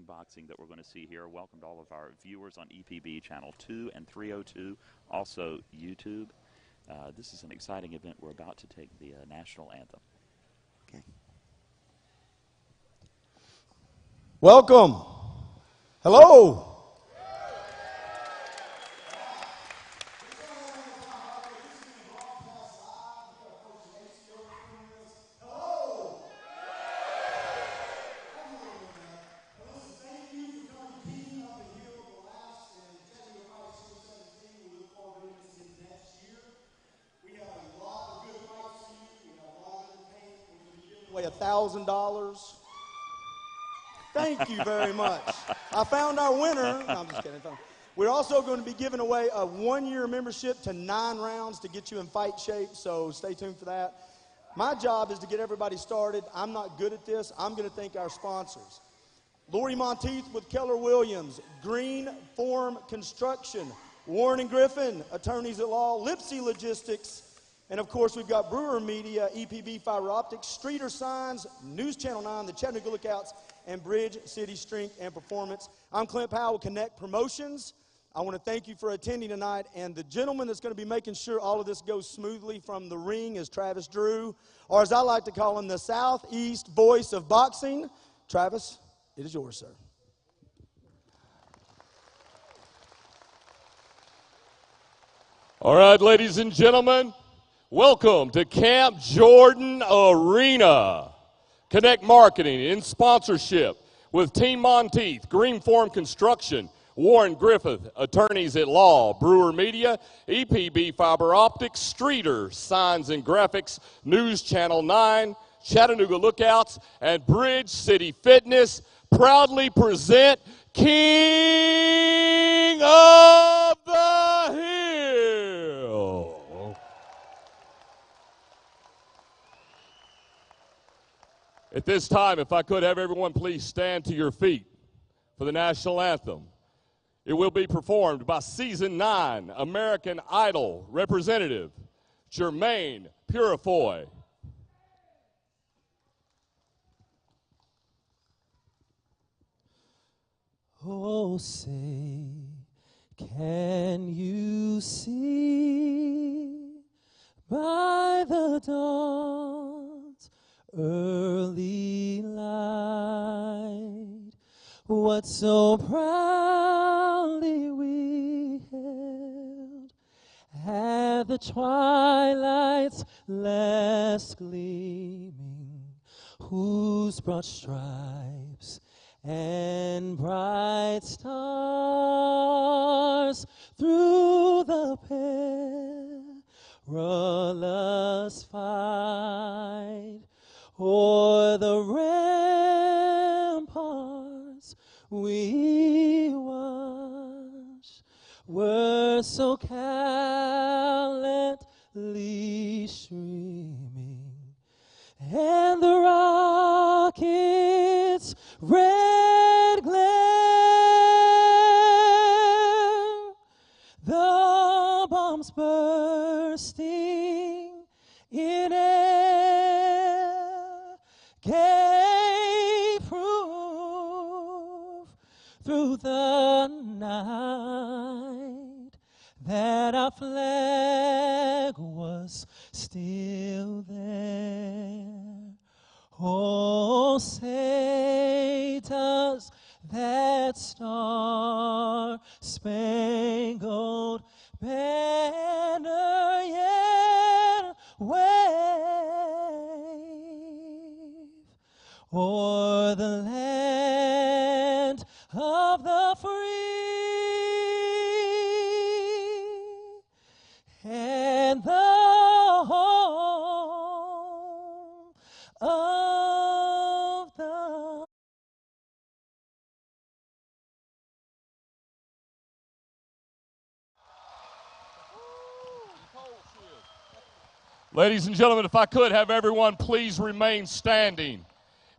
Boxing that we're going to see here. Welcome to all of our viewers on EPB channel 2 and 302, also YouTube. This is an exciting event. We're about to take the national anthem. Okay. Welcome. Hello. $1,000. Thank you very much. I found our winner. No, I'm just kidding. We're also going to be giving away a 1-year membership to 9 rounds to get you in fight shape, so stay tuned for that. My job is to get everybody started. I'm not good at this. I'm going to thank our sponsors. Lori Monteith with Keller Williams, Green Form Construction, Warren and Griffin, attorneys at law, Lipsy Logistics, and, of course, we've got Brewer Media, EPB Fiber Optics, Streeter Signs, News Channel 9, the Chattanooga Lookouts, and Bridge City Strength and Performance. I'm Clint Powell, Connect Promotions. I want to thank you for attending tonight. And the gentleman that's going to be making sure all of this goes smoothly from the ring is Travis Drew, or as I like to call him, the Southeast voice of boxing. Travis, it is yours, sir. All right, ladies and gentlemen. Welcome to Camp Jordan Arena. Connect Marketing in sponsorship with Team Monteith, Greenform Construction, Warren Griffith, attorneys at law, Brewer Media, EPB Fiber Optics, Streeter Signs and Graphics, News Channel 9, Chattanooga Lookouts, and Bridge City Fitness proudly present King of the Hill. At this time, if I could have everyone please stand to your feet for the national anthem. It will be performed by Season 9 American Idol representative, Jermaine Purifoy. Oh, say, can you see by the dawn's early light what so proudly we hailed at the twilight's last gleaming, whose broad stripes and bright stars through the perilous fight o'er the ramparts we watched were so gallantly streaming, and the rocket's red glare, the bombs bursting in air gave proof through the night that our flag was still there. Oh, say does that star-spangled banner yet wave o'er the land of the free and the home of the... Ladies and gentlemen, if I could have everyone please remain standing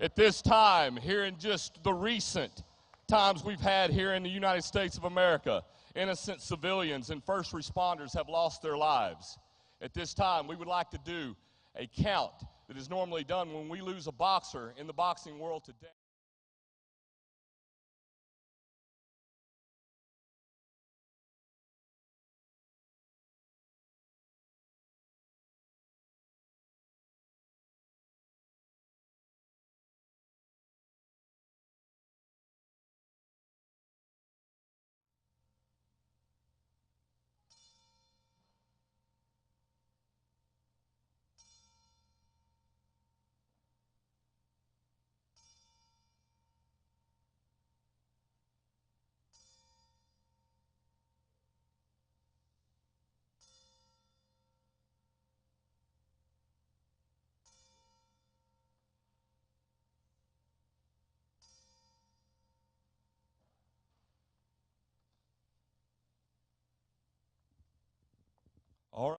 at this time, here in just the recent times we've had here in the United States of America. Innocent civilians and first responders have lost their lives. At this time, we would like to do a count that is normally done when we lose a boxer in the boxing world today. All right.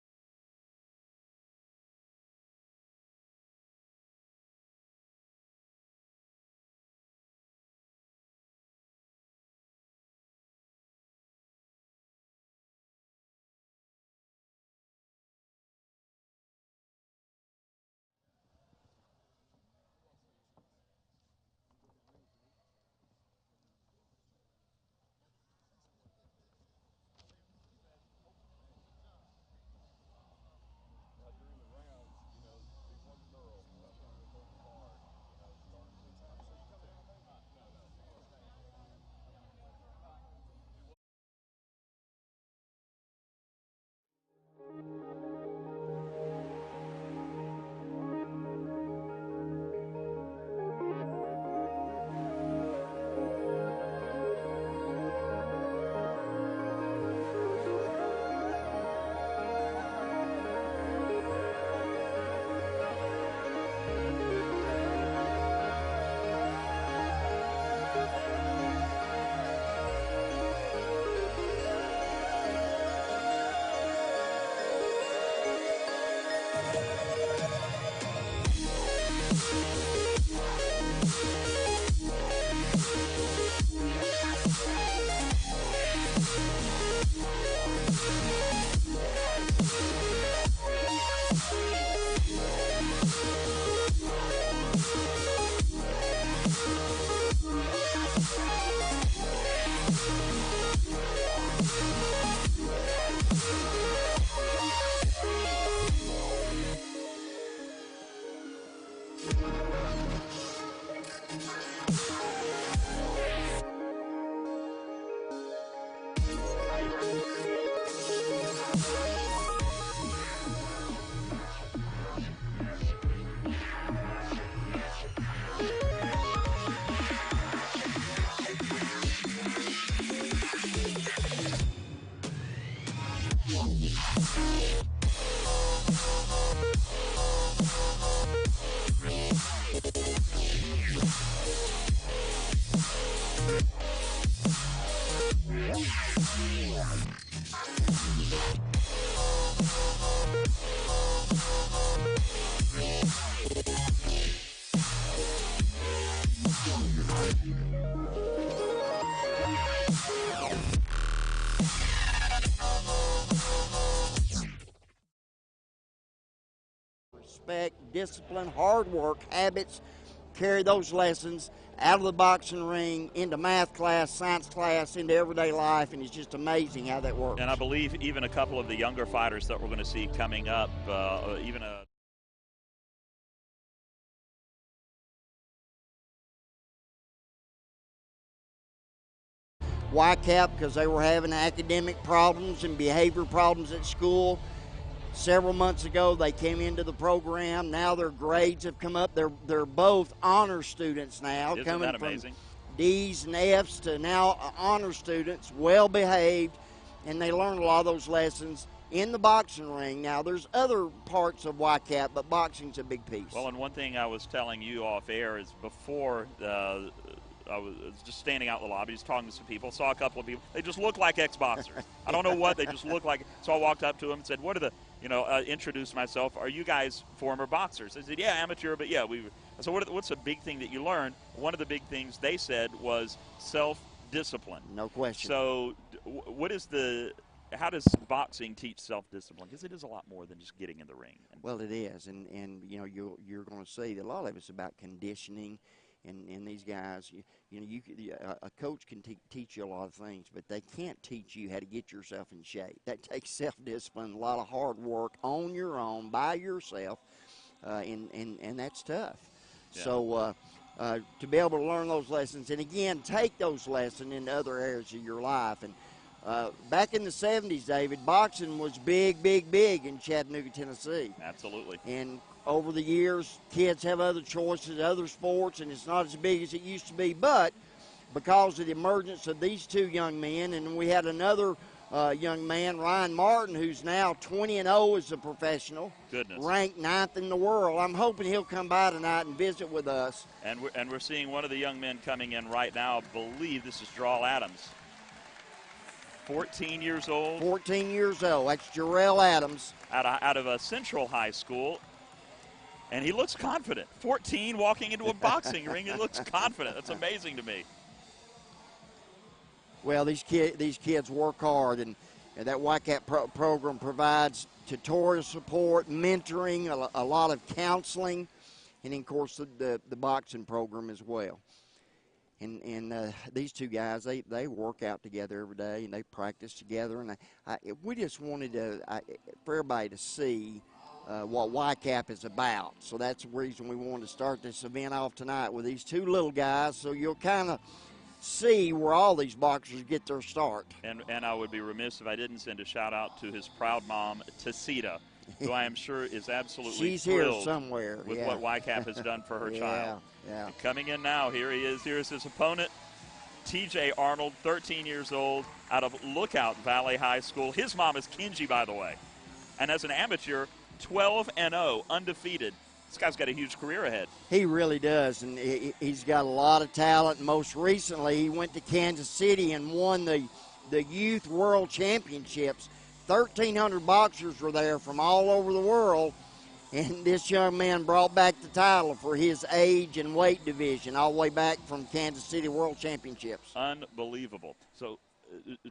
respect, discipline, hard work, habits, carry those lessons out of the boxing ring into math class, science class, into everyday life, and it's just amazing how that works. And I believe even a couple of the younger fighters that we're going to see coming up, even a YCAP, because they were having academic problems and behavior problems at school. Several months ago, they came into the program. Now their grades have come up. They're both honor students now, Isn't coming that amazing? from D's and F's to now honor students, well behaved, and they learn a lot of those lessons in the boxing ring. Now there's other parts of YCAP, but boxing's a big piece. Well, and one thing I was telling you off air is before I was just standing out in the lobby, just talking to some people, saw a couple of people. They just look like ex-boxers. I don't know what, they just look like. So I walked up to them and said, what are the, introduced myself. Are you guys former boxers? I said, yeah, amateur, but yeah. So what's a big thing that you learned? One of the big things they said was self-discipline. No question. So how does boxing teach self-discipline? Because it is a lot more than just getting in the ring. Well, it is, and you're going to see that a lot of it's about conditioning. And these guys, a coach can teach you a lot of things, but they can't teach you how to get yourself in shape. That takes self-discipline, a lot of hard work on your own, by yourself, and that's tough. Yeah. So to be able to learn those lessons, and again, take those lessons into other areas of your life. And back in the 70s, David, boxing was big in Chattanooga, Tennessee. Absolutely. And over the years, kids have other choices, other sports, and it's not as big as it used to be. But because of the emergence of these two young men, and we had another young man, Ryan Martin, who's now 20-0 as a professional, ranked 9th in the world. I'm hoping he'll come by tonight and visit with us. And we're seeing one of the young men coming in right now. I believe this is Jarrell Adams. 14 years old. 14 years old. That's Jarrell Adams. Out of a Central High School. And he looks confident. 14, walking into a boxing ring, he looks confident. That's amazing to me. Well, these kids work hard, and that YCAP program provides tutorial support, mentoring, a lot of counseling, and, of course, the boxing program as well. And these two guys, they work out together every day, and they practice together. And we just wanted for everybody to see what YCAP is about. So that's the reason we wanted to start this event off tonight with these two little guys, so you'll kind of see where all these boxers get their start. And I would be remiss if I didn't send a shout-out to his proud mom, Tessita, who I am sure is absolutely She's thrilled here somewhere. with what YCAP has done for her child. Yeah. And coming in now, here he is. Here's his opponent, TJ Arnold, 13 years old, out of Lookout Valley High School. His mom is Kenji, by the way. And as an amateur, 12-0, undefeated. This guy's got a huge career ahead. He really does, and he's got a lot of talent. Most recently, he went to Kansas City and won the Youth World Championships. 1,300 boxers were there from all over the world, and this young man brought back the title for his age and weight division all the way back from Kansas City World Championships. Unbelievable. So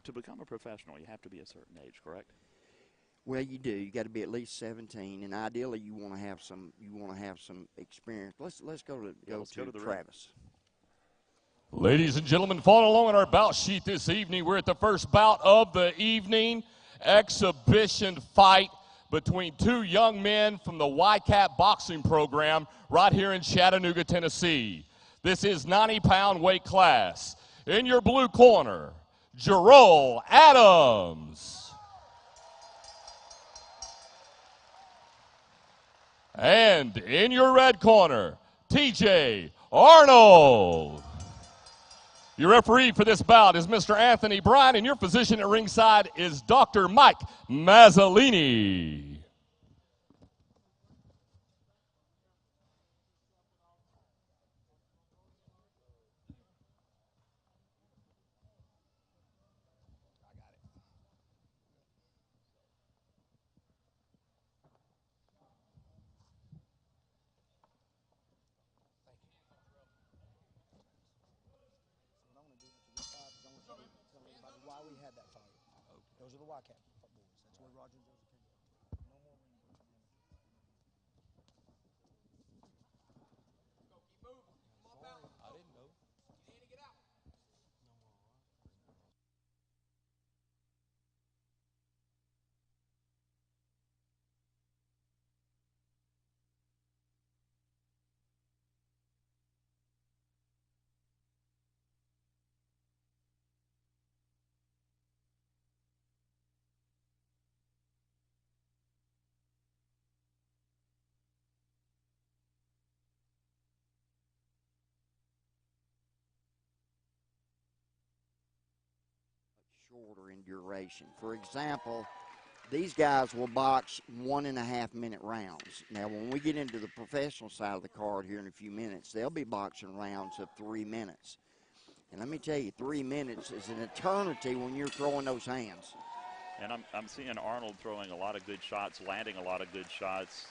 to become a professional, you have to be a certain age, correct? Well, you do. You got to be at least 17, and ideally, you want to have some experience. Let's go to Travis. Ladies and gentlemen, following along on our bout sheet this evening, we're at the first bout of the evening, exhibition fight between two young men from the YCAP boxing program right here in Chattanooga, Tennessee. This is 90-pound weight class. In your blue corner, Jarrell Adams. And in your red corner, TJ Arnold. Your referee for this bout is Mr. Anthony Bryan, and your physician at ringside is Dr. Mike Mazzolini. Those are the YCAP boys. That's where Roger and Joseph came from. No more ring. shorter in duration. For example, these guys will box 1.5 minute rounds. Now, when we get into the professional side of the card here in a few minutes, they'll be boxing rounds of 3 minutes. And let me tell you, 3 minutes is an eternity when you're throwing those hands. And I'm seeing Arnold throwing a lot of good shots, landing a lot of good shots.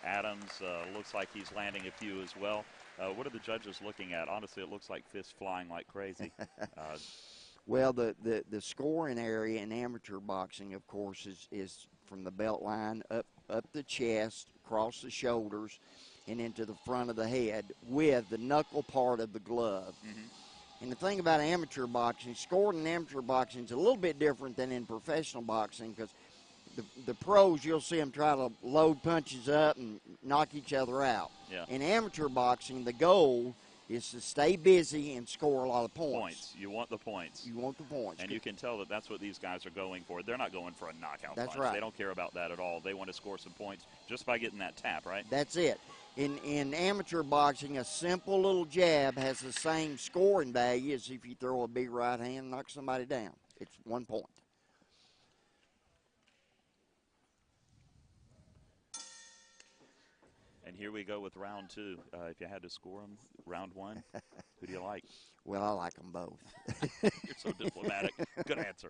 Adams looks like he's landing a few as well. What are the judges looking at? Honestly, it looks like fists flying like crazy. Well, the scoring area in amateur boxing, of course, is from the belt line up the chest, across the shoulders, and into the front of the head with the knuckle part of the glove. Mm-hmm. And the thing about amateur boxing, scoring in amateur boxing is a little bit different than in professional boxing, because the pros, you'll see them try to load punches up and knock each other out. Yeah. In amateur boxing, the goal is to stay busy and score a lot of points. You want the points. You want the points. And you can tell that that's what these guys are going for. They're not going for a knockout That's punch. right. They don't care about that at all. They want to score some points just by getting that tap, right? That's it. In amateur boxing, a simple little jab has the same scoring value as if you throw a big right hand and knock somebody down. It's 1 point. And here we go with round two. If you had to score them, round one, who do you like? Well, I like them both. You're so diplomatic. Good answer.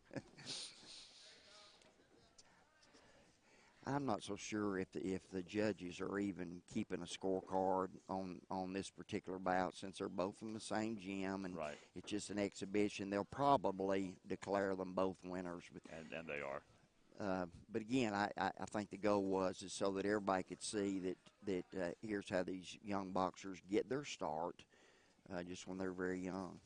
I'm not so sure if the judges are even keeping a scorecard on this particular bout, since they're both from the same gym and Right. it's just an exhibition. They'll probably declare them both winners. And they are. But again, I think the goal was is so that everybody could see that here's how these young boxers get their start, just when they're very young.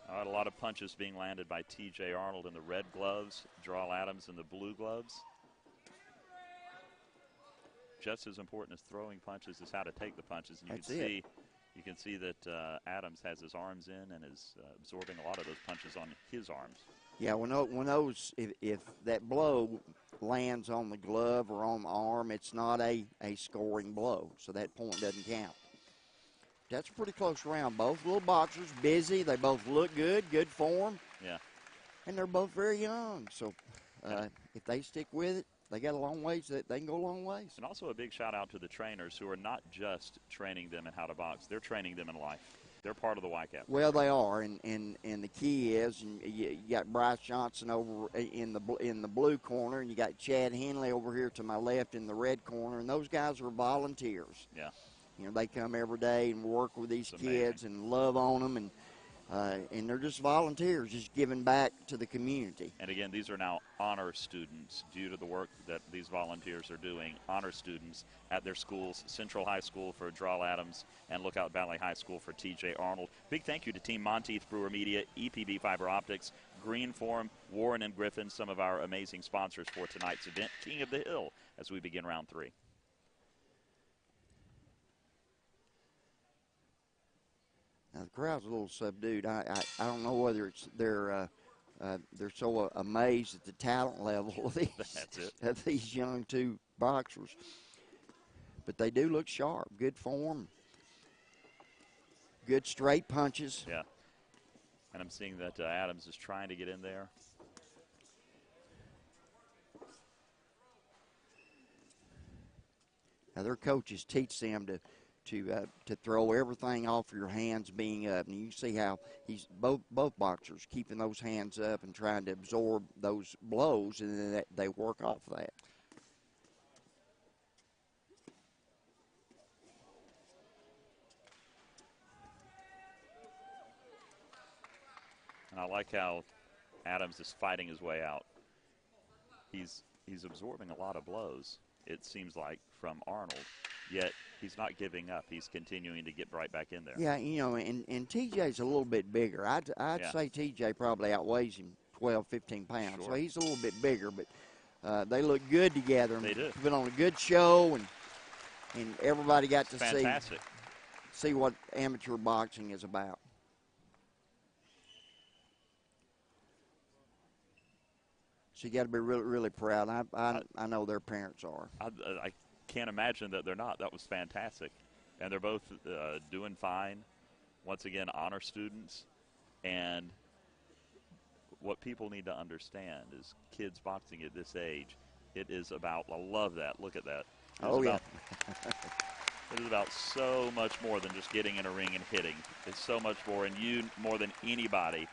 All right, a lot of punches being landed by T.J. Arnold in the red gloves, Jarrell Adams in the blue gloves. Just as important as throwing punches is how to take the punches. And you can see that Adams has his arms in and is absorbing a lot of those punches on his arms. Yeah, when those, if that blow lands on the glove or on the arm, it's not a scoring blow, so that point doesn't count. That's a pretty close round. Both little boxers, busy. They both look good form. Yeah. And they're both very young. So if they stick with it, they got a long ways. They can go a long ways. And also a big shout out to the trainers who are not just training them in how to box. They're training them in life. They're part of the YCAP. Well, they are, and the key is, and you got Bryce Johnson over in the blue corner, and you got Chad Henley over here to my left in the red corner, and those guys are volunteers. Yeah. You know, they come every day and work with these kids and love on them, and they're just volunteers, just giving back to the community. And again, these are now honor students due to the work that these volunteers are doing. Honor students at their schools, Central High School for Jarrell Adams and Lookout Valley High School for T.J. Arnold. Big thank you to Team Monteith Brewer Media, EPB Fiber Optics, Green Forum, Warren and Griffin, some of our amazing sponsors for tonight's event. King of the Hill as we begin round three. Now, the crowd's a little subdued. I don't know whether it's they're so amazed at the talent level of these young two boxers. But they do look sharp. Good form. Good straight punches. Yeah. And I'm seeing that Adams is trying to get in there. Now, their coaches teach them to throw everything off your hands being up. And you see how he's both boxers keeping those hands up and trying to absorb those blows, and then they work off that. And I like how Adams is fighting his way out. He's absorbing a lot of blows, it seems like, from Arnold. Yet he's not giving up. He's continuing to get right back in there. Yeah, you know, and TJ's a little bit bigger. I'd say TJ probably outweighs him 12, 15 pounds. Sure. So he's a little bit bigger, but they look good together. They do. Put on a good show, and everybody got to see what amateur boxing is about. So you got to be really, really proud. I know their parents are. I can't imagine that they're not. That was fantastic. And they're both doing fine. Once again, honor students. And what people need to understand is kids boxing at this age, it is about, I love that, look at that. It is about so much more than just getting in a ring and hitting. It's so much more, and you, more than anybody,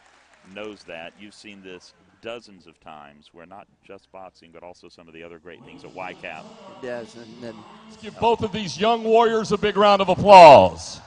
knows that. You've seen this dozens of times, where not just boxing, but also some of the other great things at YCAP. It does. And let's give both of these young warriors a big round of applause.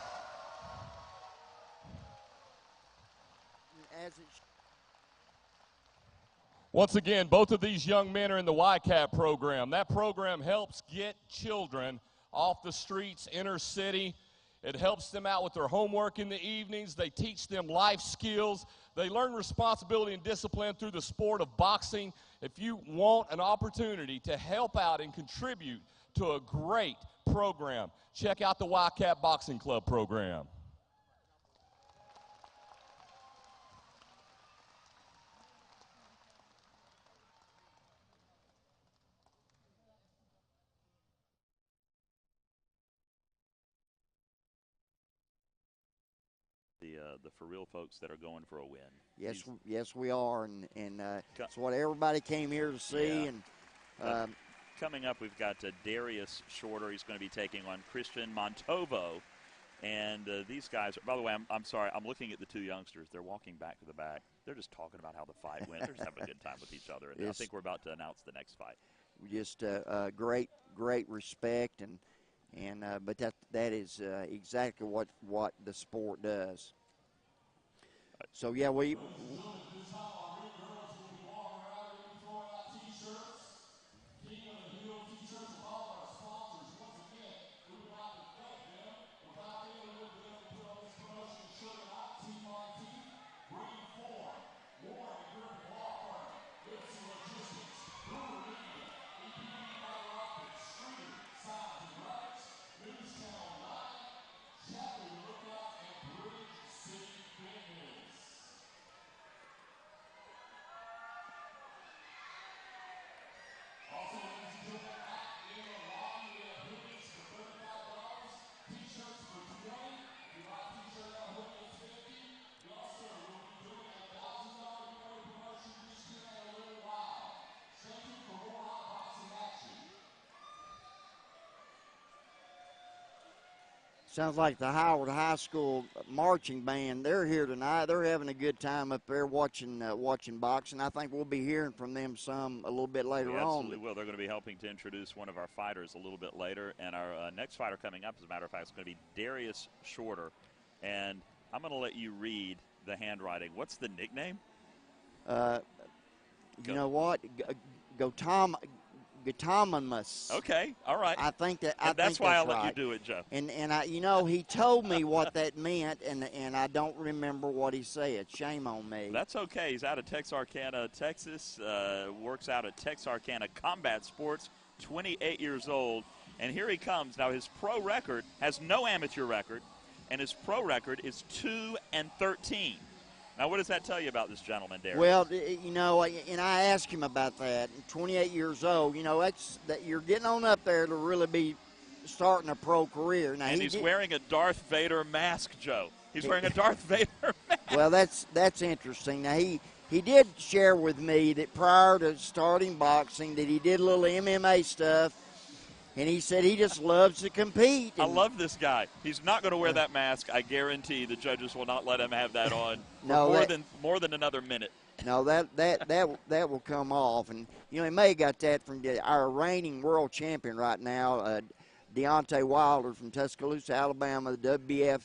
Once again, both of these young men are in the YCAP program. That program helps get children off the streets, inner city. It helps them out with their homework in the evenings. They teach them life skills. They learn responsibility and discipline through the sport of boxing. If you want an opportunity to help out and contribute to a great program, check out the YCAP Boxing Club program. The for real folks that are going for a win. Yes, we are, and it's what everybody came here to see. Yeah. And coming up, we've got Darius Shorter. He's going to be taking on Christian Montovo, and these guys. By the way, I'm sorry. I'm looking at the two youngsters. They're walking back to the back. They're just talking about how the fight went. They're just having a good time with each other. And I think we're about to announce the next fight. Just great respect, but that is exactly what the sport does. So yeah, we. Sounds like the Howard High School marching band. They're here tonight. They're having a good time up there watching boxing. I think we'll be hearing from them some a little bit later on. Absolutely will. They're going to be helping to introduce one of our fighters a little bit later. And our next fighter coming up, as a matter of fact, is going to be Darius Shorter. And I'm going to let you read the handwriting. What's the nickname? You know what? Gatomimus. Okay, all right. I think that. That's why I'll right. let you do it, Joe. And he told me what that meant, and I don't remember what he said. Shame on me. That's okay. He's out of Texarkana, Texas. Works out at Texarkana Combat Sports. 28 years old, and here he comes. Now his pro record has no amateur record, and his pro record is 2-13. Now, what does that tell you about this gentleman, Darius? Well, and I asked him about that. 28 years old, that you're getting on up there to really be starting a pro career. Now, and he's wearing a Darth Vader mask, Joe. He's wearing a Darth Vader mask. Well, that's interesting. Now, he did share with me that prior to starting boxing that he did a little MMA stuff. And he said he just loves to compete. I love this guy. He's not going to wear that mask. I guarantee the judges will not let him have that on more than another minute. No, that will come off. And, he may have got that from our reigning world champion right now, Deontay Wilder from Tuscaloosa, Alabama, the WBF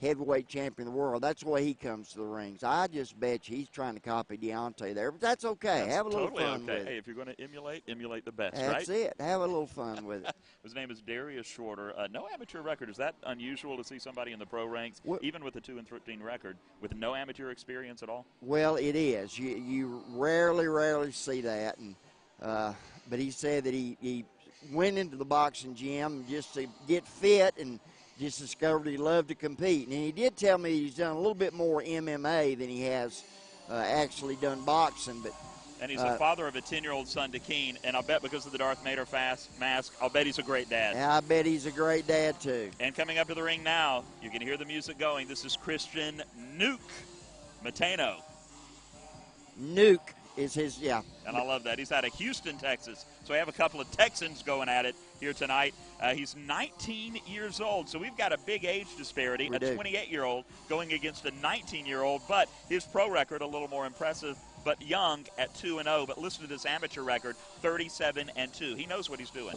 heavyweight champion of the world. That's the way he comes to the rings. I just bet you he's trying to copy Deontay there, but that's okay. That's have a little totally fun okay. with it. Hey, if you're going to emulate the best, that's right? That's it. Have a little fun with it. His name is Darius Shorter. No amateur record. Is that unusual to see somebody in the pro ranks, even with a 2-13 record, with no amateur experience at all? Well, it is. You rarely see that. And but he said that he went into the boxing gym just to get fit and just discovered he loved to compete. And he did tell me he's done a little bit more MMA than he has actually done boxing. And he's the father of a 10-year-old son, Dakeen, and I'll bet because of the Darth Vader mask, I'll bet he's a great dad. Yeah, I bet he's a great dad, too. And coming up to the ring now, you can hear the music going. This is Christian Nuke Matano. Nuke is his, yeah. And I love that. He's out of Houston, Texas. So we have a couple of Texans going at it here tonight. He's 19 years old, so we've got a big age disparity. We a do. 28-year-old going against a 19-year-old, but his pro record a little more impressive, but young at 2-0. But listen to this amateur record, 37-2. He knows what he's doing.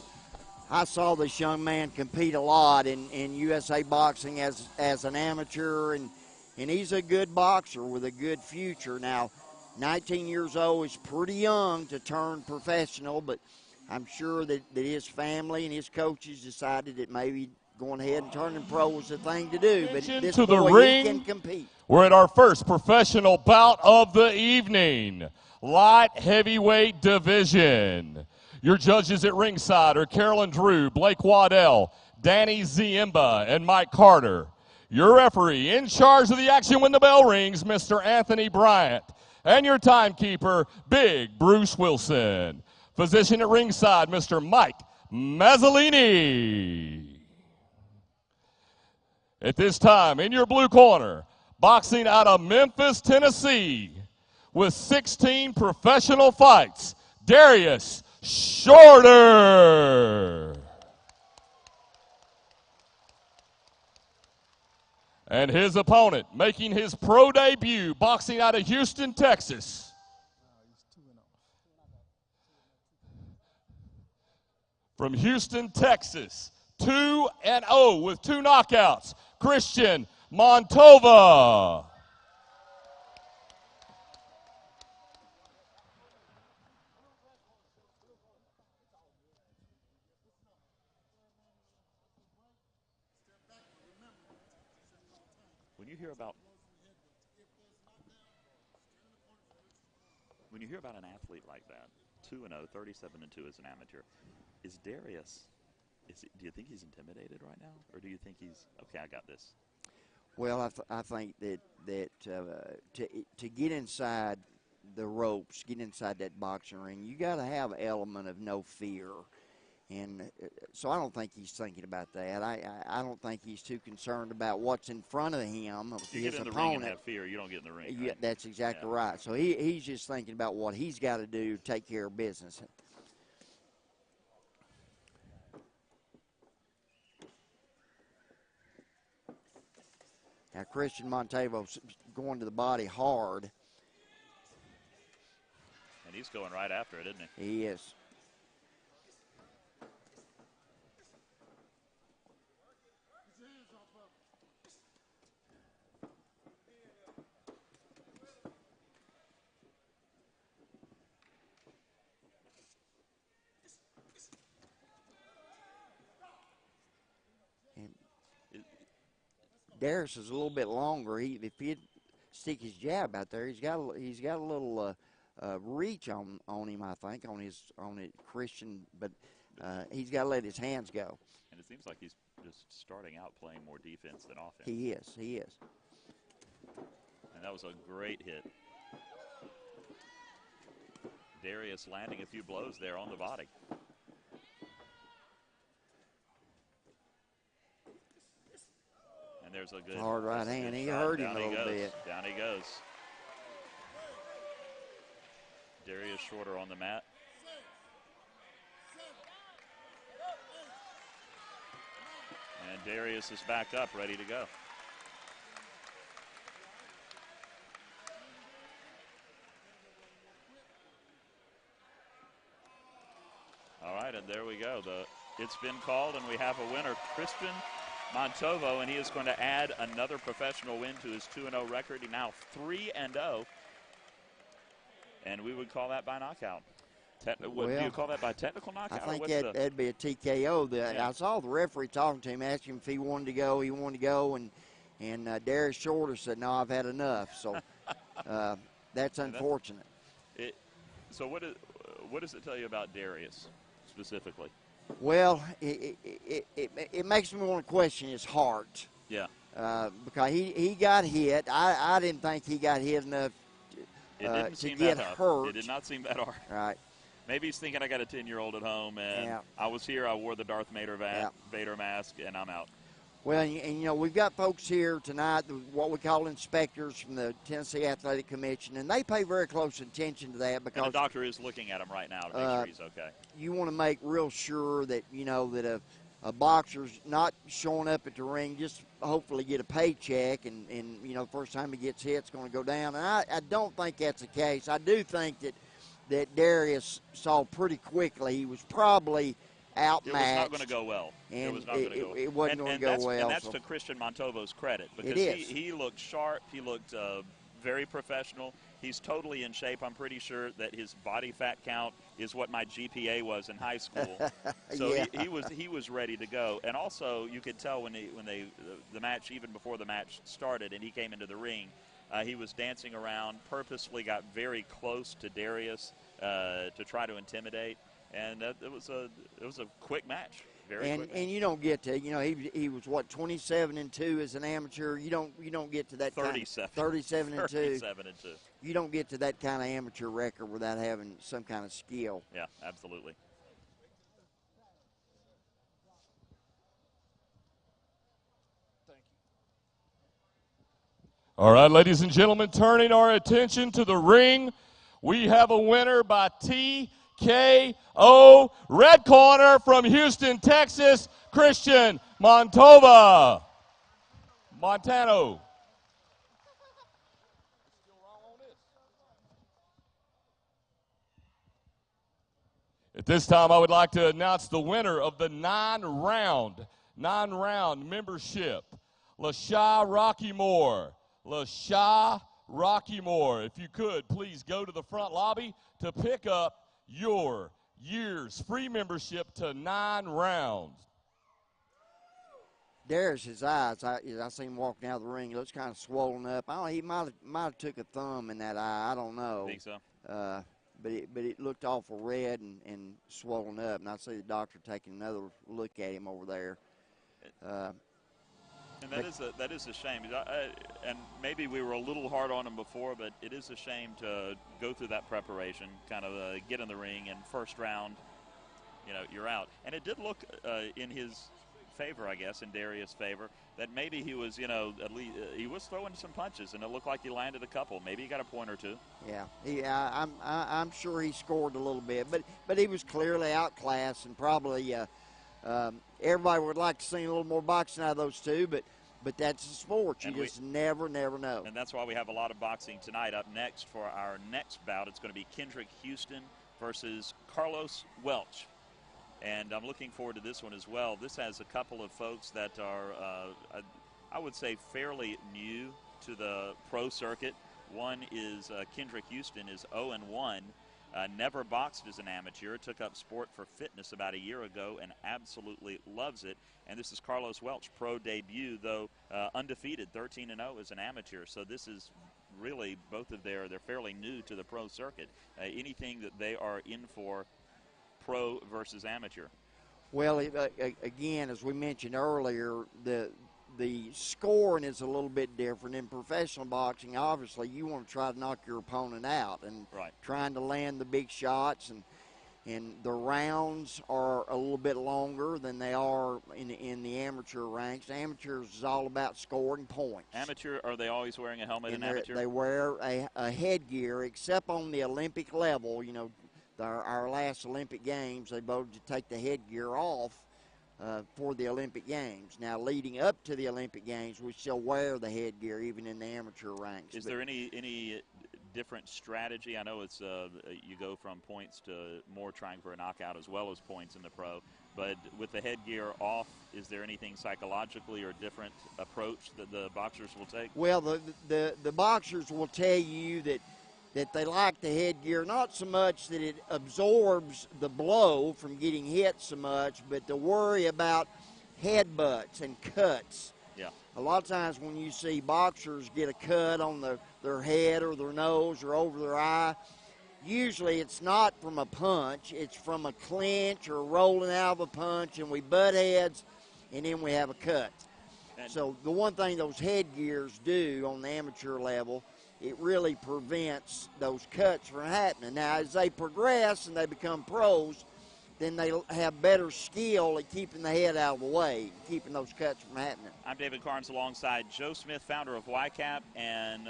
I saw this young man compete a lot in USA boxing as an amateur, and he's a good boxer with a good future. Now, 19 years old is pretty young to turn professional, but I'm sure that his family and his coaches decided that maybe going ahead and turning pro was the thing to do. But this To the boy, ring. he can compete. We're at our first professional bout of the evening, light heavyweight division. Your judges at ringside are Carolyn Drew, Blake Waddell, Danny Ziemba, and Mike Carter. Your referee in charge of the action when the bell rings, Mr. Anthony Bryant. And your timekeeper, Big Bruce Wilson. Physician at ringside, Mr. Mike Mazzolini. At this time, in your blue corner, boxing out of Memphis, Tennessee, with 16 professional fights, Darius Shorter. And his opponent, making his pro debut, boxing out of Houston, Texas. From Houston, Texas, 2-0 with 2 knockouts, Christian Montova. When you hear about an athlete like that, 2-0, 37-2 as an amateur, is Darius, do you think he's intimidated right now? Or do you think he's, okay, I got this? Well, I think that to get inside the ropes, get inside that boxing ring, you got to have an element of no fear. And so I don't think he's thinking about that. I don't think he's too concerned about what's in front of him. You get in the ring and have fear, you don't get in the ring. Yeah, right? that's exactly right. So he's just thinking about what he's got to do to take care of business. Now, Christian Montevo's going to the body hard. And he's going right after it, isn't he? He is. Darius is a little bit longer. If he'd stick his jab out there, he's got a little reach on him. I think on it Christian, but he's got to let his hands go. And it seems like he's just starting out playing more defense than offense. He is. He is. And that was a great hit. Darius landing a few blows there on the body. And there's a good hard right hand. He hurt him a little bit. Down he goes. Darius Shorter on the mat. And Darius is back up, ready to go. All right, and there we go. It's been called, and we have a winner, Christian Montovo, and he is going to add another professional win to his 2-0 record. He now 3-0, and we would call that by knockout. Would you call that by technical knockout? I think that'd be a TKO. I saw the referee talking to him, asking him if he wanted to go. He wanted to go, and Darius Shorter said, "No, I've had enough." So that's unfortunate. So what does it tell you about Darius specifically? Well, it makes me want to question his heart. Yeah. Because he got hit. I didn't think he got hit enough to get hurt. It did not seem that hard. Right. Maybe he's thinking I got a 10-year-old at home, and I was here. I wore the Darth Vader mask, and I'm out. Well, and, you know, we've got folks here tonight, what we call inspectors from the Tennessee Athletic Commission, and they pay very close attention to that because And the doctor is looking at him right now to make sure he's okay. You want to make real sure that, you know, that a boxer's not showing up at the ring just hopefully get a paycheck and you know, the first time he gets hit, it's going to go down. And I don't think that's the case. I do think that Darius saw pretty quickly he was probably outmatched. It was not going to go well. And it was not going to go. It wasn't going to go well. And that's to Christian Montovo's credit because he looked sharp. He looked very professional. He's totally in shape. I'm pretty sure that his body fat count is what my GPA was in high school. So yeah. he was ready to go. And also, you could tell when the match, even before the match started, and he came into the ring, he was dancing around. Purposely got very close to Darius to try to intimidate. And it was a quick match. Very quick match. And you don't get to, you know, he was what, 27-2 as an amateur. You don't get to that 37. 37 and 2. 37 and 2. You don't get to that kind of amateur record without having some kind of skill. Yeah, absolutely. All right, ladies and gentlemen, turning our attention to the ring, we have a winner by TKO. Red corner from Houston, Texas, Christian Montano. At this time, I would like to announce the winner of the nine-round membership, LaShaw Rockymore. LaShaw Rockymore. If you could, please go to the front lobby to pick up your year's free membership to 9 rounds. Darius' eyes, I seen him walking out of the ring. He looks kind of swollen up. I don't know, he might have took a thumb in that eye. I don't know. I think so. But it looked awful red and swollen up. And I see the doctor taking another look at him over there. And that is a shame. And maybe we were a little hard on him before, but it is a shame to go through that preparation, kind of get in the ring, and first round, you know, you're out. And it did look in his favor, I guess, in Darius' favor, that maybe he was, you know, at least he was throwing some punches, and it looked like he landed a couple. Maybe he got a point or two. Yeah, I'm sure he scored a little bit, but he was clearly outclassed, and probably everybody would like to see a little more boxing out of those two, but that's a sport. You just never know. And that's why we have a lot of boxing tonight. Up next for our next bout, it's going to be Kendrick Houston versus Carlos Welch. And I'm looking forward to this one as well. This has a couple of folks that are, I would say, fairly new to the pro circuit. One is Kendrick Houston is 0-1. Never boxed as an amateur, took up sport for fitness about a year ago and absolutely loves it. And this is Carlos Welch, pro debut, though undefeated, 13-0 as an amateur. So this is really they're fairly new to the pro circuit. Anything that they are in for, pro versus amateur. Well, again, as we mentioned earlier, the scoring is a little bit different. In professional boxing, obviously, you want to try to knock your opponent out and trying to land the big shots, and the rounds are a little bit longer than they are in the amateur ranks. Amateurs is all about scoring points. Amateur, are they always wearing a helmet in amateur? They wear a headgear, except on the Olympic level. You know, our last Olympic Games, they voted to take the headgear off for the Olympic Games. Now, leading up to the Olympic Games, we still wear the headgear even in the amateur ranks. Is there any different strategy? I know it's you go from points to more trying for a knockout as well as points in the pro. But with the headgear off, is there anything psychologically or different approach that the boxers will take? Well, the boxers will tell you that they like the headgear, not so much that it absorbs the blow from getting hit so much, but the worry about headbutts and cuts. Yeah. A lot of times when you see boxers get a cut on their head or their nose or over their eye, usually it's not from a punch, it's from a clinch or rolling out of a punch, and we butt heads, and then we have a cut. So the one thing those headgears do on the amateur level, it really prevents those cuts from happening. Now, as they progress and they become pros, then they have better skill at keeping the head out of the way, keeping those cuts from happening. I'm David Carnes alongside Joe Smith, founder of YCAP and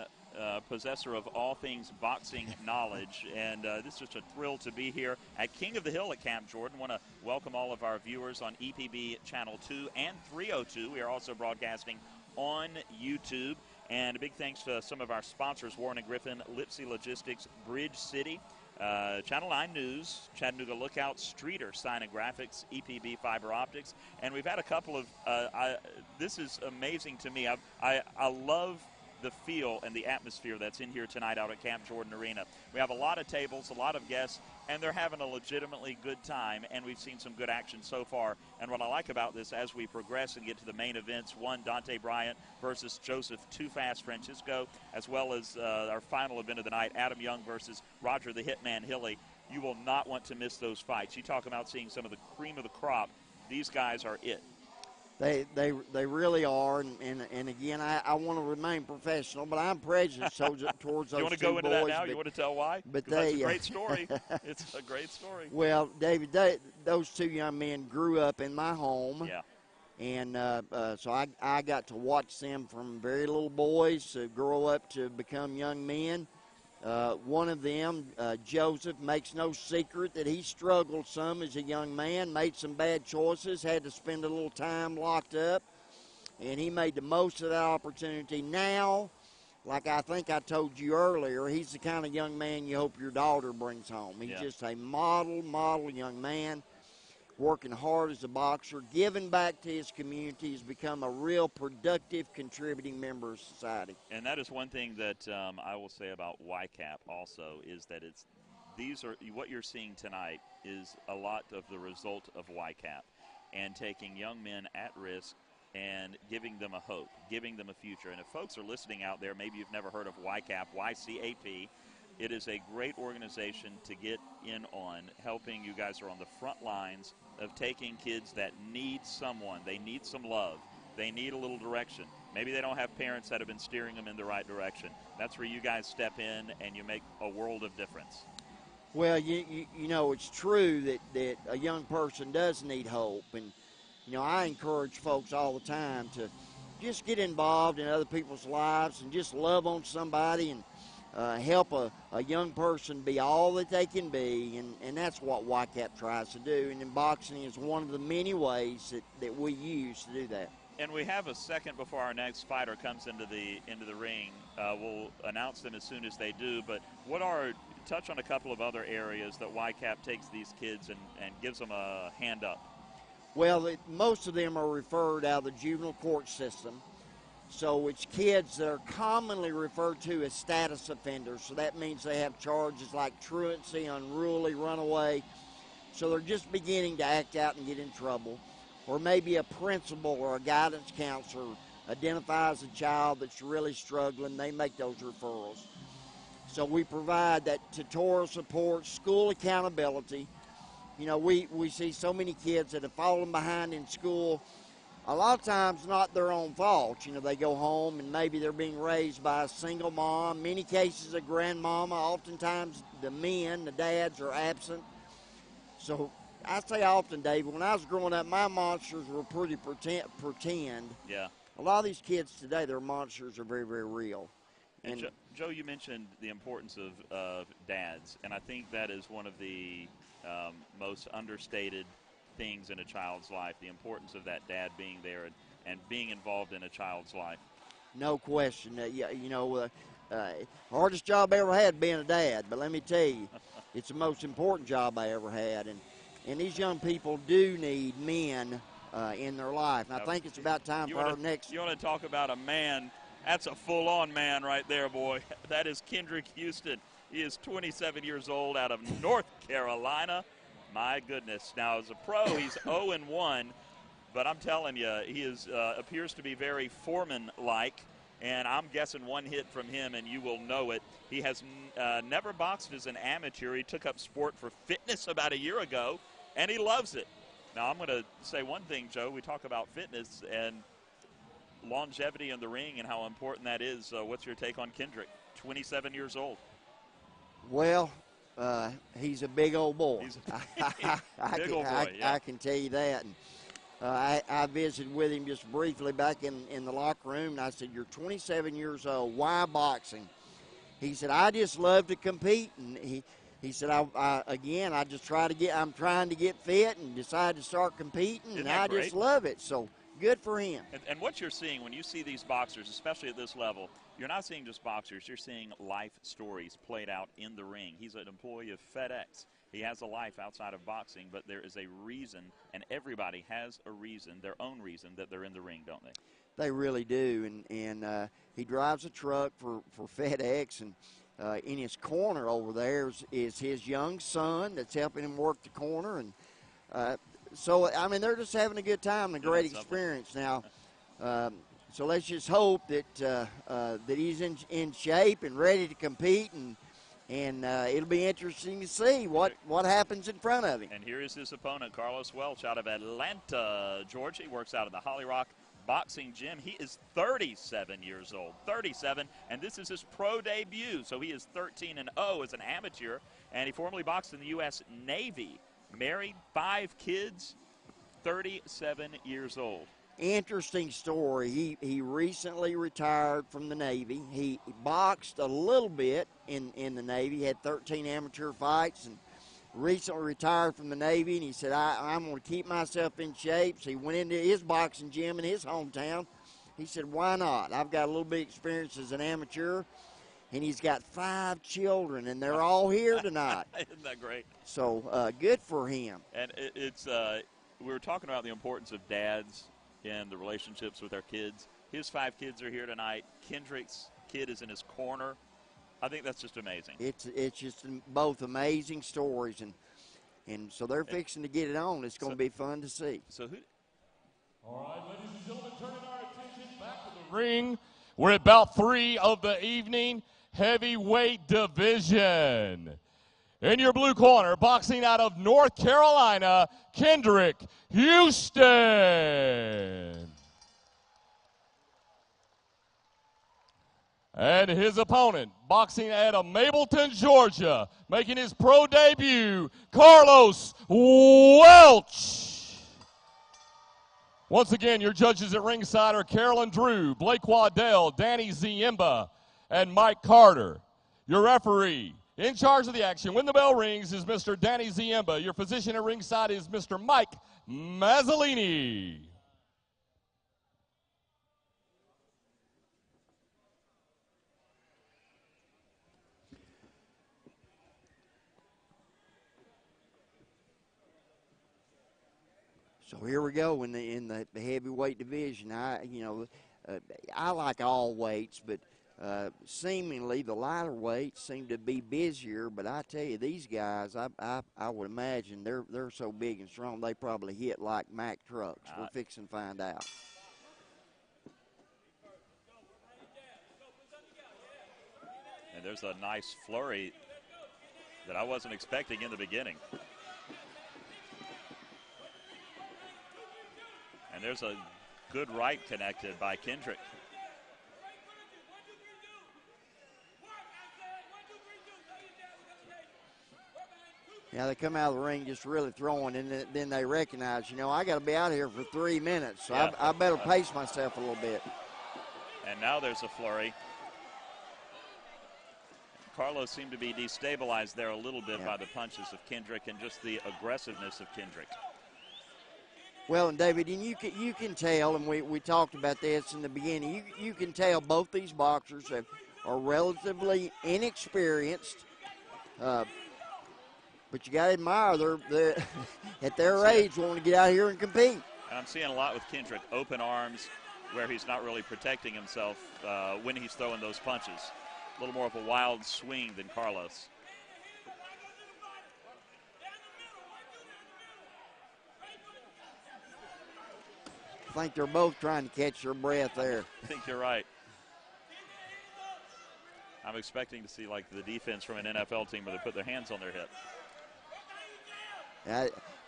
possessor of all things boxing knowledge. And this is just a thrill to be here at King of the Hill at Camp Jordan. Want to welcome all of our viewers on EPB Channel 2 and 302. We are also broadcasting on YouTube. And a big thanks to some of our sponsors, Warren & Griffin, Lipsy Logistics, Bridge City, Channel 9 News, Chattanooga Lookout, Streeter Sign and Graphics, EPB Fiber Optics. And we've had a couple of, this is amazing to me. I love the feel and the atmosphere that's in here tonight out at Camp Jordan Arena. We have a lot of tables, a lot of guests, and they're having a legitimately good time, and we've seen some good action so far. And what I like about this, as we progress and get to the main events, one, Dante Bryant versus Joseph Too Fast Francisco, as well as our final event of the night, Adam Young versus Roger the Hitman Hilly. You will not want to miss those fights. You talk about seeing some of the cream of the crop. These guys are it. They really are, and again, I want to remain professional, but I'm prejudiced towards those two boys. You want to go into that now? You want to tell why? But that's a great story. It's a great story. Well, David, those two young men grew up in my home. Yeah. And so I got to watch them from very little boys to grow up to become young men. One of them, Joseph, makes no secret that he struggled some as a young man, made some bad choices, had to spend a little time locked up, and he made the most of that opportunity. Now, like I think I told you earlier, he's the kind of young man you hope your daughter brings home. He's just a model young man, working hard as a boxer, giving back to his community. He's become a real productive, contributing member of society. And that is one thing that I will say about YCAP also, is that what you're seeing tonight is a lot of the result of YCAP and taking young men at risk and giving them a hope, giving them a future. And if folks are listening out there, maybe you've never heard of YCAP, YCAP, it is a great organization to get in on. Helping, you guys are on the front lines of taking kids that need someone. They need some love. They need a little direction. Maybe they don't have parents that have been steering them in the right direction. That's where you guys step in and you make a world of difference. Well, you know, it's true that a young person does need hope. And, you know, I encourage folks all the time to just get involved in other people's lives and just love on somebody and help a young person be all that they can be, and that's what YCAP tries to do. And in boxing is one of the many ways that we use to do that. And we have a second before our next fighter comes into the ring. We'll announce them as soon as they do. But touch on a couple of other areas that YCAP takes these kids and gives them a hand up. Well, most of them are referred out of the juvenile court system. So it's kids that are commonly referred to as status offenders. So that means they have charges like truancy, unruly, runaway. So they're just beginning to act out and get in trouble. Or maybe a principal or a guidance counselor identifies a child that's really struggling. They make those referrals. So we provide that tutorial support, school accountability. You know, we see so many kids that have fallen behind in school. A lot of times not their own fault. You know, they go home and maybe they're being raised by a single mom. Many cases a grandmama. Oftentimes the men, the dads, are absent. So I say often, David, when I was growing up, my monsters were pretty pretend. Yeah. A lot of these kids today, their monsters are very, very real. And Joe, you mentioned the importance of dads, and I think that is one of the most understated things in a child's life, the importance of that dad being there and being involved in a child's life. No question. Hardest job I ever had being a dad, but let me tell you, it's the most important job I ever had. And these young people do need men in their life. And I think it's about time for our next. You want to talk about a man? That's a full-on man right there, boy. That is Kendrick Houston. He is 27 years old out of North Carolina. My goodness. Now, as a pro, he's 0-1, but I'm telling you, he appears to be very Foreman-like, and I'm guessing one hit from him, and you will know it. He has never boxed as an amateur. He took up sport for fitness about a year ago, and he loves it. Now, I'm going to say one thing, Joe. We talk about fitness and longevity in the ring and how important that is. What's your take on Kendrick, 27 years old? Well, he's a big old boy. He's Big old boy, yeah. I can tell you that. And, I visited with him just briefly back in the locker room, and I said, "You're 27 years old. Why boxing?" He said, "I just love to compete." And he said, I'm trying to get fit and decided to start competing, Isn't and that I great? just love it. So good for him. And what you're seeing when you see these boxers, especially at this level, you're not seeing just boxers. You're seeing life stories played out in the ring. He's an employee of FedEx. He has a life outside of boxing, but there is a reason, and everybody has a reason, their own reason, that they're in the ring, don't they? They really do. And he drives a truck for FedEx, and in his corner over there is his young son that's helping him work the corner. And so, I mean, they're just having a good time and a great experience now. So let's just hope that he's in shape and ready to compete, and it'll be interesting to see what happens in front of him. And here is his opponent, Carlos Welch, out of Atlanta, Georgia. He works out of the Holly Rock Boxing Gym. He is 37 years old, 37, and this is his pro debut. So he is 13-0 as an amateur, and he formerly boxed in the U.S. Navy. Married, 5 kids, 37 years old. Interesting story. He recently retired from the Navy. He boxed a little bit in the Navy. He had 13 amateur fights and recently retired from the Navy. And he said, I'm going to keep myself in shape. So he went into his boxing gym in his hometown. He said, why not? I've got a little bit of experience as an amateur. And he's got 5 children, and they're all here tonight. Isn't that great? So good for him. And it's we were talking about the importance of dads in the relationships with their kids. His 5 kids are here tonight. Kendrick's kid is in his corner. I think that's just amazing. It's just both amazing stories, and so they're fixing to get it on. It's going to be fun to see. So who? All right, ladies and gentlemen, turning our attention back to the ring. We're at bout 3 of the evening, heavyweight division. In your blue corner, boxing out of North Carolina, Kendrick Houston. And his opponent, boxing out of Mableton, Georgia, making his pro debut, Carlos Welch. Once again, your judges at ringside are Carolyn Drew, Blake Waddell, Danny Ziemba, and Mike Carter. Your referee, in charge of the action, when the bell rings, is Mr. Danny Ziemba. Your physician at ringside is Mr. Mike Mazzolini. So here we go in the heavyweight division. I like all weights, but seemingly the lighter weights seem to be busier. But I tell you, these guys, I would imagine they're so big and strong they probably hit like Mack trucks. We're fixing to find out. And there's a nice flurry that I wasn't expecting in the beginning. And there's a good right connected by Kendrick. Yeah, they come out of the ring just really throwing, and then they recognize, I got to be out here for 3 minutes, so Yeah. I better pace myself a little bit. And now there's a flurry. Carlos seemed to be destabilized there a little bit by the punches of Kendrick and just the aggressiveness of Kendrick. Well, and David, and you can tell, and we talked about this in the beginning, you can tell both these boxers are relatively inexperienced, but you got to admire they're at their age wanting to get out here and compete. And I'm seeing a lot with Kendrick, open arms where he's not really protecting himself when he's throwing those punches. A little more of a wild swing than Carlos. I think they're both trying to catch their breath there. I think you're right. I'm expecting to see like the defense from an NFL team where they put their hands on their hip.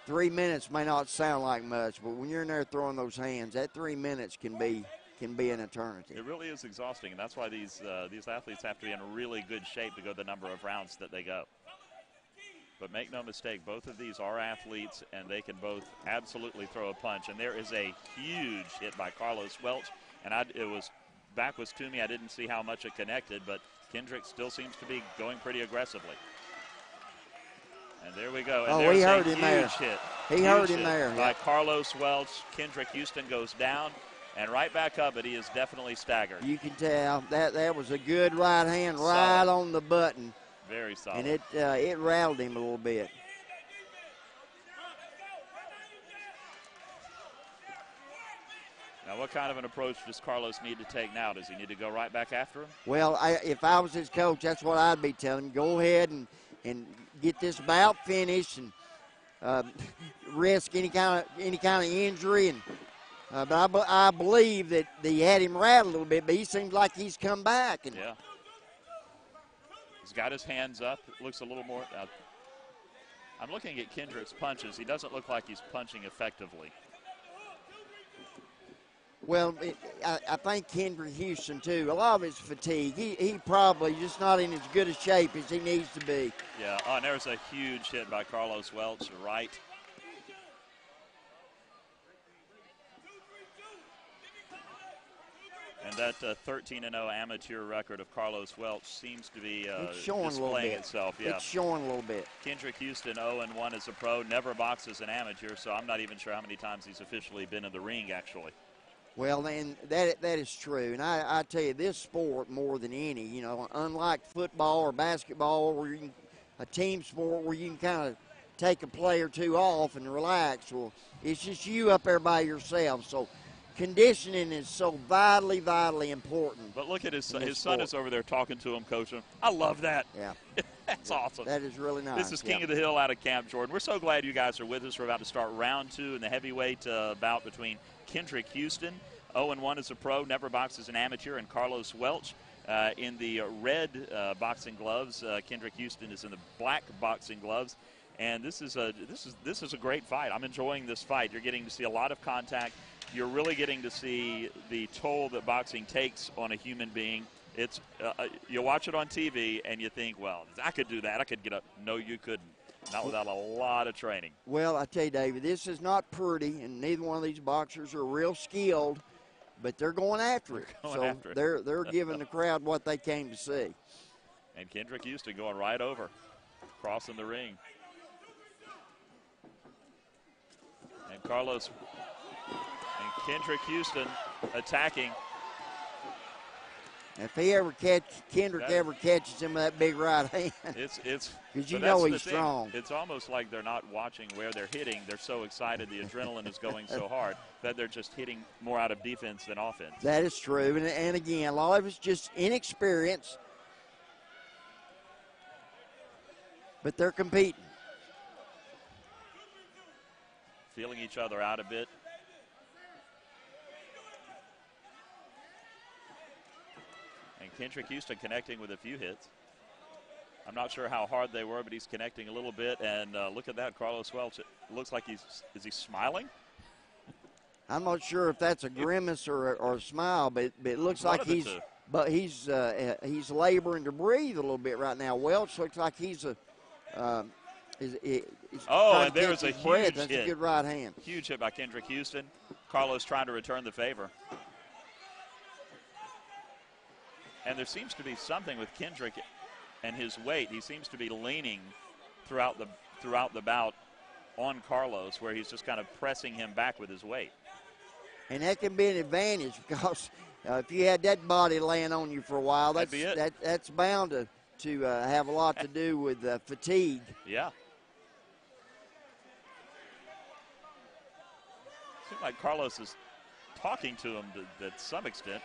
3 minutes may not sound like much, but when you're in there throwing those hands, that 3 minutes can be an eternity. It really is exhausting, and that's why these athletes have to be in really good shape to go the number of rounds that they go. But make no mistake, both of these are athletes, and they can both absolutely throw a punch. And there is a huge hit by Carlos Welch, and back was to me. I didn't see how much it connected, but Kendrick still seems to be going pretty aggressively. And there we go. And he there's hurt a him there. huge hit. He hurt him there. By Carlos Welch. Kendrick Houston goes down and right back up, but he is definitely staggered. You can tell that was a good right hand Solid. right on the button. Very solid. And it rattled him a little bit. Now, what kind of an approach does Carlos need to take now? Does he need to go right back after him? Well, if I was his coach, that's what I'd be telling him. Go ahead and get this bout finished and risk any kind of injury. And but I believe that he had him rattled a little bit, but he seems like he's come back. And yeah. He's got his hands up. It looks a little more. I'm looking at Kendrick's punches. He doesn't look like he's punching effectively. Well, I think Kendrick Houston, too, a lot of it's fatigue. He probably just not in as good a shape as he needs to be. Yeah, and there's a huge hit by Carlos Welch, right. And that 13-0 amateur record of Carlos Welch seems to be displaying itself. Yeah. It's showing a little bit. Kendrick Houston 0-1 as a pro, never boxed as an amateur, so I'm not even sure how many times he's officially been in the ring, actually. Well, and that is true. And I tell you, this sport more than any, unlike football or basketball, where a team sport where you can kind of take a play or two off and relax, well, it's just you up there by yourself. So conditioning is so vitally, vitally important. But look at his son. His son is over there talking to him, coaching him. I love that. Yeah. That's awesome. That is really nice. This is King of the Hill out of Camp Jordan. We're so glad you guys are with us. We're about to start round 2 in the heavyweight bout between Kendrick Houston, 0-1 as a pro, never boxed as an amateur, and Carlos Welch in the red boxing gloves. Kendrick Houston is in the black boxing gloves. And this is a great fight. I'm enjoying this fight. You're getting to see a lot of contact. You're really getting to see the toll that boxing takes on a human being. It's you watch it on TV and you think, well, I could do that. I could get up. No, you couldn't. Not without a lot of training. Well, I tell you, David, this is not pretty, and neither one of these boxers are real skilled, but they're going after it. They're giving the crowd what they came to see. And Kendrick Houston going right over, crossing the ring. And Kendrick Houston attacking. If Kendrick ever catches him with that big right hand, it's because you know he's strong. It's almost like they're not watching where they're hitting. They're so excited, the adrenaline is going so hard that they're just hitting more out of defense than offense. That is true, and again, a lot of it's just inexperience, but they're competing. Feeling each other out a bit. And Kendrick Houston connecting with a few hits. I'm not sure how hard they were, but he's connecting a little bit. And look at that, Carlos Welch. It looks like is he smiling? I'm not sure if that's a grimace or a smile, but it looks like he's laboring to breathe a little bit right now. Welch looks like he's and there's a huge That's hit. A good right hand. Huge hit by Kendrick Houston. Carlos trying to return the favor. And there seems to be something with Kendrick and his weight. He seems to be leaning throughout the bout on Carlos, where he's just kind of pressing him back with his weight. And that can be an advantage because if you had that body laying on you for a while, that's bound to have a lot to do with fatigue. Yeah. Seems like Carlos is talking to him to some extent.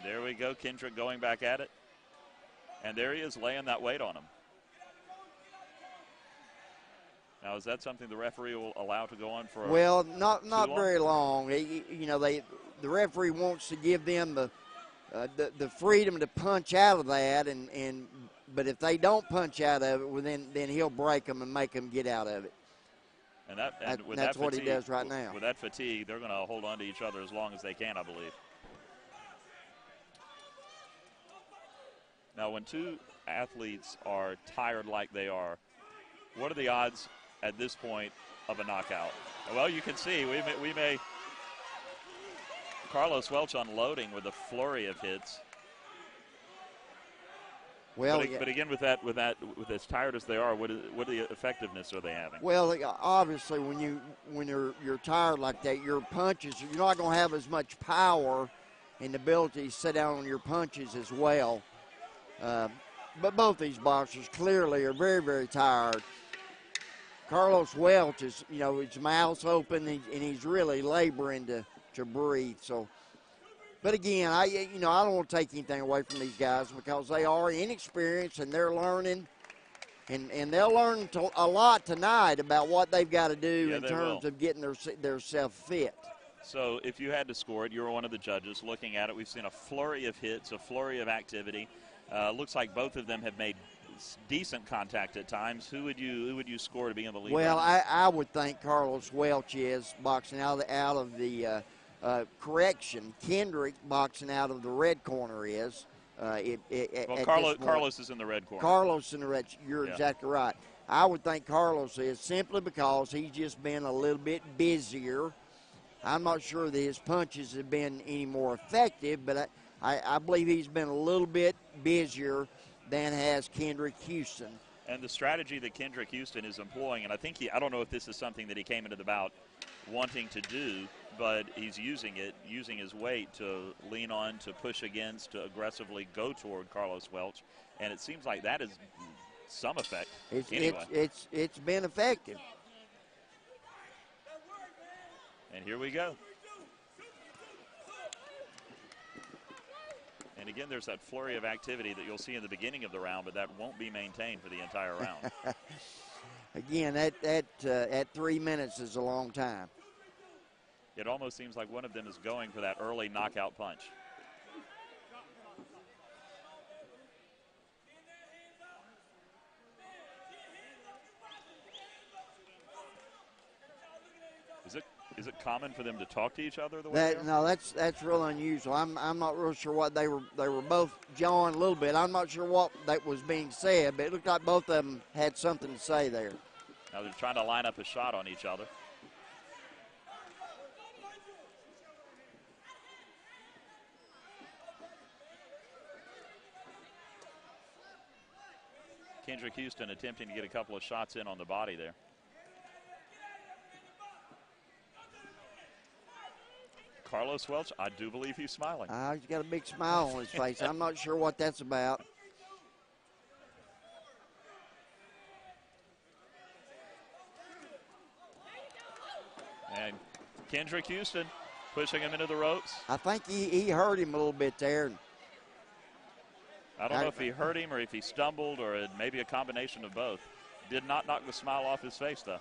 There we go, Kendrick going back at it. And there he is laying that weight on him. Now, is that something the referee will allow to go on for? Well, not very long. The referee wants to give them the freedom to punch out of that, but if they don't punch out of it, well, then he'll break them and make them get out of it. And that's that what he does right now. With that fatigue, they're going to hold on to each other as long as they can, I believe. Now, when two athletes are tired like they are, what are the odds at this point of a knockout? Well, you can see we may Carlos Welch unloading with a flurry of hits. Well, but again, with as tired as they are, what the effectiveness are they having? Well, obviously, when you're tired like that, your punches, you're not going to have as much power and ability to sit down on your punches as well. But both these boxers clearly are very, very tired. Carlos Welch is, his mouth's open and he's really laboring to breathe. So, but again, I don't want to take anything away from these guys because they are inexperienced and they're learning, and they'll learn a lot tonight about what they've got to do in terms of getting their self fit. So, if you had to score it, you're one of the judges looking at it. We've seen a flurry of hits, a flurry of activity. Looks like both of them have made decent contact at times. Who would you score to be in the lead? Well, I would think Carlos Welch is boxing out of the correction. Kendrick boxing out of the red corner is. Carlos is in the red corner. Carlos in the red. You're exactly right. I would think Carlos is simply because he's just been a little bit busier. I'm not sure that his punches have been any more effective, but I believe he's been a little bit busier than has Kendrick Houston. And the strategy that Kendrick Houston is employing, and I don't know if this is something that he came into the bout wanting to do, but he's using his weight to lean on, to push against, to aggressively go toward Carlos Welch, and it seems like that is some effect. It's been effective. And here we go. And again, there's that flurry of activity that you'll see in the beginning of the round, but that won't be maintained for the entire round. Again, at 3 minutes is a long time. It almost seems like one of them is going for that early knockout punch. Is it common for them to talk to each other the way they are? No, that's real unusual. I'm not real sure what they were both jawing a little bit. I'm not sure what that was being said, but it looked like both of them had something to say there. Now they're trying to line up a shot on each other. Kendrick Houston attempting to get a couple of shots in on the body there. Carlos Welch, I do believe he's smiling. He's got a big smile on his face. I'm not sure what that's about. And Kendrick Houston pushing him into the ropes. I think he hurt him a little bit there. I don't know if he hurt him or if he stumbled or maybe a combination of both. Did not knock the smile off his face, though.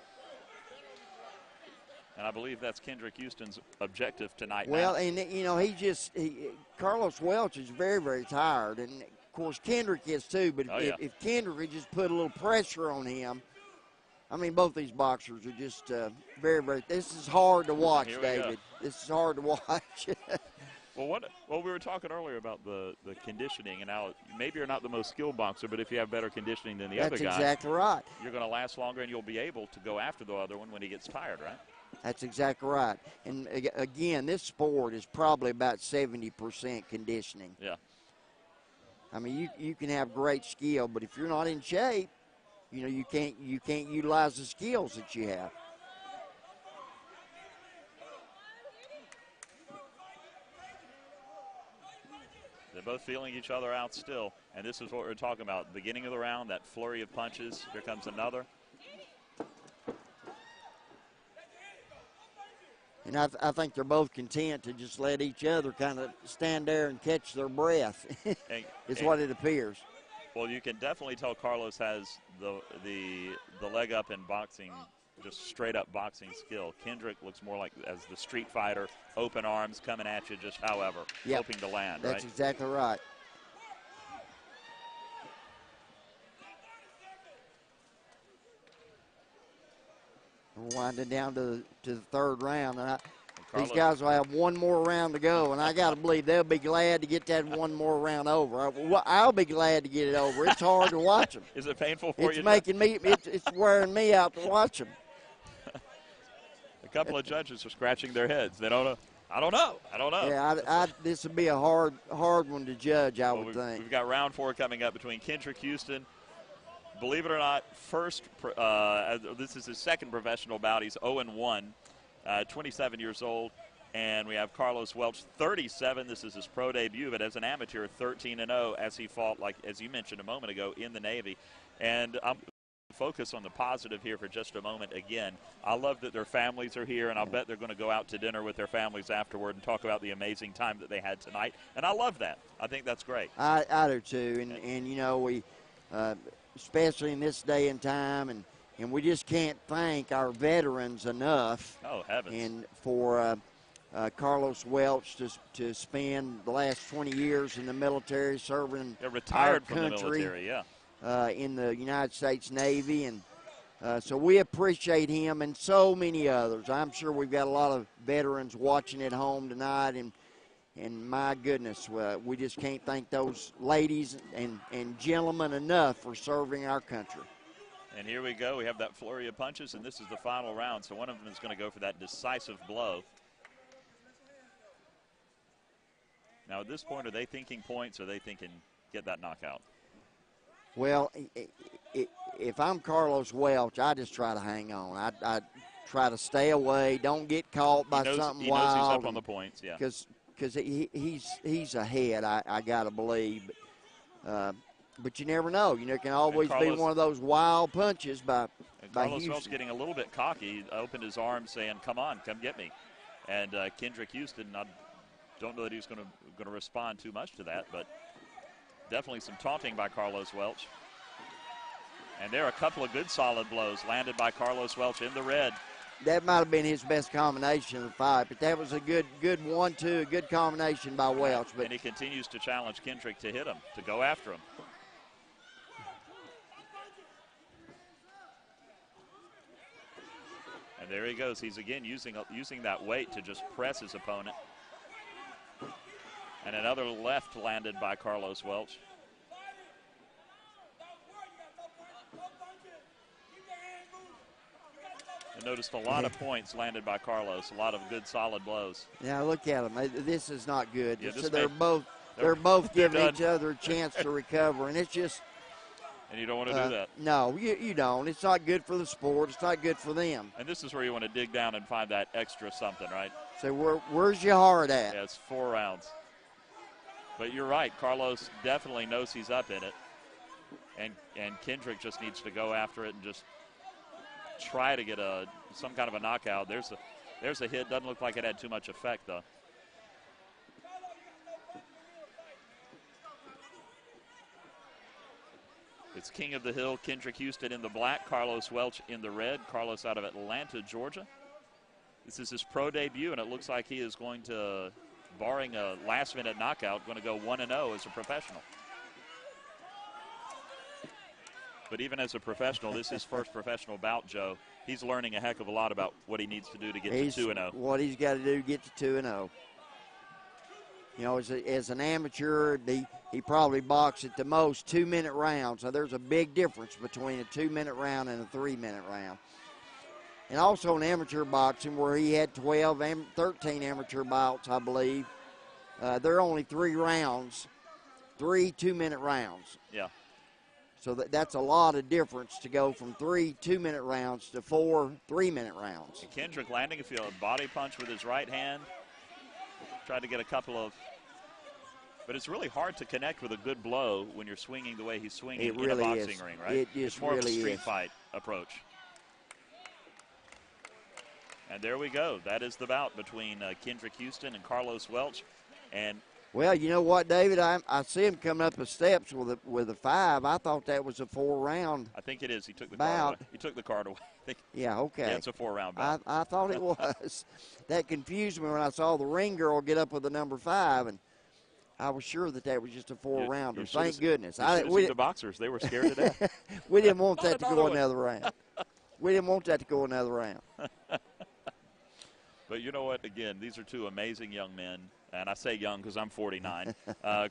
And I believe that's Kendrick Houston's objective tonight. Well, now. And, Carlos Welch is very, very tired. And, of course, Kendrick is too. But if Kendrick would just put a little pressure on him, I mean, both these boxers are just very, very – this is hard to watch, David. This is hard to watch. Well, we were talking earlier about the conditioning, and now maybe you're not the most skilled boxer, but if you have better conditioning than the other guy, that's exactly right. You're going to last longer, and you'll be able to go after the other one when he gets tired, right? That's exactly right. And again, this sport is probably about 70% conditioning. Yeah. I mean, you can have great skill, but if you're not in shape, you can't utilize the skills that you have. They're both feeling each other out still, and this is what we're talking about. Beginning of the round, that flurry of punches. Here comes another. And I think they're both content to just let each other kind of stand there and catch their breath. It's what it appears. Well, you can definitely tell Carlos has the leg up in boxing, just straight up boxing skill. Kendrick looks more like as the street fighter, open arms coming at you, just however, hoping to land. That's exactly right. We're winding down to the third round. And These guys will have one more round to go, and I got to believe they'll be glad to get that one more round over. I'll be glad to get it over. It's hard to watch them. Is it painful for you? It's making me. It's wearing me out to watch them. A couple of judges are scratching their heads. They don't know. I don't know. Yeah, this would be a hard one to judge, I would think. We've got round 4 coming up between Kendrick Houston. Believe it or not, this is his second professional bout. He's 0-1, 27 years old. And we have Carlos Welch, 37. This is his pro debut, but as an amateur, 13-0 as he fought, like as you mentioned a moment ago, in the Navy. And I'm focus on the positive here for just a moment again. I love that their families are here, and I'll bet they're going to go out to dinner with their families afterward and talk about the amazing time that they had tonight. And I love that. I think that's great. I do too. And you know, we especially in this day and time, and we just can't thank our veterans enough. Oh, heavens. And for Carlos Welch to spend the last 20 years in the military serving retired our from country, the military, yeah. In the United States Navy. And so we appreciate him and so many others. I'm sure we've got a lot of veterans watching at home tonight, and my goodness, we just can't thank those ladies and gentlemen enough for serving our country. And here we go. We have that flurry of punches, and this is the final round. So one of them is going to go for that decisive blow. Now, at this point, are they thinking points, or are they thinking get that knockout? Well, if I'm Carlos Welch, I just try to hang on. I try to stay away. Don't get caught by something wild. He knows he's up on the points, yeah. Because he's ahead, I got to believe. But you never know. You know, it can always be one of those wild punches by Carlos Welch getting a little bit cocky. He opened his arms saying, come on, come get me. And Kendrick Houston, I don't know that he's going to respond too much to that, but definitely some taunting by Carlos Welch. And there are a couple of good solid blows landed by Carlos Welch in the red. That might have been his best combination of the fight, but that was a good 1-2, a good combination by Welch. But and he continues to challenge Kendrick to hit him, to go after him. And there he goes. He's again using that weight to just press his opponent. And another left landed by Carlos Welch. I noticed a lot of points landed by Carlos, a lot of good solid blows. Yeah, look at them. This is not good. Yeah, so they're both giving each other a chance to recover, and it's just. And you don't want to do that. No, you don't. It's not good for the sport. It's not good for them. And this is where you want to dig down and find that extra something, right? So where's your heart at? Yeah, it's 4 rounds. But you're right. Carlos definitely knows he's up in it. And Kendrick just needs to go after it and just try to get some kind of a knockout. There's a hit. Doesn't look like it had too much effect, though. It's King of the Hill, Kendrick Houston in the black, Carlos Welch in the red. Carlos out of Atlanta, Georgia. This is his pro debut, and it looks like he is going to, barring a last-minute knockout, going to go 1-0 as a professional. But even as a professional, this is his first professional bout, Joe. He's learning a heck of a lot about what he needs to do to get to 2-0. What he's got to do to get to 2-0. You know, as an amateur, he probably boxed at the most 2-minute rounds. So there's a big difference between a 2-minute round and a 3-minute round. And also in amateur boxing, where he had 13 amateur bouts, I believe, there are only 3 rounds, 3 2-minute rounds. Yeah. So that's a lot of difference to go from 3 2-minute rounds to 4 3-minute rounds. And Kendrick landing a body punch with his right hand. Tried to get a couple of, but it's really hard to connect with a good blow when you're swinging the way he's swinging in a boxing ring, right? It's more of a street fight approach. And there we go. That is the bout between Kendrick Houston and Carlos Welch. And well, you know what, David? I see him coming up the steps with a 5. I thought that was a 4-round. I think it is. He took the card away. He took the card away. Yeah, okay. Yeah, it's a 4-round bout. I thought it was. That confused me when I saw the ring girl get up with the number 5, and I was sure that was just a 4-rounder. Thank goodness. The boxers, they were scared to death. We didn't want that to go another round. We didn't want that to go another round. But you know what? Again, these are two amazing young men. And I say young because I'm 49.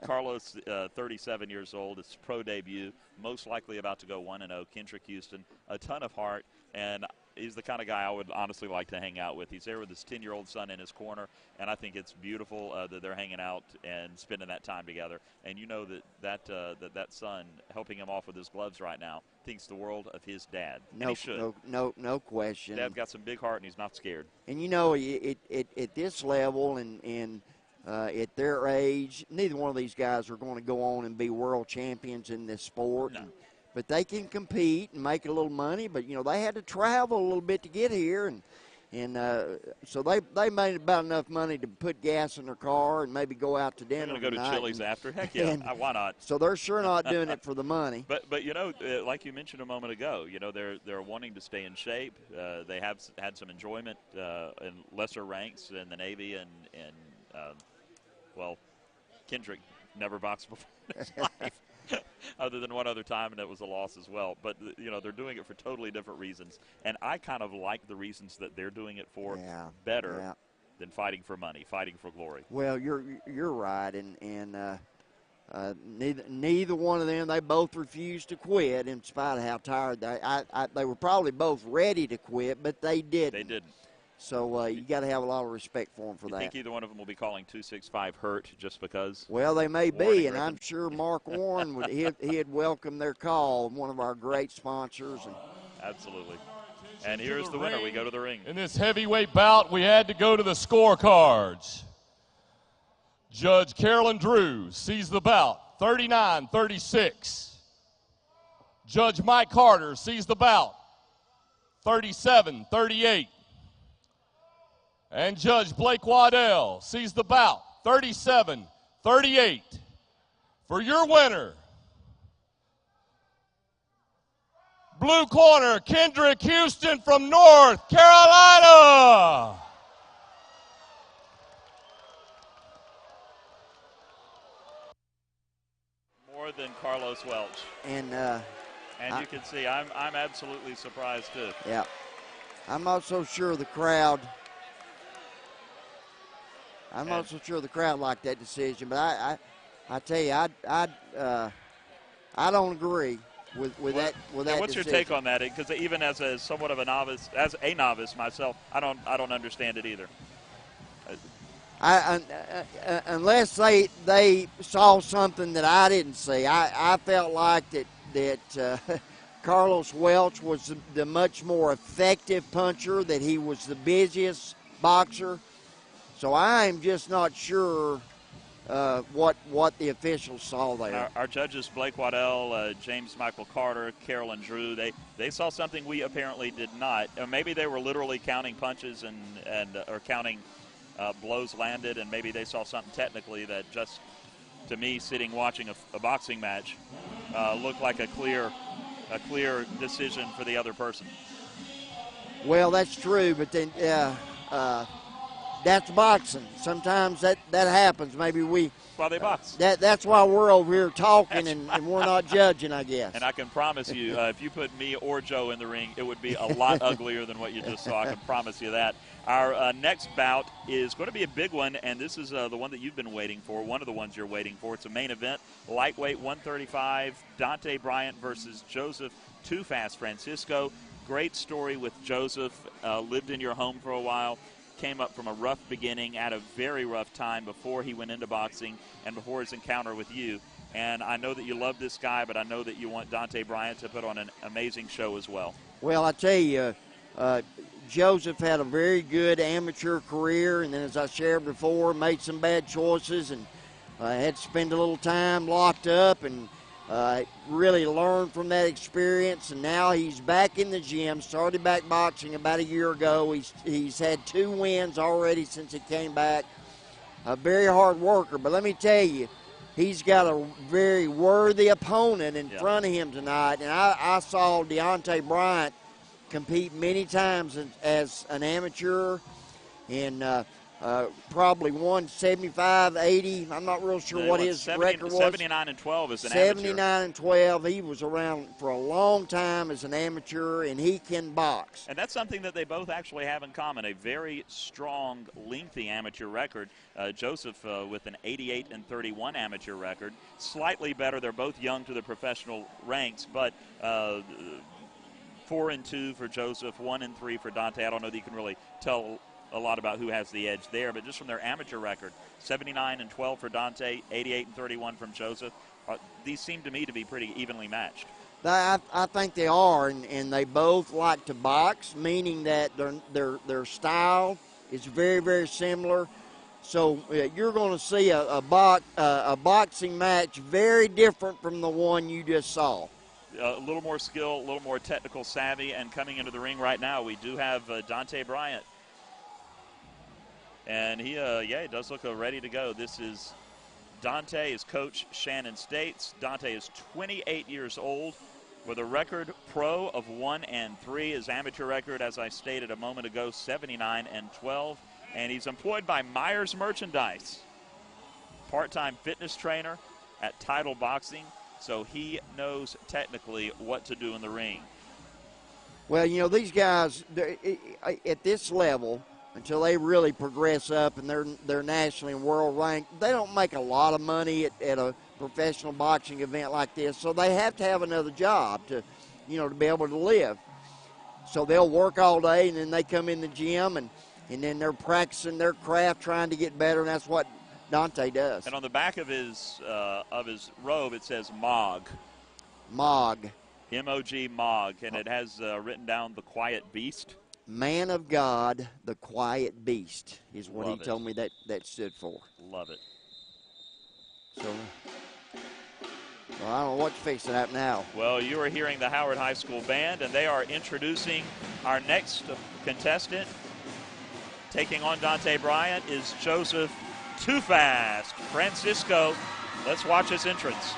Carlos, 37 years old. It's pro debut. Most likely about to go 1-0. Kendrick Houston, a ton of heart. And he's the kind of guy I would honestly like to hang out with. He's there with his 10-year-old son in his corner. And I think it's beautiful that they're hanging out and spending that time together. And you know that son, helping him off with his gloves right now, thinks the world of his dad. And he should. No question. Dad's got some big heart, and he's not scared. And, you know, at this level and at their age, neither one of these guys are going to go on and be world champions in this sport. No. But they can compete and make a little money. But, you know, they had to travel a little bit to get here. And so they made about enough money to put gas in their car and maybe go out to dinner. They're going to go to Chili's after? Heck yeah, why not? So they're sure not doing it for the money. But you know, like you mentioned a moment ago, you know, they're wanting to stay in shape. They have had some enjoyment in lesser ranks in the Navy and well, Kendrick never boxed before in his life, other than one other time, and it was a loss as well. But, you know, they're doing it for totally different reasons. And I kind of like the reasons that they're doing it for better than fighting for money, fighting for glory. Well, you're right, and neither one of them, they both refused to quit in spite of how tired they were probably both ready to quit, but they didn't. They didn't. So you got to have a lot of respect for them for that. You think either one of them will be calling 265 hurt just because? Well, they may be, and I'm sure Mark Warren he'd welcome their call. One of our great sponsors. Absolutely. And here's the winner. We go to the ring. In this heavyweight bout, we had to go to the scorecards. Judge Carolyn Drew sees the bout 39-36. Judge Mike Carter sees the bout 37-38. And Judge Blake Waddell sees the bout 37-38. For your winner, blue corner, Kendrick Houston from North Carolina. More than Carlos Welch. And you can see I'm absolutely surprised too. Yeah. I'm not so sure the crowd liked that decision, but I tell you, I don't agree with that. What's your take on that? Because even as somewhat of a novice, myself, I don't understand it either. Unless they saw something that I didn't see, I felt like that Carlos Welch was the much more effective puncher, that he was the busiest boxer. So I'm just not sure what the officials saw there. Our judges, Blake Waddell, James Michael Carter, Carolyn Drew, they saw something we apparently did not. Or maybe they were literally counting punches or counting blows landed, and maybe they saw something technically that just, to me, sitting watching a boxing match, looked like a clear decision for the other person. Well, that's true, but then that's boxing. Sometimes that happens. Maybe Well, they box. That's why we're over here talking and we're not judging, I guess. And I can promise you, if you put me or Joe in the ring, it would be a lot uglier than what you just saw. I can promise you that. Our next bout is going to be a big one, and this is the one that you've been waiting for, one of the ones you're waiting for. It's a main event, lightweight 135, Dante Bryant versus Joseph Too Fast Francisco. Great story with Joseph, lived in your home for a while. Came up from a rough beginning, at a very rough time before he went into boxing and before his encounter with you. And I know that you love this guy, but I know that you want Dante Bryant to put on an amazing show as well. Well, I tell you, Joseph had a very good amateur career, and then, as I shared before, made some bad choices and had to spend a little time locked up and really learned from that experience. And now he's back in the gym, started back boxing about a year ago. He's had 2 wins already since he came back. A very hard worker, but let me tell you, he's got a very worthy opponent in front of him tonight. And I saw Deontay Bryant compete many times as an amateur, and probably won 75, 80. I'm not real sure what his record was. 79 and 12 as an amateur. 79 and 12. He was around for a long time as an amateur, and he can box. And that's something that they both actually have in common, a very strong, lengthy amateur record. Joseph with an 88 and 31 amateur record, slightly better. They're both young to the professional ranks, but 4 and 2 for Joseph, 1 and 3 for Dante. I don't know that you can really tell a lot about who has the edge there, but just from their amateur record, 79 and 12 for Dante, 88 and 31 from Joseph. These seem to me to be pretty evenly matched. I think they are, and they both like to box, meaning that their style is very, very similar. So you're going to see a boxing match very different from the one you just saw. A little more skill, a little more technical savvy, and coming into the ring right now, we do have Dante Bryant. And he does look ready to go. This is Dante. His coach, Shannon, states Dante is 28 years old with a record pro of 1 and 3. His amateur record, as I stated a moment ago, 79 and 12. And he's employed by Myers Merchandise, part-time fitness trainer at Title Boxing. So he knows technically what to do in the ring. Well, you know, these guys, at this level, until they really progress up and they're nationally and world ranked, they don't make a lot of money at a professional boxing event like this. So they have to have another job to be able to live. So they'll work all day, and then they come in the gym, and then they're practicing their craft, trying to get better, and that's what Dante does. And on the back of his robe, it says MOG. MOG. M-O-G, MOG, and it has written down the Quiet Beast. Man of God, the Quiet Beast is what Love he told me that stood for. Love it. So, well, I don't know what's fixing to happen now. Well, you are hearing the Howard High School Band, and they are introducing our next contestant. Taking on Dante Bryant is Joseph Too Fast Francisco. Let's watch his entrance.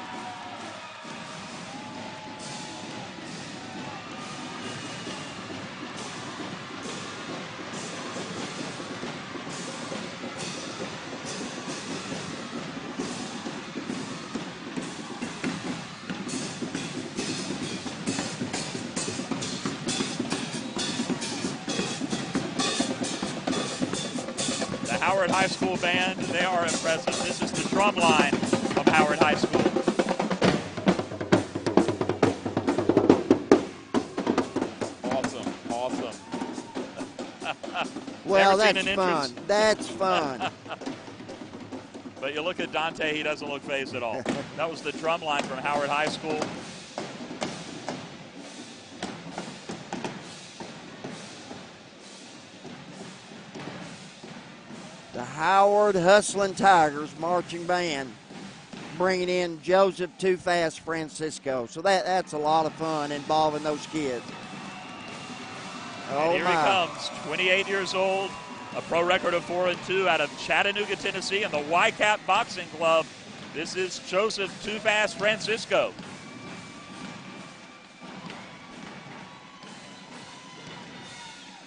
Howard High School Band, they are impressive. This is the drum line of Howard High School. Awesome. Well, that's fun. That's fun. But you look at Dante, he doesn't look phased at all. That was the drum line from Howard High School. The Howard Hustlin' Tigers marching band bringing in Joseph Too Fast Francisco. So that's a lot of fun involving those kids. And here he comes, 28 years old, a pro record of 4 and 2 out of Chattanooga, Tennessee, and the YCAP Boxing Club. This is Joseph Too Fast Francisco.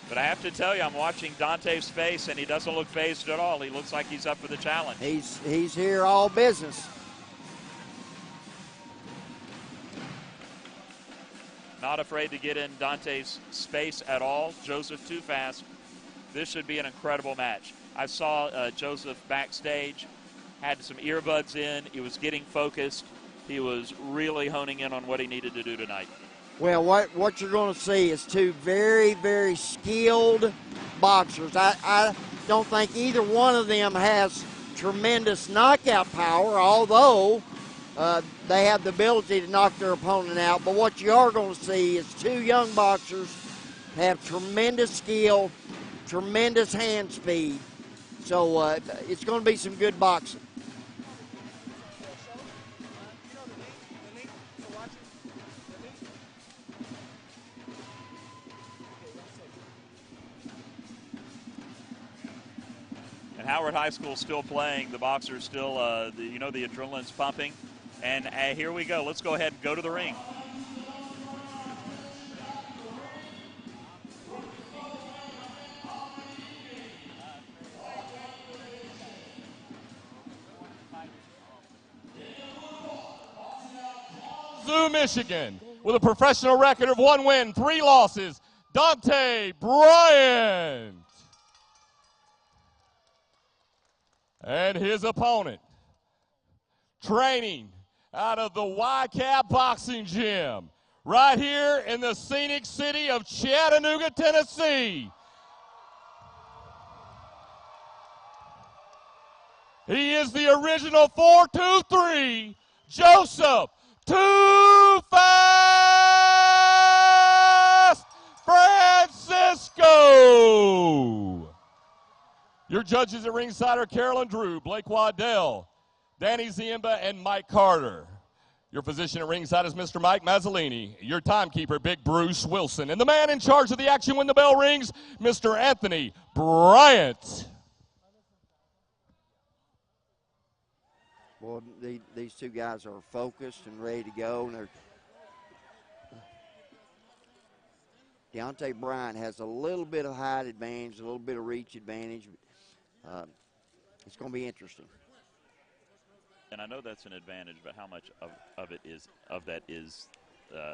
But I have to tell you, I'm watching Dante's face, and he doesn't look phased at all. He looks like he's up for the challenge. He's here all business. Not afraid to get in Dante's space at all. Joseph Too Fast. This should be an incredible match. I saw Joseph backstage, had some earbuds in. He was getting focused. He was really honing in on what he needed to do tonight. Well, what you're going to see is two very, very skilled boxers. I don't think either one of them has tremendous knockout power, although they have the ability to knock their opponent out. But what you are going to see is two young boxers have tremendous skill, tremendous hand speed. So it's going to be some good boxing. Howard High School still playing. The boxers still, the adrenaline's pumping. And here we go. Let's go ahead and go to the ring. Kalamazoo, Michigan, with a professional record of 1 win, 3 losses, Dante Bryant. And his opponent, training out of the YCAP Boxing Gym, right here in the scenic city of Chattanooga, Tennessee. He is the original 423, Joseph Too Fast Francisco. Your judges at ringside are Carolyn Drew, Blake Waddell, Danny Ziemba, and Mike Carter. Your physician at ringside is Mr. Mike Mazzolini. Your timekeeper, Big Bruce Wilson. And the man in charge of the action when the bell rings, Mr. Anthony Bryant. Well, these two guys are focused and ready to go. And Deontay Bryant has a little bit of height advantage, a little bit of reach advantage. It's going to be interesting. And I know that's an advantage, but how much of that is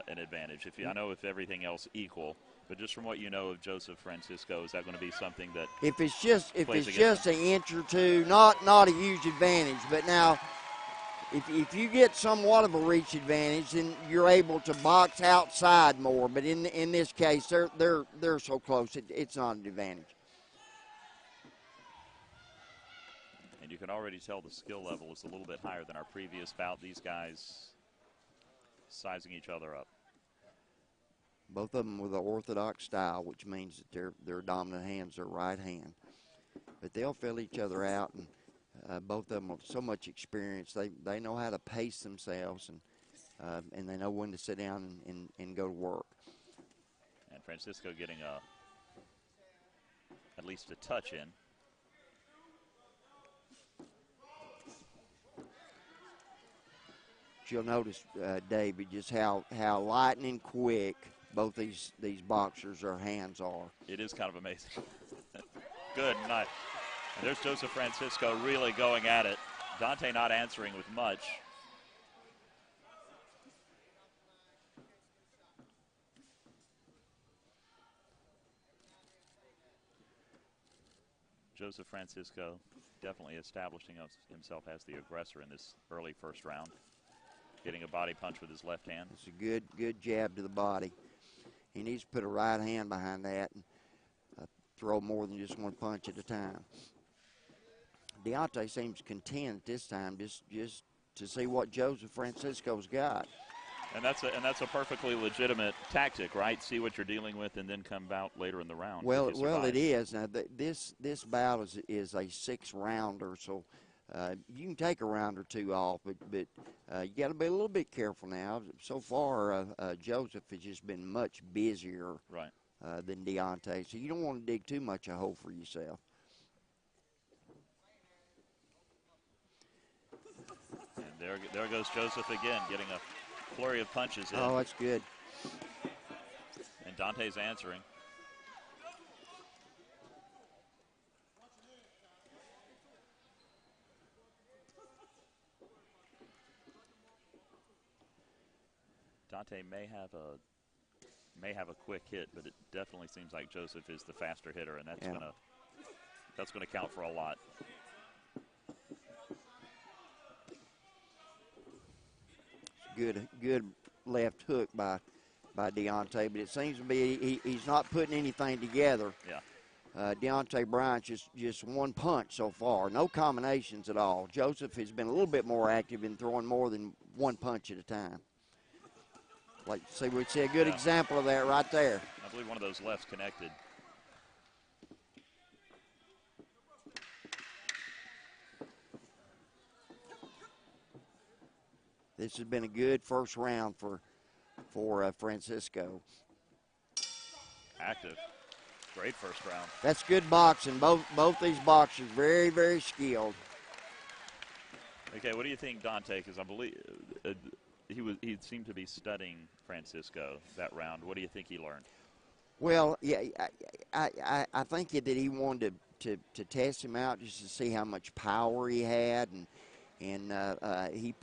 an advantage? I know if everything else equal, but just from what you know of Joseph Francisco, is that going to be something that if it's just an inch or two, not a huge advantage, but now if you get somewhat of a reach advantage, then you're able to box outside more. But in this case, they're so close, it's not an advantage. And you can already tell the skill level is a little bit higher than our previous bout. These guys sizing each other up. Both of them with the orthodox style, which means that their dominant hand's their right hand. But they'll fill each other out, and both of them have so much experience. They know how to pace themselves, and they know when to sit down and go to work. And Francisco getting at least a touch in. You'll notice, David, just how lightning quick both these boxers' their hands are. It is kind of amazing. Good night. And there's Joseph Francisco really going at it. Dante not answering with much. Joseph Francisco definitely establishing himself as the aggressor in this early first round. Getting a body punch with his left hand. It's a good jab to the body. He needs to put a right hand behind that and throw more than just one punch at a time. Deontay seems content this time just to see what Joseph Francisco's got. And that's a perfectly legitimate tactic, right? See what you're dealing with and then come out later in the round. Well, it is. Now, this bout is a 6-rounder, so you can take a round or two off, but you got to be a little bit careful now. So far, Joseph has just been much busier than Deontay, so you don't want to dig too much a hole for yourself. And there goes Joseph again, getting a flurry of punches in. Oh, that's good. And Dante's answering. Dante may have a quick hit, but it definitely seems like Joseph is the faster hitter, and that's gonna count for a lot. Good left hook by Deontay, but it seems to be he's not putting anything together. Yeah. Deontay Bryant just one punch so far, no combinations at all. Joseph has been a little bit more active in throwing more than one punch at a time. Like, see, we'd see a good example of that right there. I believe one of those lefts connected. This has been a good first round for Francisco. Active. Great first round. That's good boxing. Both these boxers very, very skilled. Okay, what do you think, Dante? Because I believe he seemed to be studying Francisco that round. What do you think he learned? Well, yeah, I think that he wanted to test him out just to see how much power he had, and he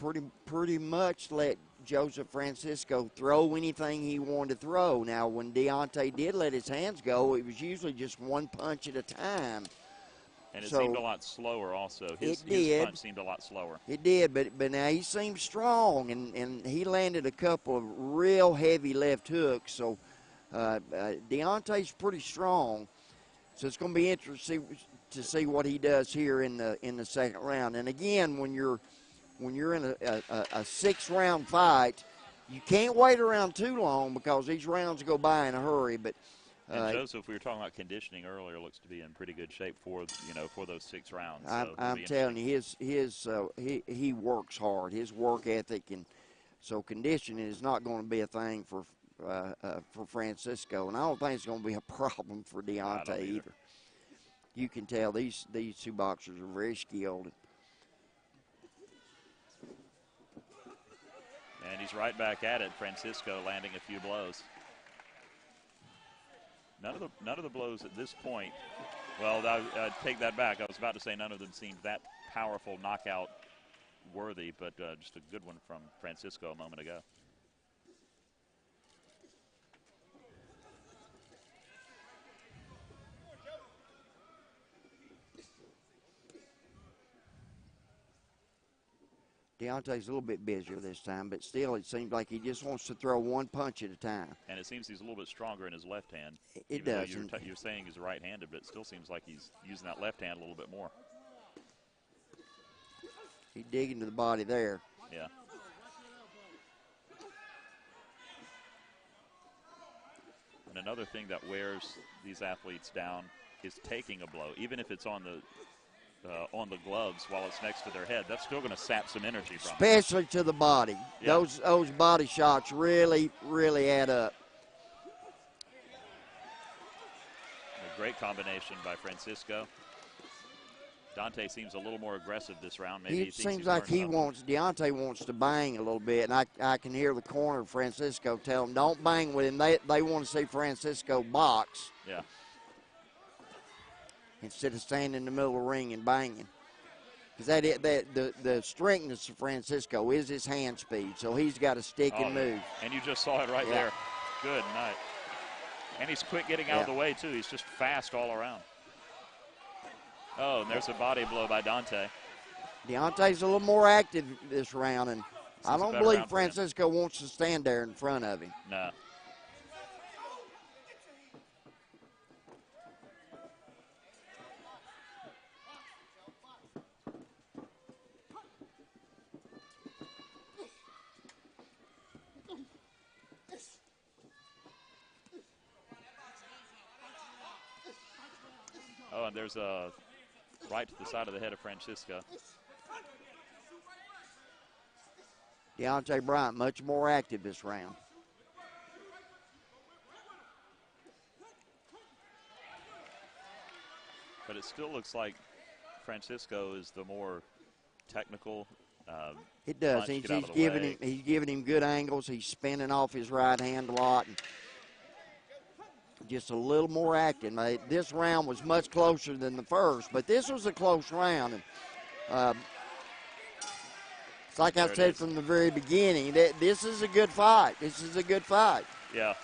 pretty much let Joseph Francisco throw anything he wanted to throw. Now, when Deontay did let his hands go, it was usually just one punch at a time. And it seemed a lot slower also. His punch seemed a lot slower. It did, but now he seemed strong, and he landed a couple of real heavy left hooks. So Deontay's pretty strong. So it's going to be interesting to see what he does here in the second round. And again, when you're in a 6-round fight, you can't wait around too long because these rounds go by in a hurry. But and Joseph, we were talking about conditioning earlier, looks to be in pretty good shape for those 6 rounds. So I'm telling you, he works hard. His work ethic, and so conditioning is not going to be a thing for Francisco, and I don't think it's going to be a problem for Deontay either. You can tell these two boxers are very skilled. And he's right back at it. Francisco landing a few blows. None of the blows at this point. Well, I take that back. I was about to say none of them seemed that powerful, knockout worthy, but just a good one from Francisco a moment ago. Deontay's a little bit busier this time, but still it seems like he just wants to throw one punch at a time. And it seems he's a little bit stronger in his left hand. It does. You're saying he's right-handed, but it still seems like he's using that left hand a little bit more. He's digging to the body there. Yeah. And another thing that wears these athletes down is taking a blow, even if it's on the gloves while it's next to their head. That's still going to sap some energy from them. Especially to the body. Yeah. Those body shots really, really add up. A great combination by Francisco. Dante seems a little more aggressive this round. Maybe It seems like Deontay wants to bang a little bit, and I can hear the corner of Francisco tell him, don't bang with him. They want to see Francisco box. Yeah. Instead of standing in the middle of the ring and banging. Because the strengthness of Francisco is his hand speed, so he's got to stick and move. And you just saw it right there. Good night. And he's quick getting out of the way, too. He's just fast all around. Oh, and there's a body blow by Dante. Deontay's a little more active this round, and I don't believe Francisco wants to stand there in front of him. No. Oh, and there's a right to the side of the head of Francisco. Deontay Bryant much more active this round. But it still looks like Francisco is the more technical. It does. He's giving him good angles. He's spinning off his right hand a lot. And just a little more active. This round was much closer than the first, but this was a close round. And, it's like I said from the very beginning, that this is a good fight. This is a good fight. Yeah,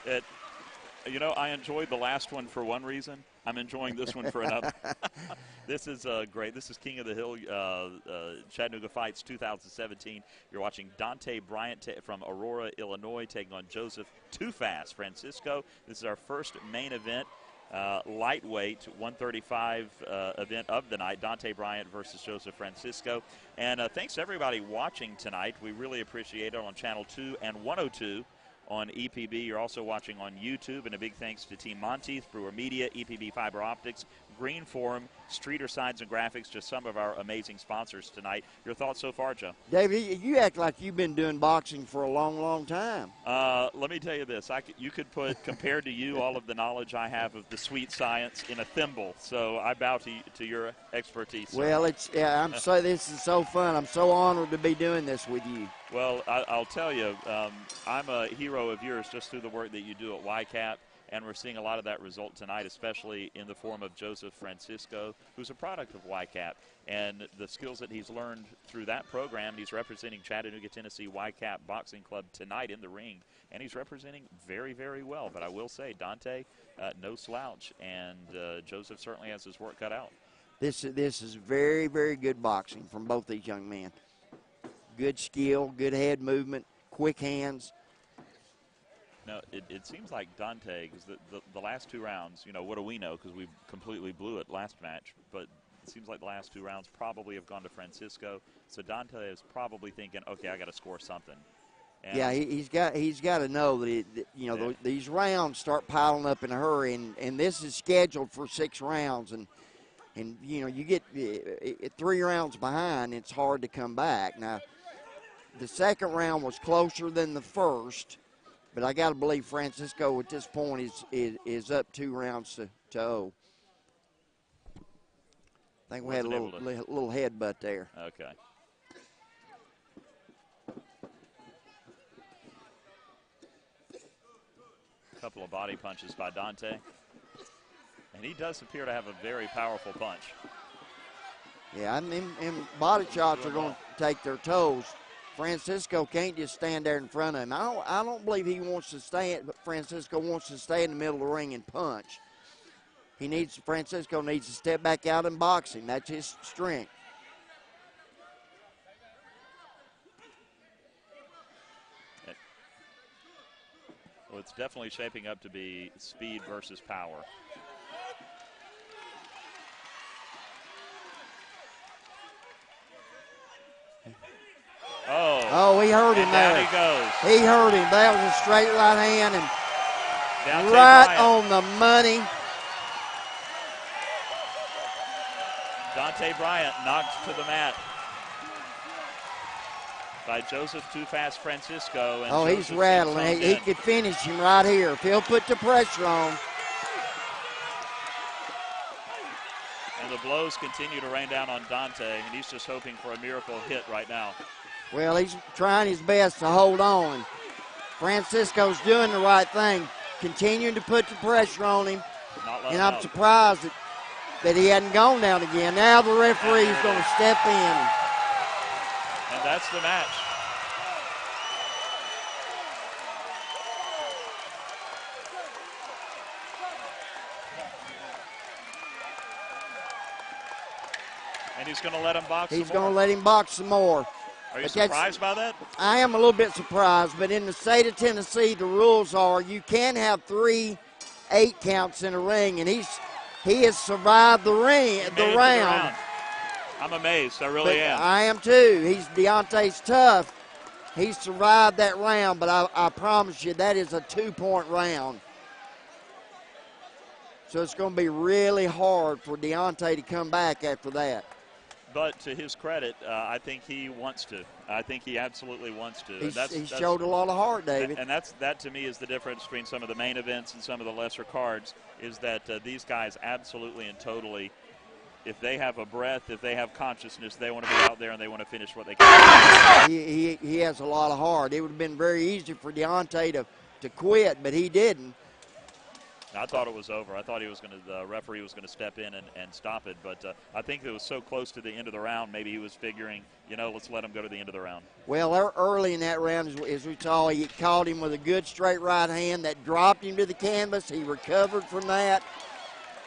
I enjoyed the last one for one reason. I'm enjoying this one for another. This is great. This is King of the Hill Chattanooga Fights 2017. You're watching Dante Bryant from Aurora, Illinois, taking on Joseph Too Fast Francisco. This is our first main event, lightweight 135 event of the night. Dante Bryant versus Joseph Francisco. And thanks to everybody watching tonight. We really appreciate it on Channel 2 and 102. On EPB. You're also watching on YouTube, and a big thanks to Team Monteith, Brewer Media, EPB Fiber Optics, Green Forum, Streeter Signs and Graphics, just some of our amazing sponsors tonight. Your thoughts so far, Joe? David, you act like you've been doing boxing for a long, long time. Let me tell you this. You could put, compared to you, all of the knowledge I have of the sweet science in a thimble. So I bow to your expertise. Sir. Well, this is so fun. I'm so honored to be doing this with you. Well, I'll tell you, I'm a hero of yours just through the work that you do at YCAP. And we're seeing a lot of that result tonight, especially in the form of Joseph Francisco, who's a product of YCAP. And the skills that he's learned through that program, he's representing Chattanooga, Tennessee YCAP Boxing Club tonight in the ring. And he's representing very, very well. But I will say, Dante, no slouch. And Joseph certainly has his work cut out. This is very, very good boxing from both these young men. Good skill, good head movement, quick hands. No, it seems like Dante, because the last 2 rounds, you know, what do we know? Because we completely blew it last match. But it seems like the last 2 rounds probably have gone to Francisco. So Dante is probably thinking, okay, I got to score something. And yeah, he's got to know that, these rounds start piling up in a hurry, and this is scheduled for 6 rounds. And you get 3 rounds behind, it's hard to come back. Now, the second round was closer than the first. But I got to believe Francisco at this point is up 2 rounds to 0. I think we had a little headbutt there. Okay. A couple of body punches by Dante. And he does appear to have a very powerful punch. Yeah, and body shots are going to take their toes. Francisco can't just stand there in front of him. I don't believe he wants to stand, but Francisco wants to stay in the middle of the ring and punch. Francisco needs to step back out and box him. That's his strength. Well, it's definitely shaping up to be speed versus power. Oh, he hurt him there. Down he goes. He hurt him. That was a straight right hand and Dante right Bryant. on the money. Dante Bryant knocked to the mat by Joseph Too Fast Francisco. And he's rattling. He could finish him right here if he'll put the pressure on. And the blows continue to rain down on Dante, and he's just hoping for a miracle hit right now. Well, he's trying his best to hold on. Francisco's doing the right thing, continuing to put the pressure on him. And I'm surprised that he hadn't gone down again. Now the referee is going to step in. And that's the match. And he's going to let him box some more. He's going to let him box some more. Are you surprised by that? I am a little bit surprised, but in the state of Tennessee, the rules are you can have 3 8 counts in a ring, and he has survived the round. I'm amazed. I really am. I am too. Deontay's tough. He's survived that round, but I promise you that is a 2-point round. So it's going to be really hard for Deontay to come back after that. But to his credit, I think he wants to. I think he absolutely wants to. He showed a lot of heart, David. And that to me is the difference between some of the main events and some of the lesser cards, is that these guys absolutely and totally, if they have a breath, if they have consciousness, they want to be out there and they want to finish what they can. He has a lot of heart. It would have been very easy for Deontay to quit, but he didn't. I thought it was over. I thought the referee was going to step in and stop it. But I think it was so close to the end of the round, maybe he was figuring, let's let him go to the end of the round. Well, early in that round, as we saw, he caught him with a good straight right hand that dropped him to the canvas. He recovered from that.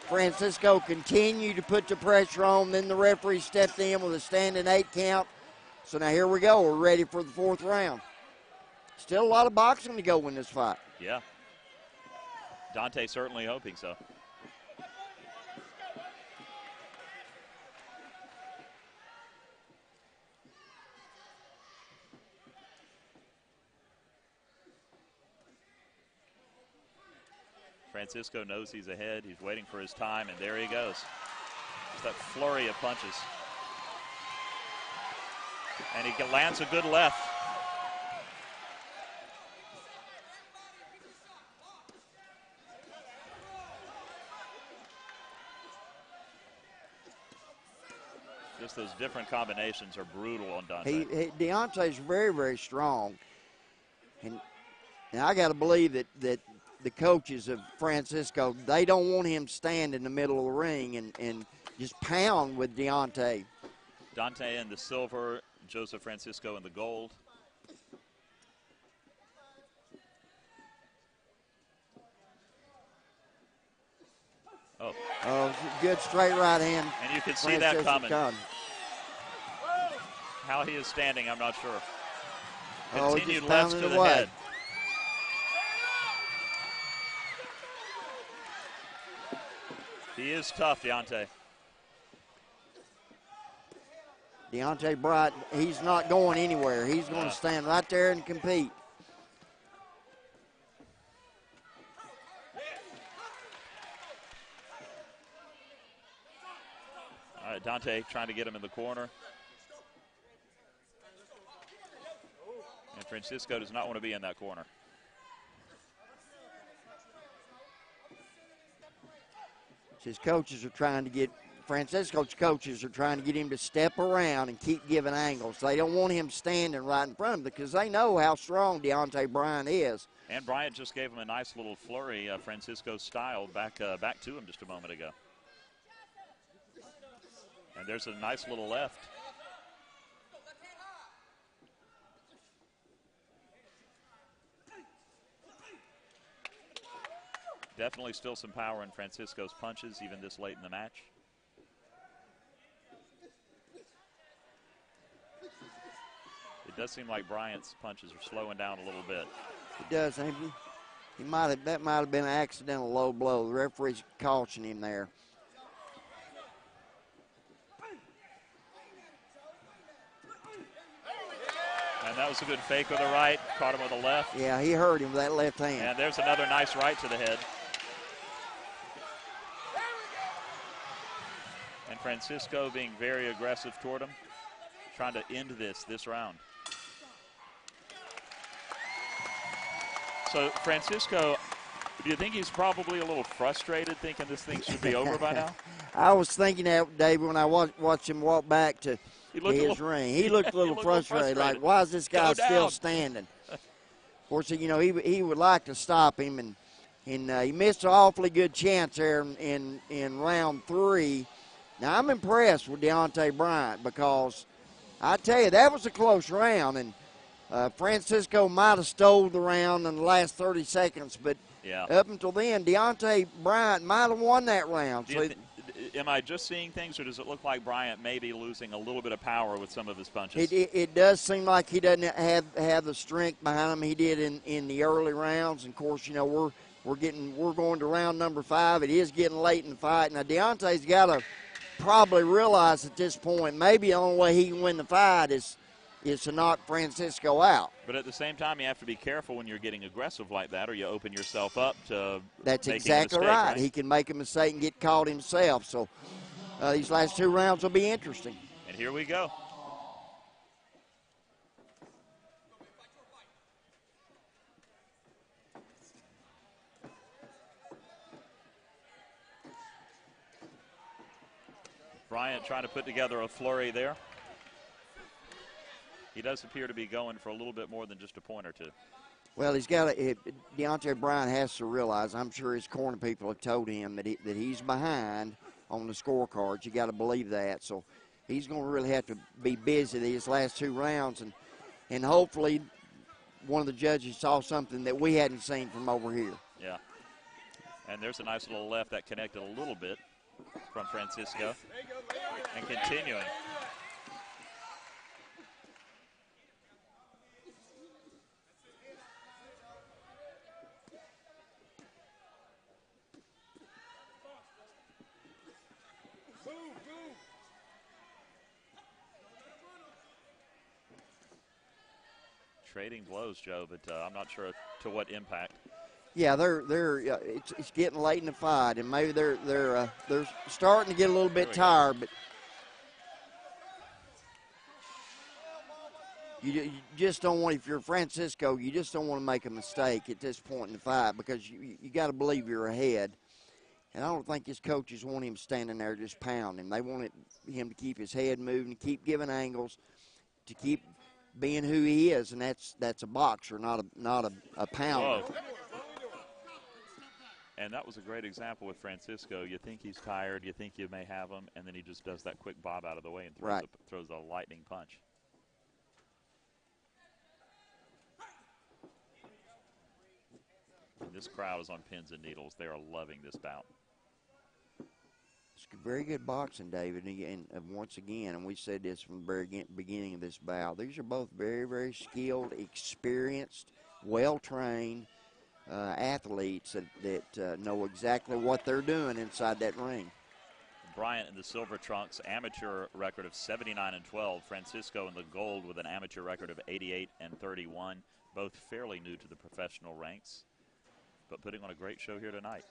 Francisco continued to put the pressure on. Then the referee stepped in with a standing 8 count. So now here we go. We're ready for the 4th round. Still a lot of boxing to go in this fight. Yeah. Dante certainly hoping so. Francisco knows he's ahead. He's waiting for his time, and there he goes. Just that flurry of punches. And he lands a good left. Just those different combinations are brutal on Dante. Deontay's very, very strong. And I got to believe that the coaches of Francisco, they don't want him to stand in the middle of the ring and just pound with Deontay. Dante in the silver, Joseph Francisco in the gold. Oh, good straight right hand. And you can see that coming. How he is standing, I'm not sure. Continued lefts to the head. He is tough, Deontay. Deontay Bryant, he's not going anywhere. He's going to stand right there and compete. All right, Dante trying to get him in the corner. And Francisco does not want to be in that corner. His coaches are trying to get, Francisco's coaches are trying to get him to step around and keep giving angles. They don't want him standing right in front of them because they know how strong Deontay Bryant is. And Bryant just gave him a nice little flurry, Francisco style, back to him just a moment ago. And there's a nice little left. Definitely still some power in Francisco's punches, even this late in the match. It does seem like Bryant's punches are slowing down a little bit. It does. That might have been an accidental low blow. The referee's cautioning him there. And that was a good fake with the right, caught him with the left. Yeah, he hurt him with that left hand. And there's another nice right to the head. And Francisco being very aggressive toward him, trying to end this round. So Francisco, do you think he's probably a little frustrated, thinking this thing should be over by now? I was thinking that, Dave, when I watched him walk back to his ring. He looked a little frustrated, like, why is this guy still standing? Of course, you know, he would like to stop him, and he missed an awfully good chance there in round 3. Now, I'm impressed with Deontay Bryant because I tell you, that was a close round, and Francisco might have stole the round in the last 30 seconds, but up until then, Deontay Bryant might have won that round. Am I just seeing things, or does it look like Bryant may be losing a little bit of power with some of his punches? It does seem like he doesn't have the strength behind him he did in the early rounds. And of course, you know, we're going to round number 5. It is getting late in the fight. Now Deontay's got to probably realize at this point maybe the only way he can win the fight is to knock Francisco out. But at the same time, you have to be careful when you're getting aggressive like that, or you open yourself up to That's making exactly a mistake, right. He can make a mistake and get caught himself. So these last 2 rounds will be interesting. And here we go. Bryant trying to put together a flurry there. He does appear to be going for a little bit more than just a point or two. Well, Deontay Bryant has to realize, I'm sure his corner people have told him that he's behind on the scorecards. You got to believe that. So he's going to really have to be busy these last 2 rounds, and hopefully one of the judges saw something that we hadn't seen from over here. Yeah. And there's a nice little left that connected a little bit from Francisco. And continuing. Trading blows, Joe, but I'm not sure to what impact. Yeah, it's getting late in the fight, and maybe they're starting to get a little bit tired, but you just don't want, if you're Francisco, you just don't want to make a mistake at this point in the fight because you got to believe you're ahead. And I don't think his coaches want him standing there just pounding. They want him to keep his head moving, keep giving angles, to keep being who he is, and that's a boxer, not a pounder. Whoa. And that was a great example with Francisco. You think he's tired, you think you may have him, and then he just does that quick bob out of the way and throws a lightning punch. And this crowd is on pins and needles. They are loving this bout. It's very good boxing, David. And once again, and we said this from the very beginning of this bout, these are both very, very skilled, experienced, well-trained athletes that know exactly what they're doing inside that ring. Bryant in the silver trunks, amateur record of 79-12. Francisco in the gold with an amateur record of 88-31. Both fairly new to the professional ranks, but putting on a great show here tonight.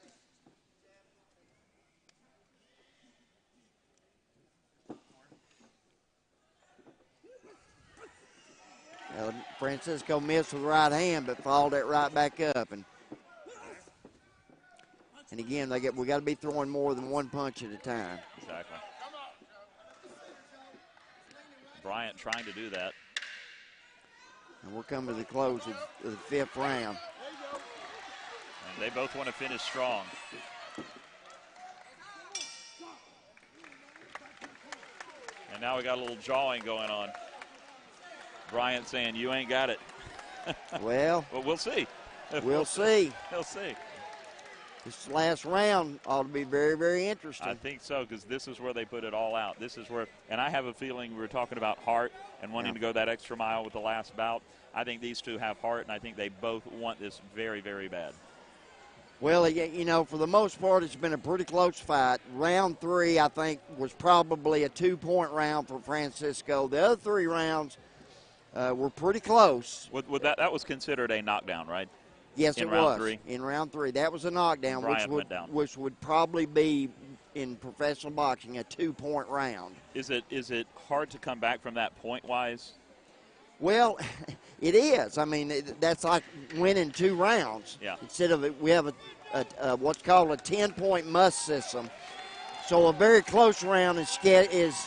Francisco missed with the right hand, but followed it right back up. And again, we got to be throwing more than one punch at a time. Exactly. Bryant trying to do that. And we're coming to the close of the fifth round. And they both want to finish strong. And now we got a little jawing going on. Bryant saying, you ain't got it. Well, we'll see. We'll see. We'll see. This last round ought to be very, very interesting. I think so, because this is where they put it all out. This is where, and I have a feeling we were talking about heart and wanting to go that extra mile with the last bout. I think these two have heart, and I think they both want this very, very bad. Well, you know, for the most part, it's been a pretty close fight. Round 3, I think, was probably a 2-point round for Francisco. The other 3 rounds were pretty close. That was considered a knockdown, right? Yes, it was. Round 3? In round 3. That was a knockdown, which would probably be, in professional boxing, a 2-point round. Is it hard to come back from that point-wise? Well, it is. I mean, that's like winning 2 rounds. Yeah. Instead of we have a what's called a 10-point must system. So a very close round is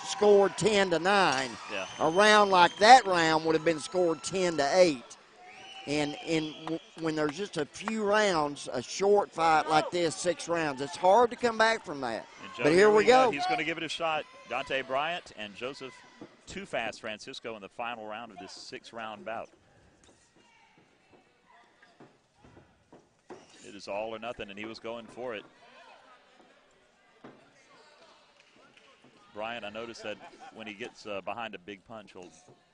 scored 10-9. Yeah. A round like that round would have been scored 10-8. And when there's just a few rounds, a short fight like this, 6 rounds, it's hard to come back from that. Joe, but here we go. He's going to give it a shot. Dante Bryant and Joseph Too Fast Francisco in the final round of this 6-round bout. It is all or nothing, and he was going for it. Bryant, I noticed that when he gets behind a big punch, he'll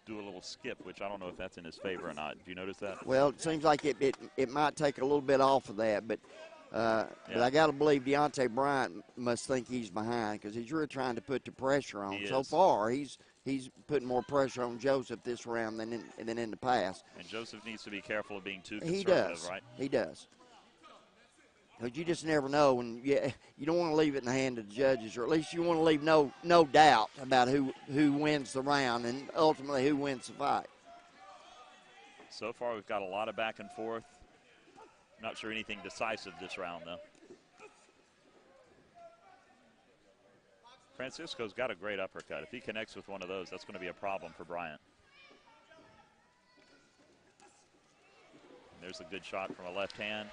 do a little skip, which I don't know if that's in his favor or not. Do you notice that? Well, it seems like it might take a little bit off of that, but I got to believe Deontay Bryant must think he's behind because he's really trying to put the pressure on. So far, he's putting more pressure on Joseph this round than in the past. And Joseph needs to be careful of being too conservative, right? He does. But you just never know, and you don't want to leave it in the hand of the judges, or at least you want to leave no doubt about who wins the round and ultimately who wins the fight. So far, we've got a lot of back and forth. Not sure anything decisive this round, though. Francisco's got a great uppercut. If he connects with one of those, that's going to be a problem for Bryant. And there's a good shot from a left hand.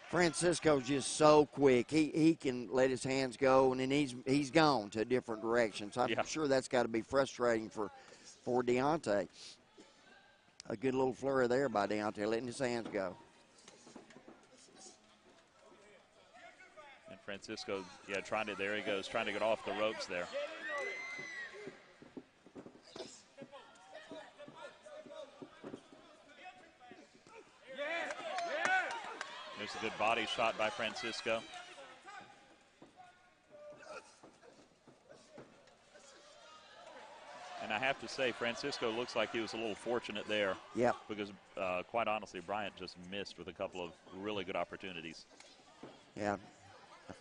Francisco's just so quick. He can let his hands go, and then he's gone to a different direction. So I'm sure that's got to be frustrating for Deontay. A good little flurry there by Deontay, letting his hands go. And Francisco, there he goes, trying to get off the ropes there. There's a good body shot by Francisco. And I have to say, Francisco looks like he was a little fortunate there. Yep. Because, quite honestly, Bryant just missed with a couple of really good opportunities. Yeah.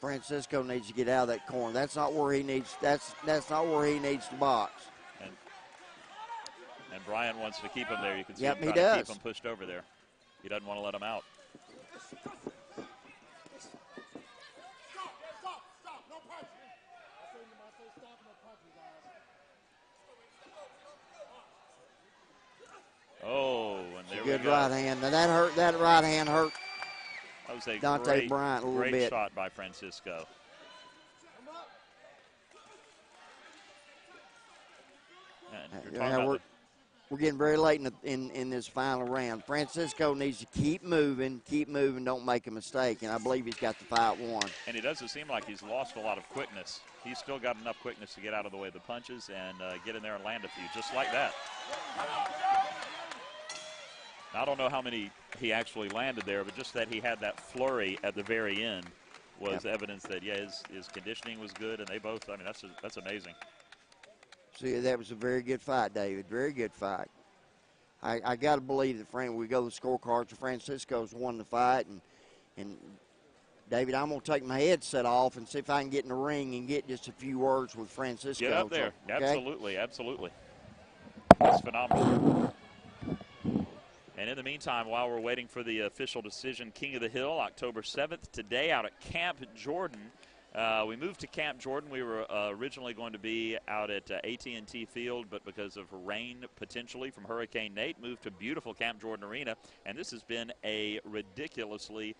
Francisco needs to get out of that corner. That's not where he needs. That's not where he needs to box. And Bryant wants to keep him there. You can see him trying to keep him pushed over there. He doesn't want to let him out. Oh, and there we go. Good right hand. Now that hurt. That right hand hurt. That was a Dante Bryant a little great bit. shot by Francisco. And you're talking about we're getting very late in this final round. Francisco needs to keep moving, don't make a mistake, and I believe he's got the fight won. and it doesn't seem like he's lost a lot of quickness. He's still got enough quickness to get out of the way of the punches and get in there and land a few, just like that. I don't know how many he actually landed there, but just that he had that flurry at the very end was evidence that, yeah, his conditioning was good, and they both, I mean, that's amazing. See, that was a very good fight, David. Very good fight. I got to believe that we go to the scorecards. Francisco's won the fight, and David, I'm going to take my headset off and see if I can get in the ring and get just a few words with Francisco. Get up there. Okay? Absolutely, absolutely. That's phenomenal. And in the meantime, while we're waiting for the official decision, King of the Hill, October 7th, today out at Camp Jordan. We moved to Camp Jordan. We were originally going to be out at AT&T Field, but because of rain potentially from Hurricane Nate, moved to beautiful Camp Jordan Arena. And this has been a ridiculously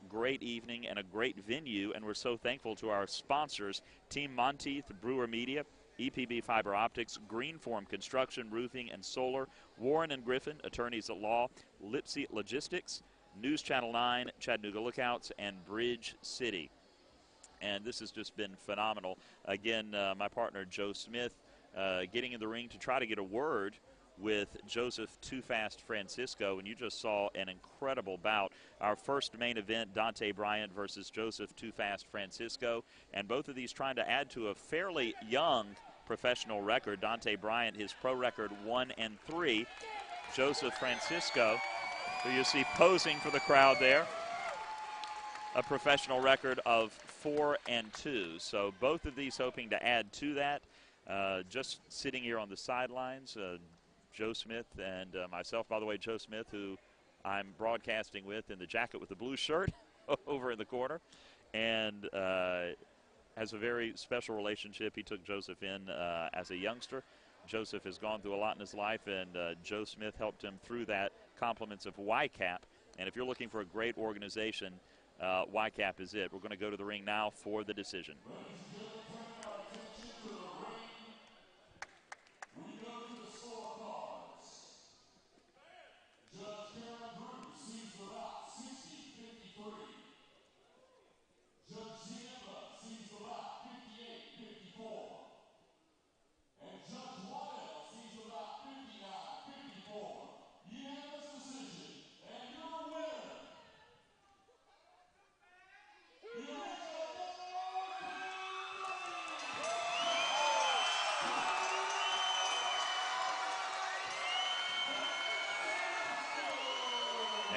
great evening and a great venue, and we're so thankful to our sponsors, Team Monteith, Brewer Media, EPB Fiber Optics, Greenform Construction, Roofing and Solar, Warren and Griffin, Attorneys at Law, Lipsy Logistics, News Channel 9, Chattanooga Lookouts, and Bridge City. And this has just been phenomenal. Again, my partner Joe Smith getting in the ring to try to get a word with Joseph Too Fast Francisco, and you just saw an incredible bout. Our first main event, Dante Bryant versus Joseph Too Fast Francisco, and both of these trying to add to a fairly young professional record. Dante Bryant, his pro record 1-3. Joseph Francisco, who you see posing for the crowd there, a professional record of 4-2. So both of these hoping to add to that. Just sitting here on the sidelines, Joe Smith and myself, by the way, Joe Smith, who I'm broadcasting with in the jacket with the blue shirt over in the corner, and has a very special relationship. He took Joseph in as a youngster. Joseph has gone through a lot in his life, and Joe Smith helped him through that. Compliments of YCAP. And if you're looking for a great organization, YCAP is it. We're going to go to the ring now for the decision.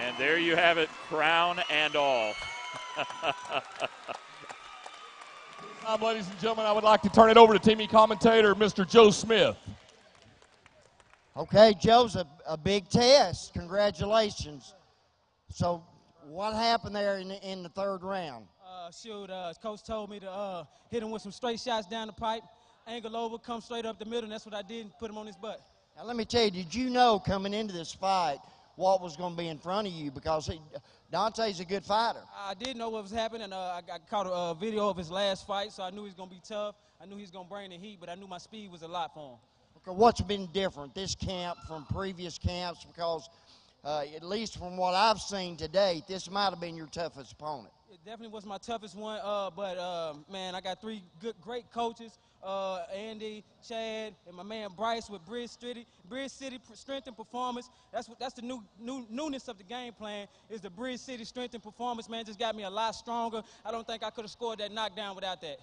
And there you have it, crown and all. Ladies and gentlemen, I would like to turn it over to team commentator, Mr. Joe Smith. Okay, Joe's a big test. Congratulations. So what happened there in the third round? Coach told me to hit him with some straight shots down the pipe, angle over, come straight up the middle, and that's what I did, and put him on his butt. Now, let me tell you, did you know coming into this fight what was going to be in front of you? Because Dante's a good fighter. I did know what was happening. I caught a video of his last fight, so I knew he was going to be tough. I knew he was going to bring the heat, but I knew my speed was a lot for him. Okay, what's been different this camp from previous camps? Because at least from what I've seen to date, this might have been your toughest opponent. It definitely was my toughest one, man, I got three great coaches, Andy, Chad, and my man Bryce with Bridge City Strength and Performance. That's the newness of the game plan is the Bridge City Strength and Performance, man. Just got me a lot stronger. I don't think I could have scored that knockdown without that.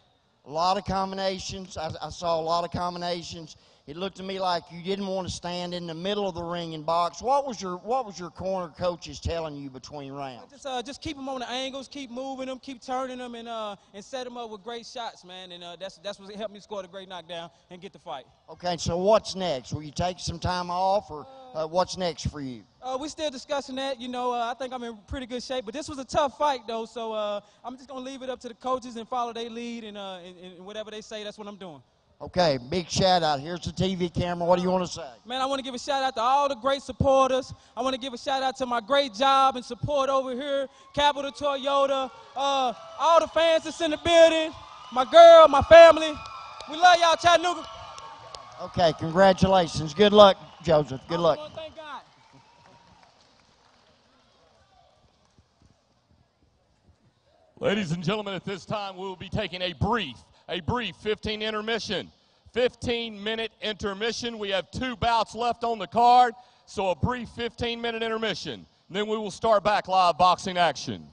A lot of combinations. I saw a lot of combinations. It looked to me like you didn't want to stand in the middle of the ring and box. What was your corner coaches telling you between rounds? Just keep them on the angles, keep moving them, keep turning them, and set them up with great shots, man. And that's what helped me score the great knockdown and get the fight. Okay, so what's next? Will you take some time off, or what's next for you? We're still discussing that. You know, I think I'm in pretty good shape. But this was a tough fight, though, so I'm just going to leave it up to the coaches and follow their lead, and whatever they say, that's what I'm doing. Okay, big shout out. Here's the TV camera. What do you want to say? Man, I want to give a shout out to all the great supporters. I want to give a shout out to my great job and support over here, Capital Toyota, all the fans that's in the building, my girl, my family. We love y'all, Chattanooga. Okay, congratulations. Good luck, Joseph. Good luck. Thank God. Ladies and gentlemen, at this time, we will be taking a brief 15-minute intermission. We have 2 bouts left on the card, so a brief 15-minute intermission. Then we will start back live boxing action.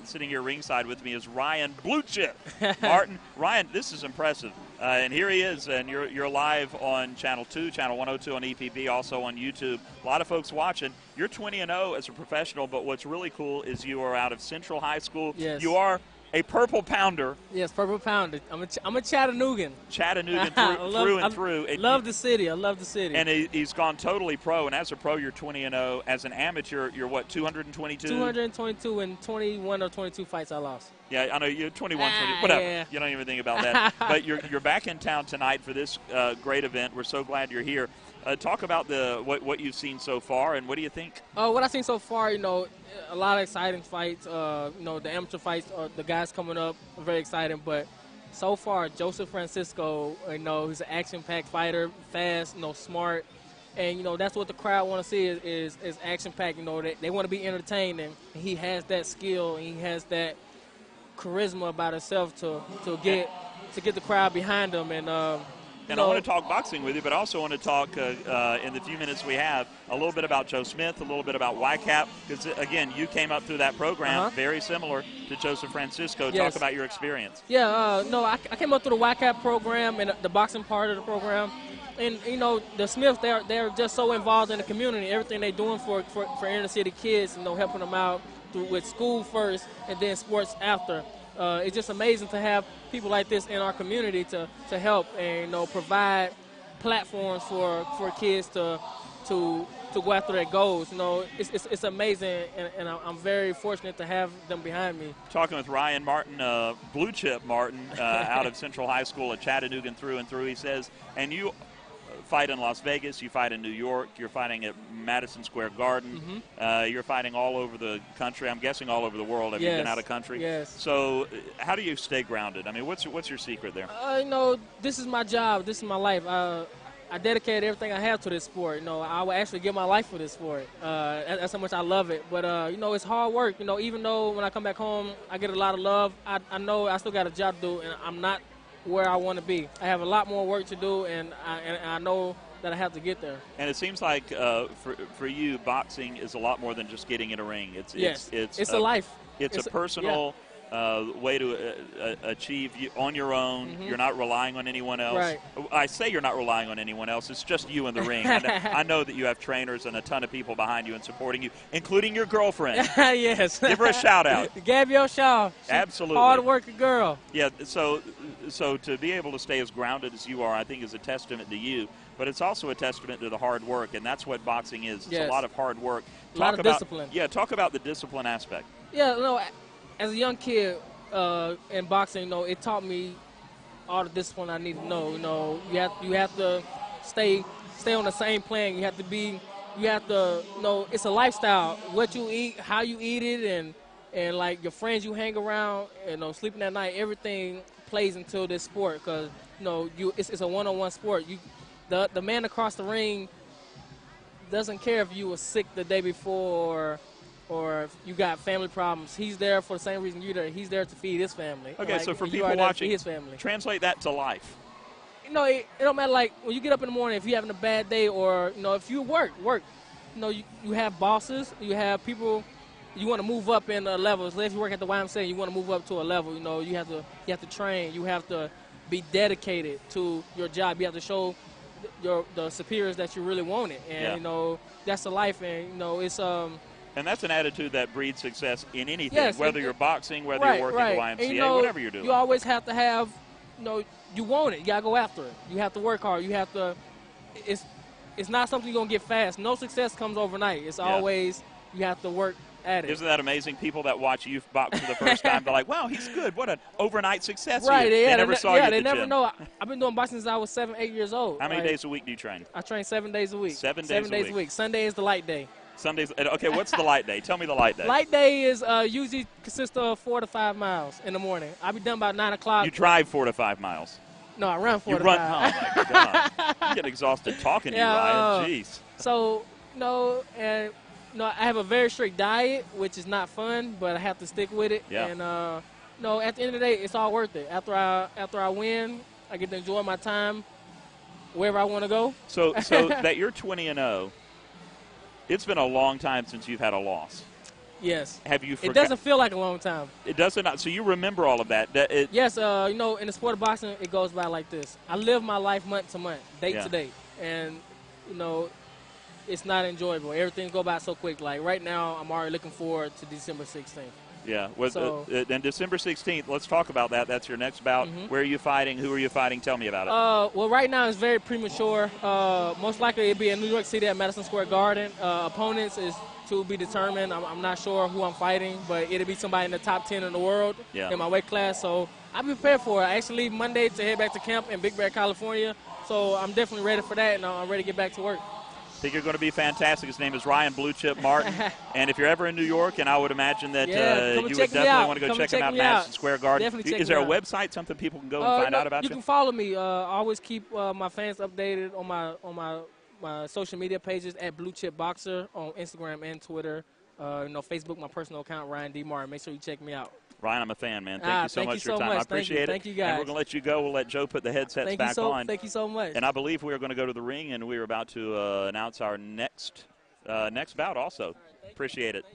Sitting here ringside with me is Ryan Blue Chip Martin. Ryan, this is impressive. And here he is, and you're live on Channel 2, Channel 102 on EPB, also on YouTube. A lot of folks watching. You're 20-0 as a professional, but what's really cool is you are out of Central High School. Yes. You are a Purple Pounder. Yes, Purple Pounder. I'm a Chattanoogan. Chattanoogan through. I love the city. I love the city. And he's gone totally pro. And as a pro, you're 20-0. As an amateur, you're what, 222? 222 and 21 or 22 fights I lost. Yeah, I know you're 21, 20, whatever. Yeah. You don't even think about that. But you're back in town tonight for this great event. We're so glad you're here. Talk about what you've seen so far, and what do you think? What I've seen so far, a lot of exciting fights. The amateur fights, the guys coming up, are very exciting. But so far, Joseph Francisco, he's an action-packed fighter, fast, smart. And, that's what the crowd want to see is action-packed. They want to be entertained, and he has that skill, and he has that charisma about himself to get the crowd behind him. And I want to talk boxing with you, but I also want to talk in the few minutes we have a little bit about Joe Smith, a little bit about YCAP, because again, you came up through that program very similar to Joseph Francisco. Yes. Talk about your experience. Yeah, I came up through the YCAP program and the boxing part of the program. And, the Smiths, they're just so involved in the community, everything they're doing for inner city kids, helping them out with school first and then sports after. It's just amazing to have people like this in our community to help and provide platforms for kids to go after their goals. It's amazing, and I'm very fortunate to have them behind me. Talking with Ryan Martin, Blue Chip Martin, out of Central High School at Chattanooga through and through. He says, and you fight in Las Vegas, you fight in New York, you're fighting at Madison Square Garden, you're fighting all over the country. I'm guessing all over the world. Have you been out of country? Yes. So how do you stay grounded? I mean, what's your secret there? This is my job. This is my life. I dedicated everything I have to this sport. I would actually give my life for this sport. That's how much I love it. But, it's hard work. Even though when I come back home, I get a lot of love, I know I still got a job to do, and I'm not where I want to be. I have a lot more work to do, and I know that I have to get there. And it seems like for you, boxing is a lot more than just getting in a ring. It's a life. It's a personal way to achieve on your own. You're not relying on anyone else. Right. I say you're not relying on anyone else. It's just you in the ring. I know that you have trainers and a ton of people behind you and supporting you, including your girlfriend. Yes. Give her a shout out. Gabrielle Shaw. Absolutely. Hard working girl. Yeah. So to be able to stay as grounded as you are, I think is a testament to you. But it's also a testament to the hard work, and that's what boxing is. It's a lot of hard work. A lot of discipline. Yeah. Talk about the discipline aspect. Yeah. As a young kid in boxing, it taught me all the discipline I need to know. You have to stay on the same plane. You have to it's a lifestyle. What you eat, how you eat it, and like your friends you hang around, sleeping at night, everything plays into this sport because it's a one-on-one sport. The man across the ring doesn't care if you were sick the day before or if you got family problems. He's there for the same reason you're there. He's there to feed his family. Okay, so for people watching, his family. Translate that to life. It don't matter, like, when you get up in the morning, if you're having a bad day or, if you work. You have bosses, you have people, you want to move up in levels. If you work at the YMCA, you want to move up to a level. You have to train. You have to be dedicated to your job. You have to show the superiors that you really want it. And, that's the life. And, it's And that's an attitude that breeds success in anything, yes, whether you're boxing, whether you're working at the YMCA, and, whatever you're doing. You always have to have, you want it. You got to go after it. You have to work hard. You have to – it's not something you're going to get fast. No success comes overnight. It's always you have to work at it. Isn't that amazing? People that watch you box for the first time, they're like, wow, he's good. What an overnight success. Right, they never saw you at the never gym. know. I've been doing boxing since I was 7, 8 years old. How many days a week do you train? I train 7 days a week. 7 days a week. Sunday is the light day. Sundays. Okay, what's the light day? Tell me the light day. Light day is usually consists of 4 to 5 miles in the morning. I'll be done by 9 o'clock. You drive 4 to 5 miles. No, I run 4 to 5. You run. Oh my God! I get exhausted talking to you, Ryan. Jeez. So I have a very strict diet, which is not fun, but I have to stick with it. Yeah. And No, at the end of the day, it's all worth it. After I win, I get to enjoy my time wherever I want to go. So that you're 20-0, it's been a long time since you've had a loss. Yes. Have you It doesn't feel like a long time. It doesn't. So you remember all of that? Yes. You know, in the sport of boxing, it goes by like this. I live my life month to month, day to day, and you know, it's not enjoyable. Everything go by so quick. Like right now, I'm already looking forward to December 16th. Yeah. And December 16th, let's talk about that. That's your next bout. Mm-hmm. Where are you fighting? Who are you fighting? Tell me about it. Well, right now it's very premature. Most likely it'll be in New York City at Madison Square Garden. Opponents is to be determined. I'm not sure who I'm fighting, but it'll be somebody in the top 10 in the world in my weight class. So I'll be prepared for it. I actually leave Monday to head back to camp in Big Bear, California. So I'm definitely ready for that, and I'm ready to get back to work. I think you're going to be fantastic. His name is Ryan Blue Chip Martin. And if you're ever in New York, and I would imagine that you would definitely want to go check him out at Madison Square Garden. Is there a website, something people can go and find out about you? You can follow me. I always keep my fans updated on my social media pages at Blue Chip Boxer on Instagram and Twitter. Facebook, my personal account, Ryan D. Martin. Make sure you check me out. Ryan, I'm a fan, man. Thank you so much for your time. I appreciate it. Thank you, guys. And we're going to let you go. We'll let Joe put the headsets back on. Thank you so much. And I believe we are going to go to the ring, and we are about to announce our next bout also. Appreciate it.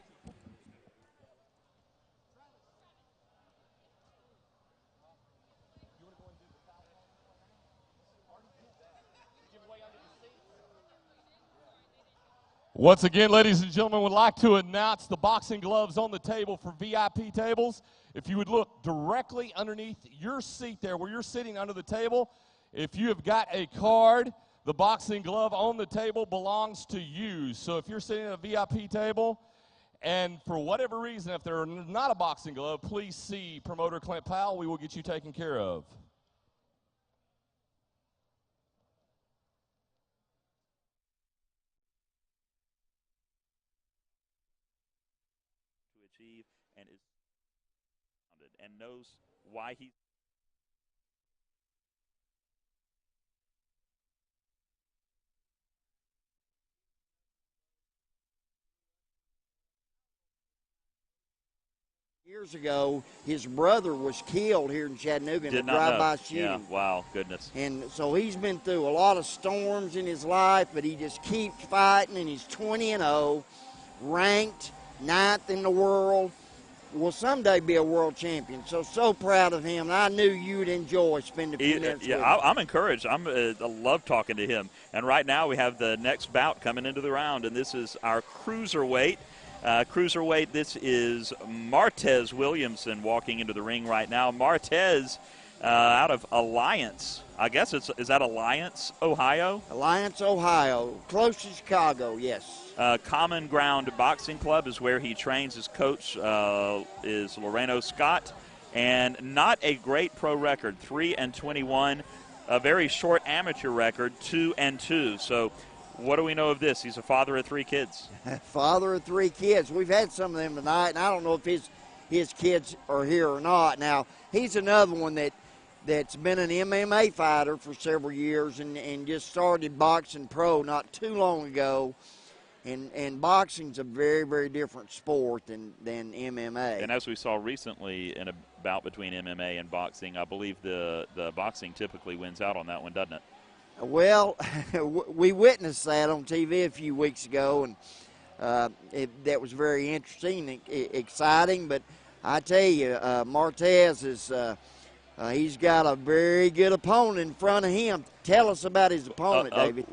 Once again, ladies and gentlemen, would like to announce the boxing gloves on the table for VIP tables. If you would look directly underneath your seat there where you're sitting under the table, if you have got a card, the boxing glove on the table belongs to you. So if you're sitting at a VIP table and for whatever reason, if there's not a boxing glove, please see promoter Clint Powell. We will get you taken care of. Achieve and knows why he. Years ago, his brother was killed here in Chattanooga in a drive-by shooting. Yeah, wow, goodness. And so he's been through a lot of storms in his life, but he just keeps fighting, and he's 20-0, ranked 9th in the world, will someday be a world champion. So proud of him, and I knew you'd enjoy spending a few minutes with him. I'm encouraged. I love talking to him. And right now we have the next bout coming into the round, and this is our cruiserweight. This is Martez Williamson walking into the ring right now. Martez out of Alliance. I guess is that Alliance, Ohio? Alliance, Ohio. Close to Chicago, yes. Common Ground Boxing Club is where he trains. His coach is Loreno Scott. And not a great pro record, 3-21. A very short amateur record, 2-2. So what do we know of this? He's a father of 3 kids. Father of 3 kids. We've had some of them tonight, and I don't know if his kids are here or not. Now, he's another one that's been an MMA fighter for several years and just started boxing pro not too long ago. And boxing's a very, very different sport than MMA. And as we saw recently in a bout between MMA and boxing, I believe the boxing typically wins out on that one, doesn't it? Well, we witnessed that on TV a few weeks ago, and that was very interesting and exciting. But I tell you, Martez is he's got a very good opponent in front of him. Tell us about his opponent, David.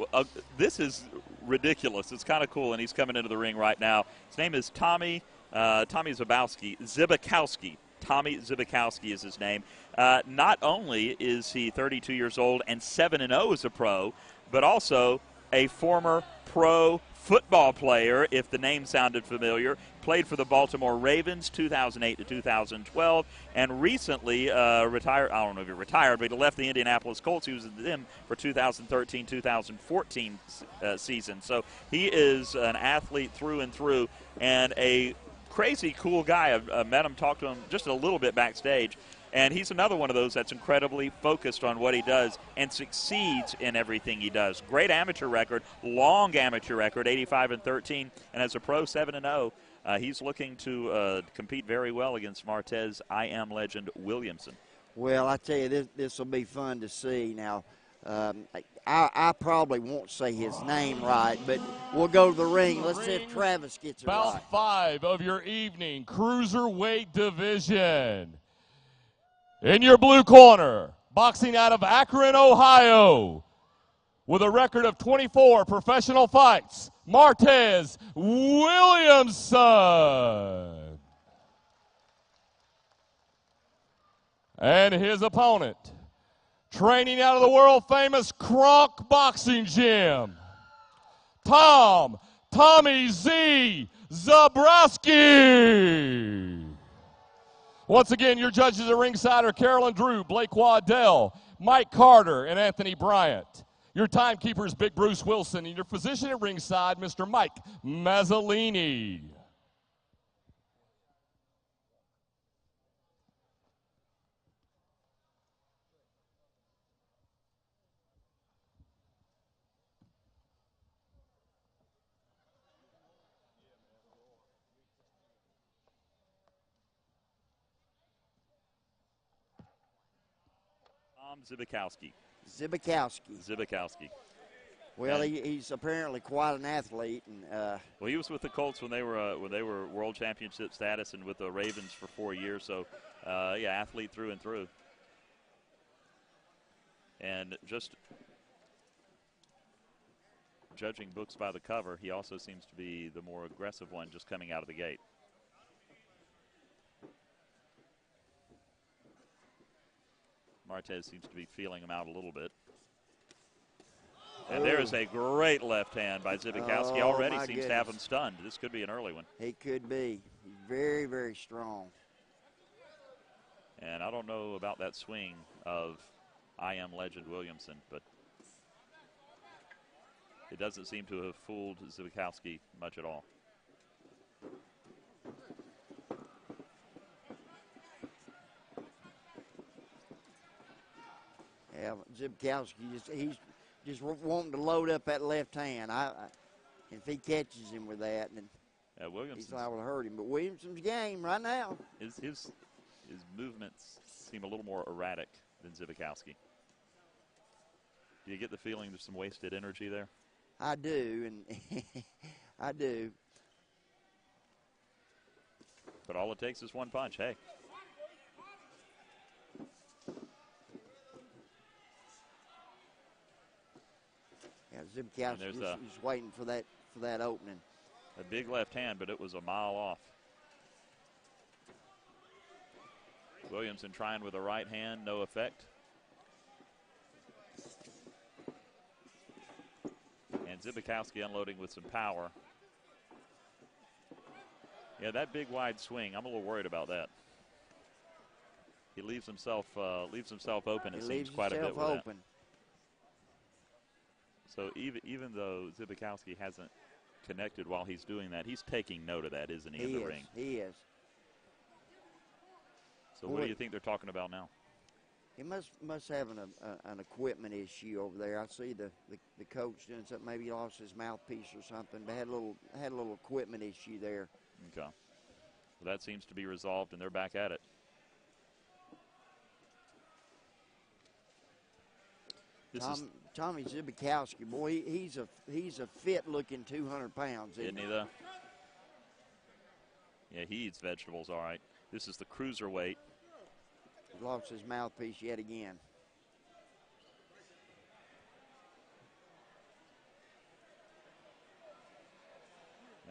This is ridiculous. It's kind of cool, and he's coming into the ring right now. His name is Tommy Zibikowski. Tommy Zibikowski is his name. Not only is he 32 years old and 7-0 as a pro, but also a former pro football player, if the name sounded familiar. Played for the Baltimore Ravens 2008 to 2012, and recently retired. I don't know if he retired, but he left the Indianapolis Colts. He was with them for 2013-2014 season. So he is an athlete through and through, and a crazy cool guy. I met him, talked to him just a little bit backstage, and he's another one of those that's incredibly focused on what he does and succeeds in everything he does. Great amateur record, long amateur record, 85-13, and as a pro, 7-0. He's looking to compete very well against Martez I Am legend Williamson. Well, I tell you, this will be fun to see. Now, I probably won't say his name right, but we'll go to the ring. Let's see if Travis gets it right. Bout 5 of your evening cruiserweight division. In your blue corner, boxing out of Akron, Ohio, with a record of 24 professional fights, Martez Williamson. And his opponent, training out of the world-famous Kronk Boxing Gym, Tommy Z. Zabrowski. Once again, your judges at ringside are Carolyn Drew, Blake Waddell, Mike Carter, and Anthony Bryant. Your timekeeper is Big Bruce Wilson, and your physician at ringside, Mr. Mike Mazzolini. Zibikowski. Zibikowski. Well, he's apparently quite an athlete, and well, he was with the Colts when they were world championship status, and with the Ravens for 4 years. So, yeah, athlete through and through. And just judging books by the cover, he also seems to be the more aggressive one, just coming out of the gate. Martez seems to be feeling him out a little bit. And there's a great left hand by Zibikowski. Already seems to have him stunned. This could be an early one. He could be. He's very, very strong. And I don't know about that swing of I Am legend Williamson, but it doesn't seem to have fooled Zibikowski much at all. Yeah, Zibikowski, he's just wanting to load up that left hand. If he catches him with that, then he's liable to hurt him. But Williamson's game right now. His movements seem a little more erratic than Zibikowski. Do you get the feeling there's some wasted energy there? I do, and I do. But all it takes is one punch. Hey. Yeah, Zibikowski just waiting for that opening. A big left hand, but it was a mile off. Williamson trying with a right hand, no effect. And Zibikowski unloading with some power. Yeah, that big wide swing, I'm a little worried about that. He leaves himself open, it seems, quite a bit with that. So even though Zibikowski hasn't connected while he's doing that, he's taking note of that, isn't he, in the ring? He is. So what do you think they're talking about now? He must have an equipment issue over there. I see the coach doing something. Maybe he lost his mouthpiece or something, but had a little equipment issue there. Okay. Well, that seems to be resolved, and they're back at it. Tommy Zibikowski, boy, he's a fit-looking 200 pounds. Isn't he, though? Yeah, he eats vegetables, all right. This is the cruiserweight. He lost his mouthpiece yet again.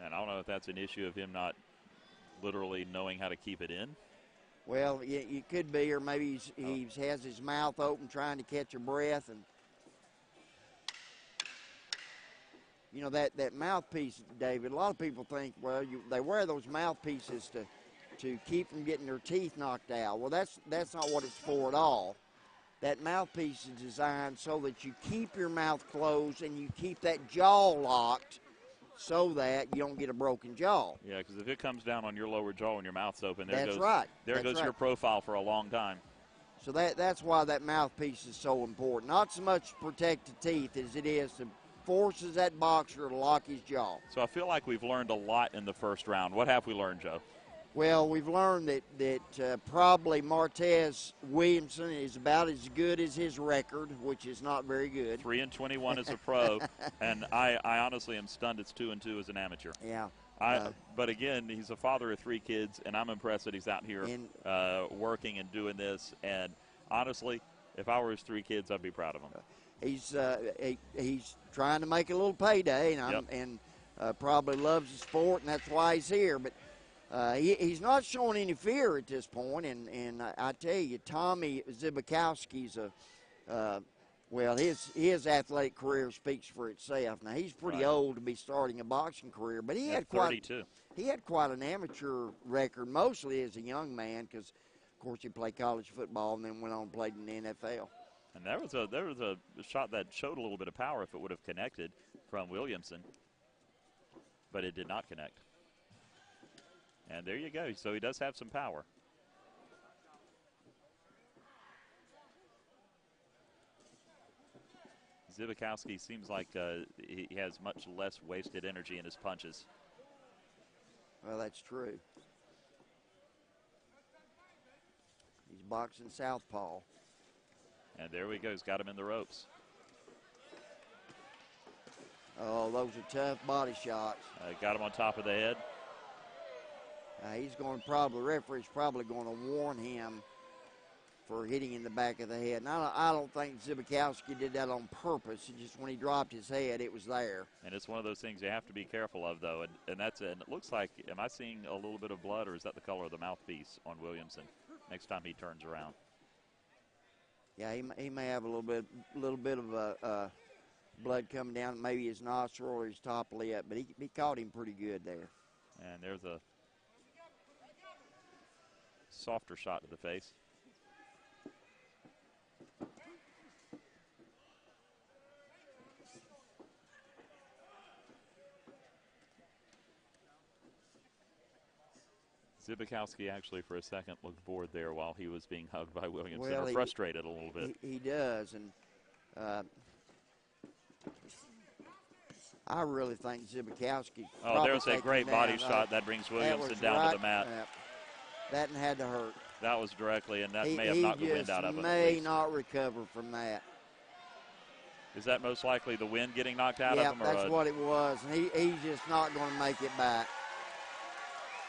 And I don't know if that's an issue of him not literally knowing how to keep it in. Well, yeah, it could be, or maybe he has his mouth open trying to catch a breath. And you know, that mouthpiece, David, a lot of people think, well, they wear those mouthpieces to keep from getting their teeth knocked out. Well, that's not what it's for at all. That mouthpiece is designed so that you keep your mouth closed and you keep that jaw locked so that you don't get a broken jaw. Yeah, because if it comes down on your lower jaw and your mouth's open, there goes your profile for a long time. So that's why that mouthpiece is so important. Not so much to protect the teeth as it is forces that boxer to lock his jaw. So I feel like we've learned a lot in the first round. What have we learned, Joe? Well, we've learned that probably Martez Williamson is about as good as his record, which is not very good. 3-21 as a pro, and I honestly am stunned it's 2-2 as an amateur. Yeah. But again, he's a father of 3 kids, and I'm impressed that he's out here working and doing this. And honestly, if I were his 3 kids, I'd be proud of him. He's trying to make a little payday, and probably loves the sport, and that's why he's here. But he's not showing any fear at this point, and I tell you, Tommy Zibikowski's his athletic career speaks for itself. Now he's pretty old to be starting a boxing career, but he had quite an amateur record, mostly as a young man, because of course he played college football and then went on and played in the NFL. And there was a shot that showed a little bit of power if it would have connected from Williamson, but it did not connect. And there you go. So he does have some power. Zibikowski seems like he has much less wasted energy in his punches. Well, that's true. He's boxing southpaw. And there we go. He's got him in the ropes. Oh, those are tough body shots. Got him on top of the head. The referee's probably going to warn him for hitting in the back of the head. And I don't think Zibikowski did that on purpose. It just when he dropped his head, it was there. And it's one of those things you have to be careful of, though. And it looks like, am I seeing a little bit of blood, or is that the color of the mouthpiece on Williamson next time he turns around? Yeah, he may have a little bit of blood coming down, maybe his nostril or his top lip, but he caught him pretty good there. And there's a softer shot to the face. Zibikowski actually for a second looked bored there while he was being hugged by Williamson, or frustrated a little bit. He does, and I really think Zibikowski. Oh, there's a great body shot that brings Williamson down to the mat. That had to hurt. That was directly, and that may have knocked the wind out of him. He may not recover from that. Is that most likely the wind getting knocked out of him? Yeah, that's what it was. And he's just not going to make it back.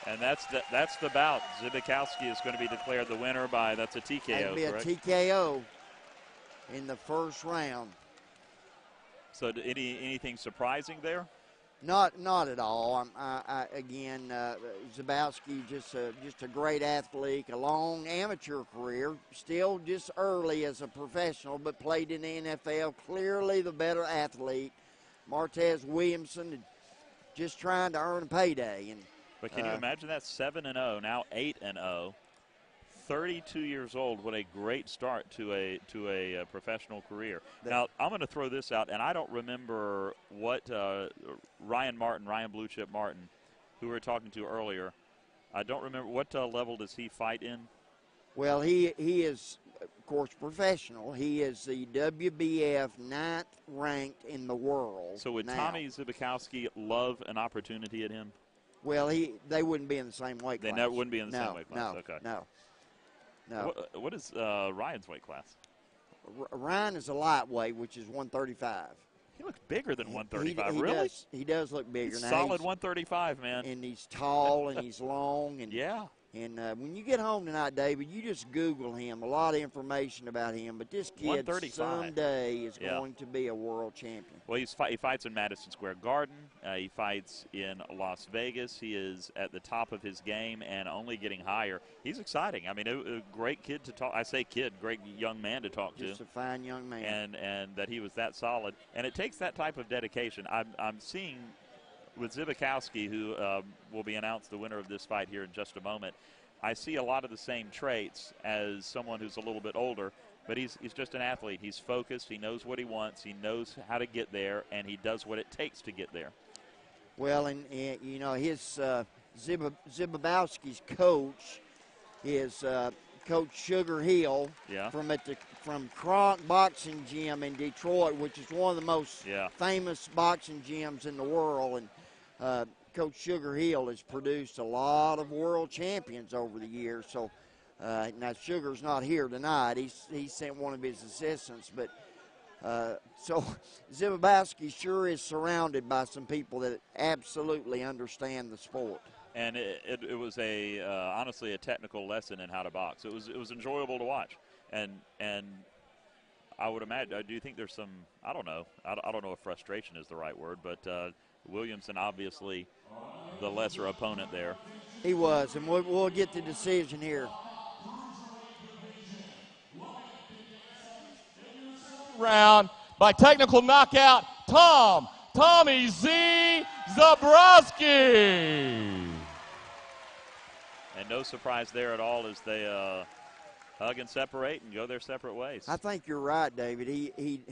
And that's the bout. Zibikowski is going to be declared the winner by, that's a TKO, That'd be correct? a TKO in the first round. So anything surprising there? Not at all. Again, Zabowski just a great athlete, a long amateur career, still just early as a professional, but played in the NFL. Clearly the better athlete. Martez Williamson just trying to earn a payday. But can you imagine that? 7-0, now 8-0. 32 years old. What a great start to a professional career. Now, I'm going to throw this out, and I don't remember what Ryan Blue Chip Martin, who we were talking to earlier, I don't remember what level does he fight in? Well, he is, of course, professional. He is the WBF 9th ranked in the world. So would Tommy Zibikowski love an opportunity at him? Well, they wouldn't be in the same weight class. They never wouldn't be in the same weight class. No. What is Ryan's weight class? Ryan is a lightweight, which is 135. He looks bigger than 135, really? He does look bigger. He's solid 135, man. And he's tall and he's long. And, yeah. And when you get home tonight, David, you just Google him. A lot of information about him. But this kid someday is going to be a world champion. Well, he fights in Madison Square Garden. He fights in Las Vegas. He is at the top of his game and only getting higher. He's exciting. I mean, a great kid to talk. I say kid, great young man to talk to. Just a fine young man. And that he was that solid. And it takes that type of dedication. I'm seeing with Zibikowski, who will be announced the winner of this fight here in just a moment, I see a lot of the same traits as someone who's a little bit older, but he's just an athlete. He's focused. He knows what he wants. He knows how to get there, and he does what it takes to get there. Well, and you know, his Zibikowski's coach is Coach Sugar Hill from from Kronk Boxing Gym in Detroit, which is one of the most Yeah. famous boxing gyms in the world. And Coach Sugar Hill has produced a lot of world champions over the years. So now Sugar's not here tonight. He sent one of his assistants. But so Zibabowski sure is surrounded by some people that absolutely understand the sport. And it was honestly a technical lesson in how to box. It was enjoyable to watch. And I would imagine, do you think there's some, I don't know if frustration is the right word, but Williamson obviously the lesser opponent there. He was, and we'll get the decision here. Round by technical knockout, Tommy Z. Zabrowski. And no surprise there at all as they hug and separate and go their separate ways. I think you're right, David. He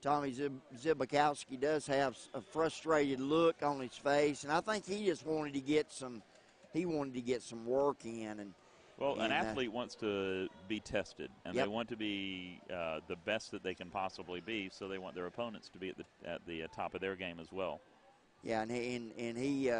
Tommy Zibakowski does have a frustrated look on his face, and I think he just wanted to get some work in. An athlete wants to be tested, and yep. they want to be the best that they can possibly be, so they want their opponents to be at the top of their game as well. Yeah, and he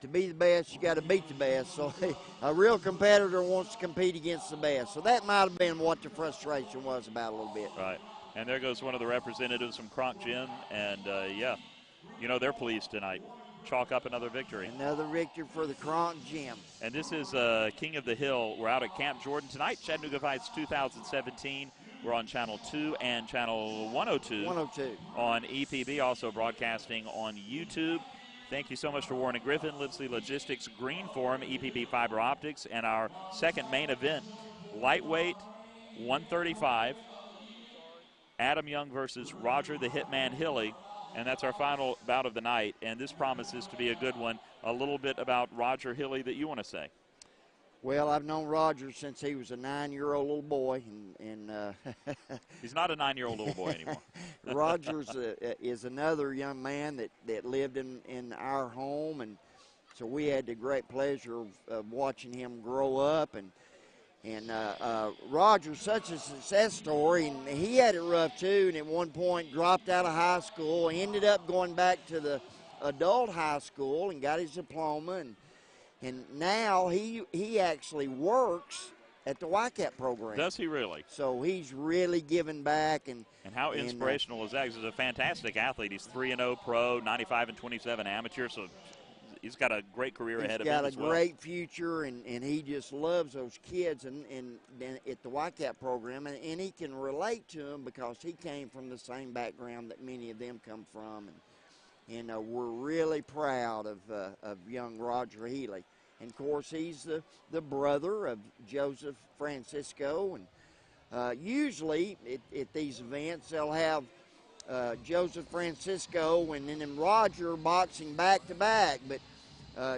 to be the best, you got to beat the best. So a real competitor wants to compete against the best. So that might have been what the frustration was about a little bit. Right. And there goes one of the representatives from Kronk Gym, and they're pleased tonight. Chalk up another victory. Another victory for the Kronk Gym. And this is King of the Hill. We're out at Camp Jordan tonight, Chattanooga Fights 2017. We're on Channel 2 and Channel 102. On EPB, also broadcasting on YouTube. Thank you so much for Warren and Griffin, Lipsley Logistics, Green Forum, EPB Fiber Optics, and our second main event, lightweight 135, Adam Young versus Roger the Hitman Hilly. And that's our final bout of the night, and this promises to be a good one. A little bit about Roger Hilly that you want to say. Well, I've known Roger since he was a 9-year-old little boy, and he's not a 9-year-old little boy anymore. Roger is another young man that lived in our home, and so we had the great pleasure of watching him grow up. And Roger's such a success story, and he had it rough too, and at one point dropped out of high school, ended up going back to the adult high school and got his diploma, and now he actually works at the YCAP program. Does he really? So he's really giving back. And how inspirational is that? He's a fantastic athlete. He's 3-0 pro, 95-27 amateur, so he's got a great career ahead of him as well. He's got a great future, and he just loves those kids and at the YCAP program, and he can relate to them because he came from the same background that many of them come from. And we're really proud of young Roger Healy. And, of course, he's the brother of Joseph Francisco. And usually at these events they'll have Joseph Francisco and then Roger boxing back-to-back. But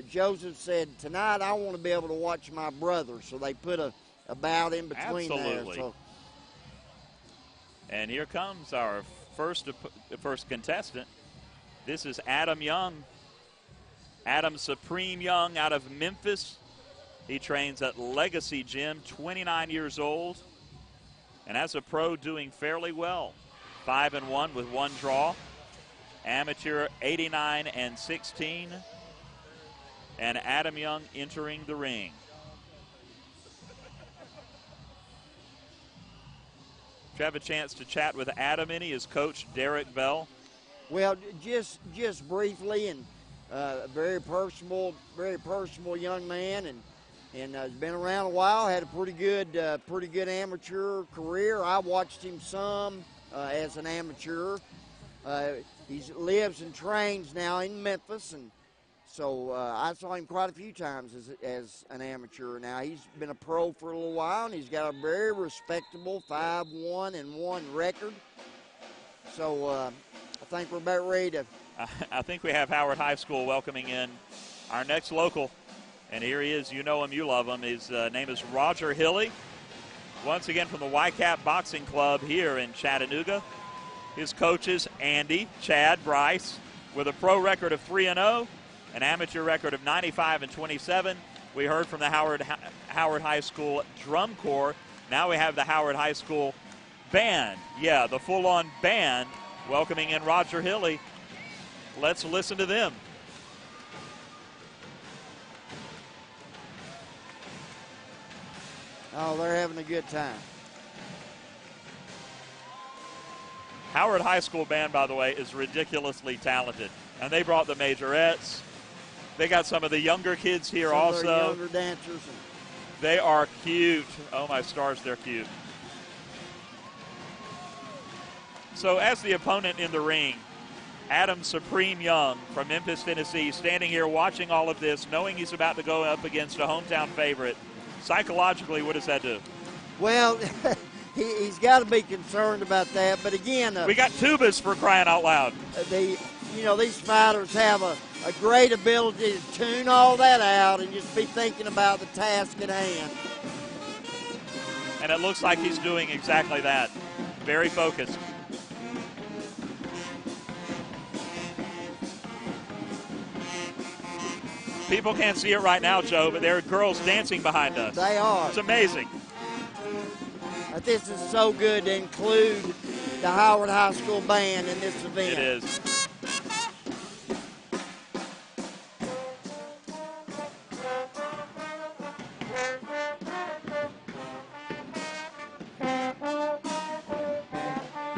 Joseph said, tonight I want to be able to watch my brother. So they put a bout in between. Absolutely. There. So. And here comes our first contestant. This is Adam Young. Adam Supreme Young out of Memphis. He trains at Legacy Gym, 29 years old. And as a pro, doing fairly well. 5-1 with one draw. Amateur 89-16. And Adam Young entering the ring. Did you have a chance to chat with Adam any, his coach Derek Bell? Well, just briefly, and very personable young man, and has been around a while. Had a pretty good amateur career. I watched him some as an amateur. He lives and trains now in Memphis, and so I saw him quite a few times as an amateur. Now he's been a pro for a little while, and he's got a very respectable 5-1-1 record. So. I think we're about ready to. I think we have Howard High School welcoming in our next local. And here he is. You know him, you love him. His name is Roger Hilly. Once again from the YCAP Boxing Club here in Chattanooga. His coaches, Andy, Chad, Bryce, with a pro record of 3-0, an amateur record of 95-27. We heard from the Howard High School Drum Corps. Now we have the Howard High School band. Yeah, the full-on band welcoming in Roger Hilly. Let's listen to them. Oh, they're having a good time. Howard High School band, by the way, is ridiculously talented. And they brought the majorettes. They got some of the younger kids here also. Some of their younger dancers. They are cute. Oh, my stars, they're cute. So as the opponent in the ring, Adam Supreme Young from Memphis, Tennessee, standing here watching all of this, knowing he's about to go up against a hometown favorite. Psychologically, what does that do? Well, he's got to be concerned about that. But again, we got tubas for crying out loud. These fighters have a great ability to tune all that out and just be thinking about the task at hand. And it looks like he's doing exactly that. Very focused. People can't see it right now, Joe, but there are girls dancing behind us. They are. It's amazing. But this is so good to include the Howard High School band in this event. It is.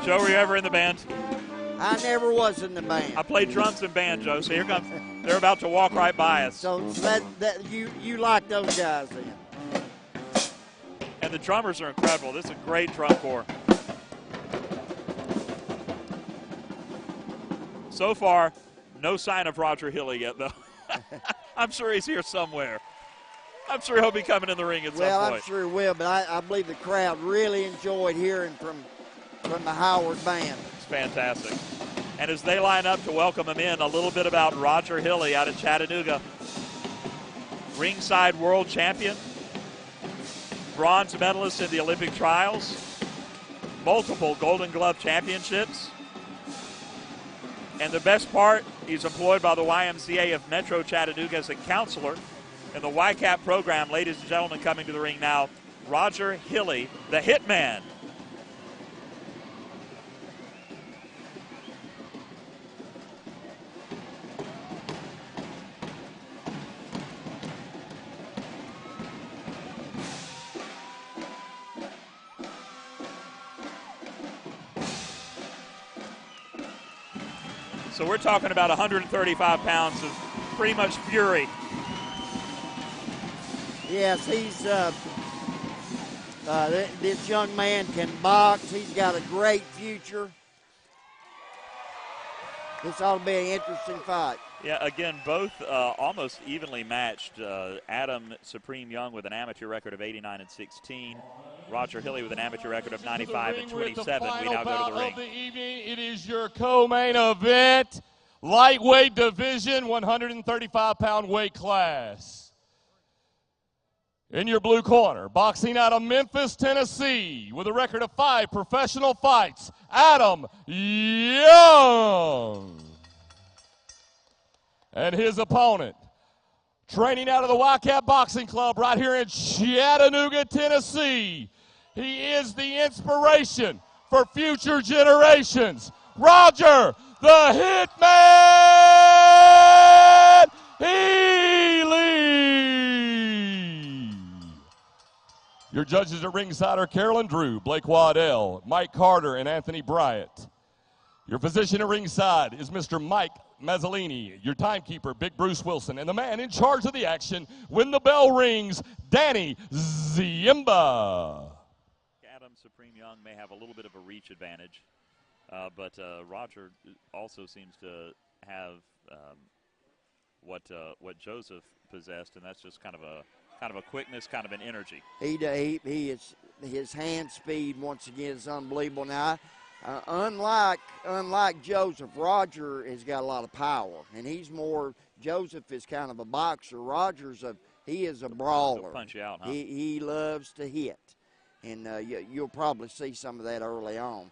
Joe, were you ever in the band? I never was in the band. I played drums in band, Joe, so here comes, they're about to walk right by us. So that you like those guys then. And the drummers are incredible. This is a great drum corps. So far, no sign of Roger Hilly yet, though. I'm sure he's here somewhere. I'm sure he'll be coming in the ring at some point. Well, I'm sure he will, but I believe the crowd really enjoyed hearing from the Howard band. It's fantastic. And as they line up to welcome him in, a little bit about Roger Hilly out of Chattanooga. Ringside world champion, bronze medalist in the Olympic trials, multiple Golden Glove championships. And the best part, he's employed by the YMCA of Metro Chattanooga as a counselor in the YCAP program. Ladies and gentlemen, coming to the ring now, Roger Hilly, the Hitman. So we're talking about 135 pounds of pretty much fury. Yes, he's this young man can box. He's got a great future. This ought to be an interesting fight. Yeah, again, both almost evenly matched. Adam Supreme Young with an amateur record of 89-16. Roger Hilly with an amateur record of 95-27. We now go to the ring. Of the evening, it is your co-main event, lightweight division, 135-pound weight class. In your blue corner, boxing out of Memphis, Tennessee, with a record of 5 professional fights, Adam Young. And his opponent, training out of the YCAP Boxing Club right here in Chattanooga, Tennessee. He is the inspiration for future generations. Roger, the Hitman Healy. Your judges at ringside are Carolyn Drew, Blake Waddell, Mike Carter, and Anthony Bryant. Your physician at ringside is Mr. Mike Mazzolini, your timekeeper, Big Bruce Wilson, and the man in charge of the action when the bell rings, Danny Ziemba. Adam Supreme Young may have a little bit of a reach advantage, but Roger also seems to have what Joseph possessed, and that's just kind of a quickness, kind of an energy. He is, his hand speed once again is unbelievable. Now, unlike Joseph, Roger has got a lot of power, and he's more. Joseph is kind of a boxer. He is a brawler. He'll punch you out, huh? He loves to hit, and you'll probably see some of that early on.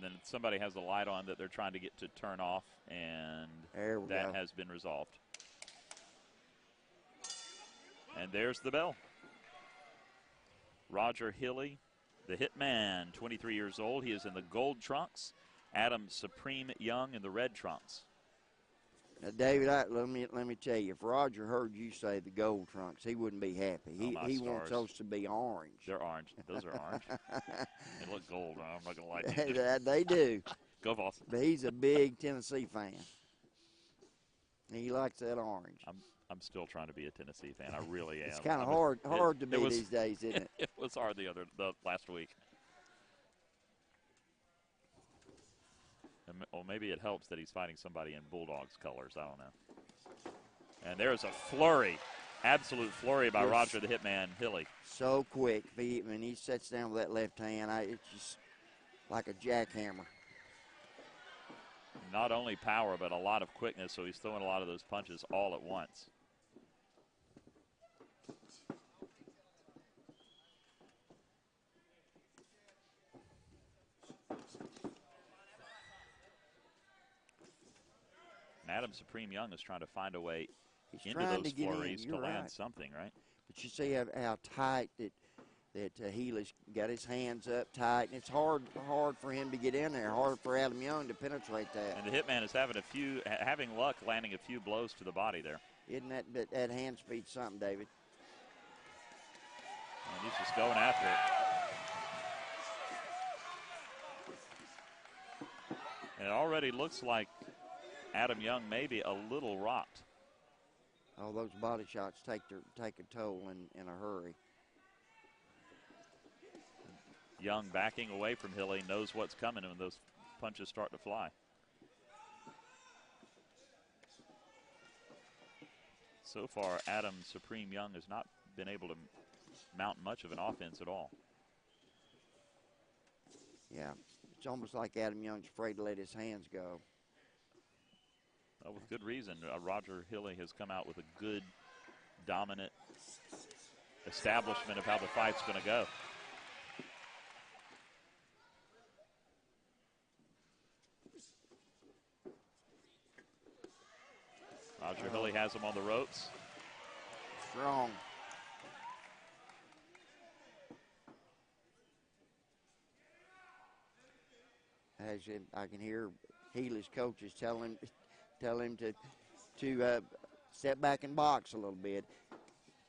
Then somebody has the light on that they're trying to get to turn off, and that has been resolved. And there's the bell. Roger Hilly, the Hitman, 23 years old. He is in the gold trunks. Adam Supreme Young in the red trunks. Now, David, let me tell you, if Roger heard you say the gold trunks, he wouldn't be happy. He wants those to be orange. They're orange. Those are orange. They look gold. I'm not going to lie to you. They do. Go Vols. But he's a big Tennessee fan. He likes that orange. I'm still trying to be a Tennessee fan. I really am. It's kind of hard to be these days, isn't it? It was hard the last week. Well, maybe it helps that he's fighting somebody in Bulldogs colors. I don't know. And there's a flurry, absolute flurry by Roger the Hitman Hilly. So quick. When he sets down with that left hand, it's just like a jackhammer. Not only power, but a lot of quickness, so he's throwing a lot of those punches all at once. And Adam Supreme Young is trying to find a way into those flurries to land something, right? But you see how tight that Healy's got his hands up tight, and it's hard for him to get in there, hard for Adam Young to penetrate that. And the Hitman is having luck landing a few blows to the body there. Isn't that hand speed something, David? And he's just going after it. And it already looks like Adam Young may be a little rocked. Oh, those body shots take a toll in a hurry. Young backing away from Hilly, knows what's coming when those punches start to fly. So far, Adam Supreme Young has not been able to mount much of an offense at all. Yeah, it's almost like Adam Young's afraid to let his hands go. With good reason. Roger Hilly has come out with a good, dominant establishment of how the fight's going to go. Roger Hilly has him on the ropes. Strong. As I can hear Healy's coaches tell him to step back and box a little bit.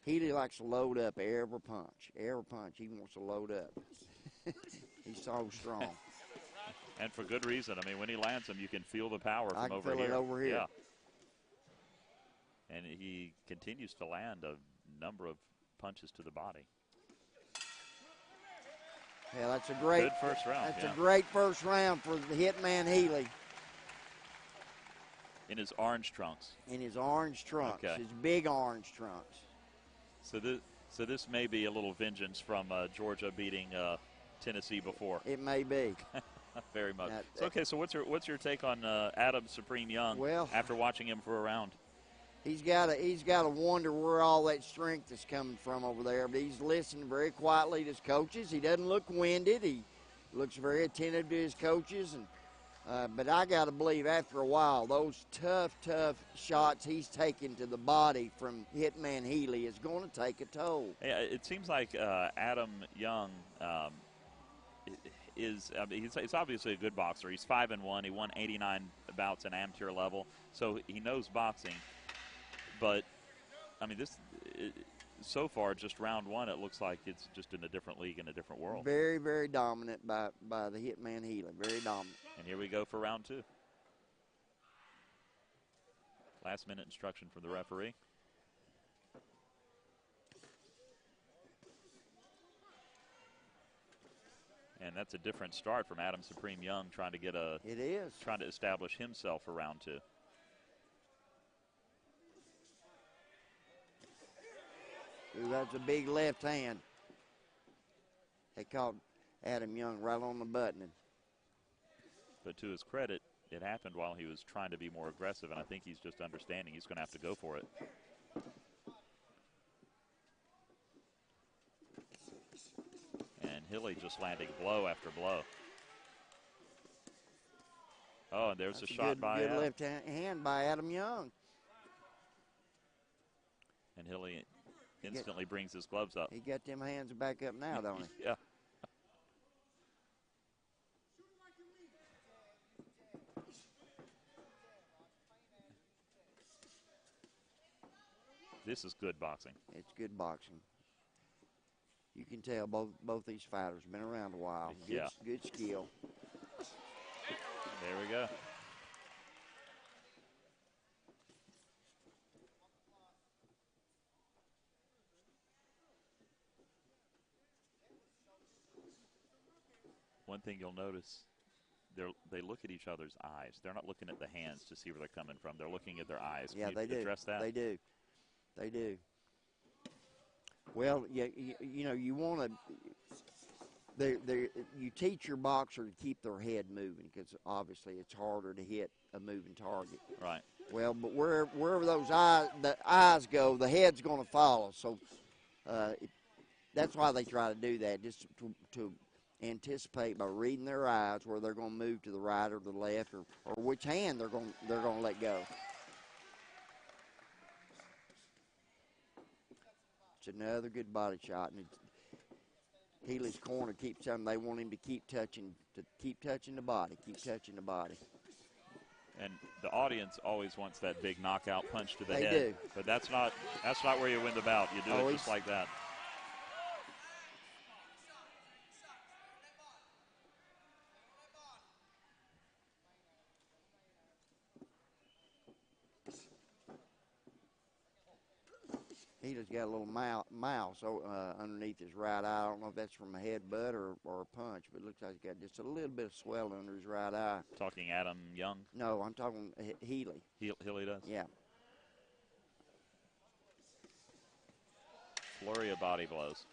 Healy likes to load up every punch. Every punch, he wants to load up. He's so strong. And for good reason. I mean, when he lands them, you can feel the power from over here. I can feel it over here. Yeah. And he continues to land a number of punches to the body. Yeah, that's a great good first round. That's a great first round for the Hitman Healy. In his orange trunks. In his orange trunks. Okay. His big orange trunks. So this may be a little vengeance from Georgia beating Tennessee before. It may be. Very much. So what's your take on Adam Supreme Young after watching him for a round? He's got to wonder where all that strength is coming from over there. But he's listening very quietly to his coaches. He doesn't look winded. He looks very attentive to his coaches. But I got to believe after a while, those tough shots he's taking to the body from Hitman Healy is going to take a toll. Yeah, it seems like Adam Young he's obviously a good boxer. He's 5-1. He won 89 bouts at amateur level, so he knows boxing. But I mean, so far, just round one, it looks like it's just in a different league, in a different world. Very, very dominant by the Hitman Healy. Very dominant. And here we go for round two. Last minute instruction from the referee. And that's a different start from Adam Supreme Young trying to trying to establish himself for round two. Ooh, that's a big left hand. They caught Adam Young right on the buttoning. But to his credit, it happened while he was trying to be more aggressive, and I think he's just understanding he's going to have to go for it. And Hilly just landing blow after blow. Oh, and there's a shot by Good left hand by Adam Young. And Hilly instantly brings his gloves up. He got them hands back up now, don't he? Yeah. This is good boxing. It's good boxing. You can tell both these fighters been around a while. Good skill. There we go. One thing you'll notice, they look at each other's eyes. They're not looking at the hands to see where they're coming from. They're looking at their eyes. Yeah, Can you address that? They do. They do. Well, you know, you want to. You teach your boxer to keep their head moving because obviously it's harder to hit a moving target. Right. Well, but wherever the eyes go, the head's going to follow. So that's why they try to do that, just to anticipate by reading their eyes where they're going to move to the right or the left, or which hand they're going to let go. It's another good body shot, and Healy's corner keeps telling them they want him to keep touching the body, keep touching the body. And the audience always wants that big knockout punch to the They head. do. But that's not where you win the bout. You do it just like that. Healy's got a little mouse underneath his right eye. I don't know if that's from a headbutt or a punch, but it looks like he's got just a little bit of swelling under his right eye. Talking Adam Young? No, I'm talking Healy. Healy does? Yeah. Flurry of body blows.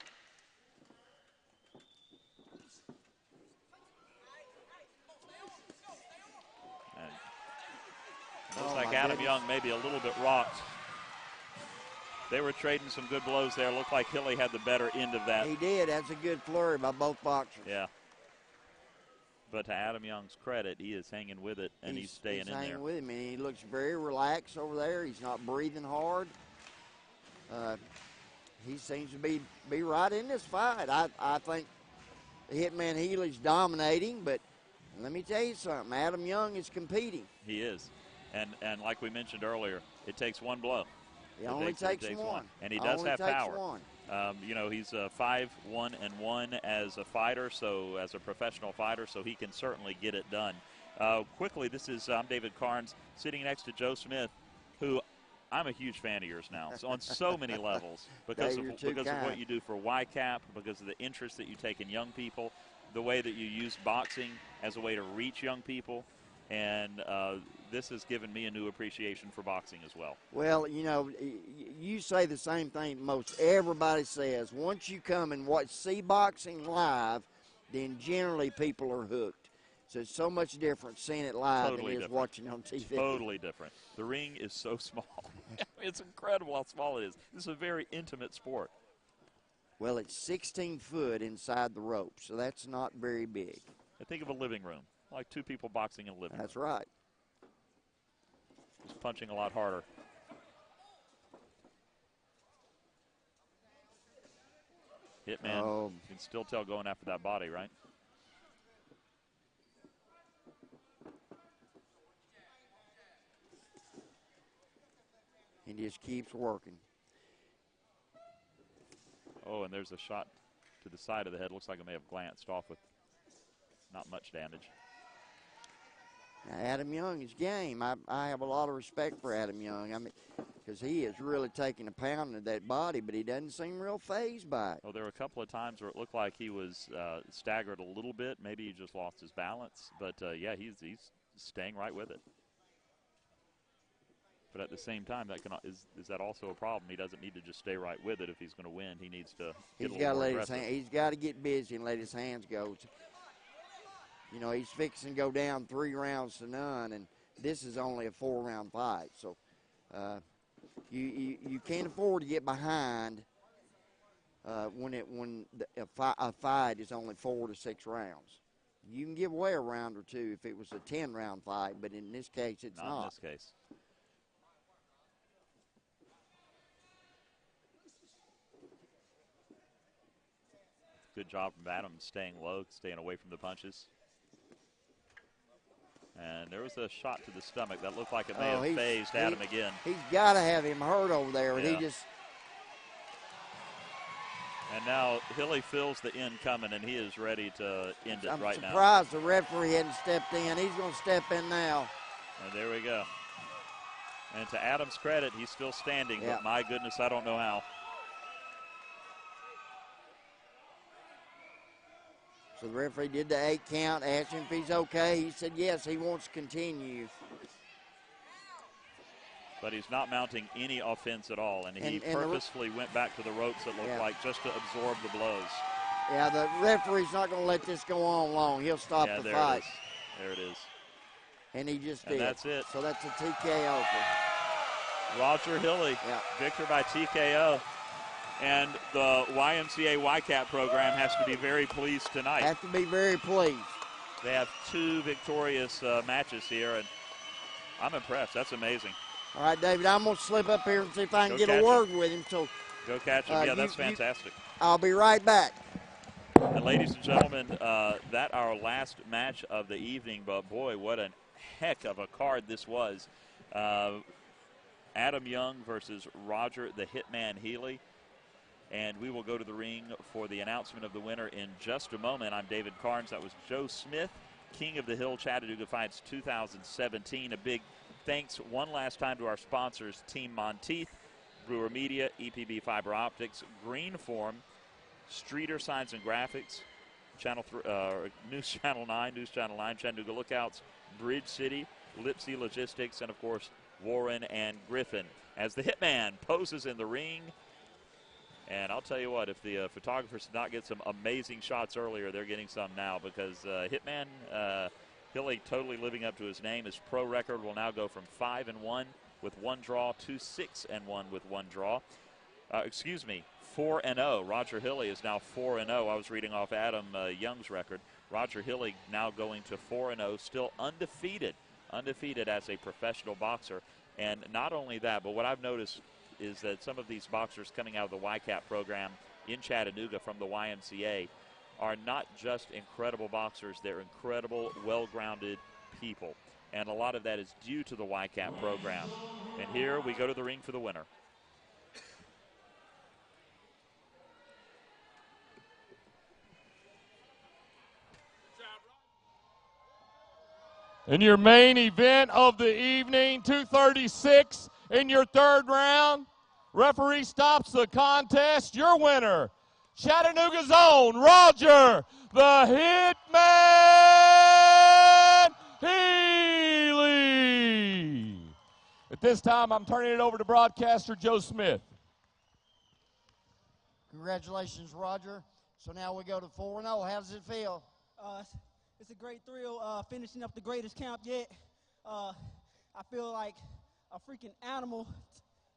And looks like Adam Young maybe a little bit rocked. They were trading some good blows there. Looked like Healy had the better end of that. He did. That's a good flurry by both boxers. Yeah. But to Adam Young's credit, he is hanging with it, and he's staying in there. He's hanging with him, and he looks very relaxed over there. He's not breathing hard. He seems to be right in this fight. I think Hitman Healy's dominating, but let me tell you something. Adam Young is competing. He is. And like we mentioned earlier, it takes one blow. It only takes one. And he does have power. One. You know, he's 5-1-1 as a fighter, so as a professional fighter, so he can certainly get it done. Quickly, I'm David Carnes, sitting next to Joe Smith, who I'm a huge fan of yours now, so on so many levels, because of what you do for YCAP, because of the interest that you take in young people, the way that you use boxing as a way to reach young people. And this has given me a new appreciation for boxing as well. Well, you know, you say the same thing most everybody says. Once you come and see boxing live, then generally people are hooked. So it's so much different seeing it live than it is watching on TV. Totally different. The ring is so small. It's incredible how small it is. This is a very intimate sport. Well, it's 16 foot inside the rope, so that's not very big. I think of a living room. Like two people boxing in a living room. That's right. Just punching a lot harder. Hitman, you can still tell going after that body, right? He just keeps working. Oh, and there's a shot to the side of the head. Looks like it may have glanced off with not much damage. Now, Adam Young is game. I have a lot of respect for Adam Young. I mean, because he is really taking a pound of that body, but he doesn't seem real fazed by it. Well, there were a couple of times where it looked like he was staggered a little bit. Maybe he just lost his balance. But, yeah, he's staying right with it. But at the same time, is that also a problem? He doesn't need to just stay right with it if he's going to win. He needs to get a little more aggressive. He's got to get busy and let his hands go. You know, he's fixing to go down 3 rounds to none, and this is only a 4-round fight. So you can't afford to get behind when a fight is only 4 to 6 rounds. You can give away a round or two if it was a 10-round fight, but in this case, it's not. Not in this case. Good job from Adam staying low, staying away from the punches. And there was a shot to the stomach that looked like it may have phased Adam again. He's got to have him hurt over there. Yeah. And he just. And now Hilly feels the end coming, and he is ready to end it right now. I'm surprised the referee hadn't stepped in. He's going to step in now. And there we go. And to Adam's credit, he's still standing, yeah. but my goodness, I don't know how. So the referee did the 8 count, asked him if he's okay. He said yes, he wants to continue. But he's not mounting any offense at all, and he purposefully went back to the ropes, it looked like, just to absorb the blows. Yeah, the referee's not going to let this go on long. He'll stop the fight. There it is. And he just did. And that's it. So that's a TKO for Roger Hilly, victor by TKO. And the YMCA YCAP program has to be very pleased tonight. Have to be very pleased. They have 2 victorious matches here, and I'm impressed. That's amazing. All right, David, I'm going to slip up here and see if I can get a word with him. So go catch him. Yeah, that's fantastic. I'll be right back. And ladies and gentlemen, that our last match of the evening, but boy, what a heck of a card this was. Adam Young versus Roger the Hitman Healy. And we will go to the ring for the announcement of the winner in just a moment. I'm David Carnes. That was Joe Smith, King of the Hill Chattanooga Fights 2017. A big thanks one last time to our sponsors, Team Monteith, Brewer Media, EPB Fiber Optics, Greenform, Streeter Signs and Graphics, News Channel 9, Chattanooga Lookouts, Bridge City, Lipsy Logistics, and, of course, Warren and Griffin. As the Hitman poses in the ring, and I'll tell you what, if the photographers did not get some amazing shots earlier, they're getting some now, because Hitman Hilly totally living up to his name. His pro record will now go from 5-1 with 1 draw to 6-1 with 1 draw. 4-0. Roger Hilly is now 4-0. I was reading off Adam Young's record. Roger Hilly now going to 4-0, still undefeated as a professional boxer. And not only that, but what I've noticed is that some of these boxers coming out of the YCAP program in Chattanooga from the YMCA are not just incredible boxers, they're incredible, well-grounded people. And a lot of that is due to the YCAP program. And here we go to the ring for the winner. In your main event of the evening, 236 in your 3rd round. Referee stops the contest. Your winner, Chattanooga's own Roger the Hitman Healy. At this time, I'm turning it over to broadcaster Joe Smith. Congratulations, Roger. So now we go to 4-0. How does it feel? It's a great thrill finishing up the greatest camp yet. I feel like a freaking animal.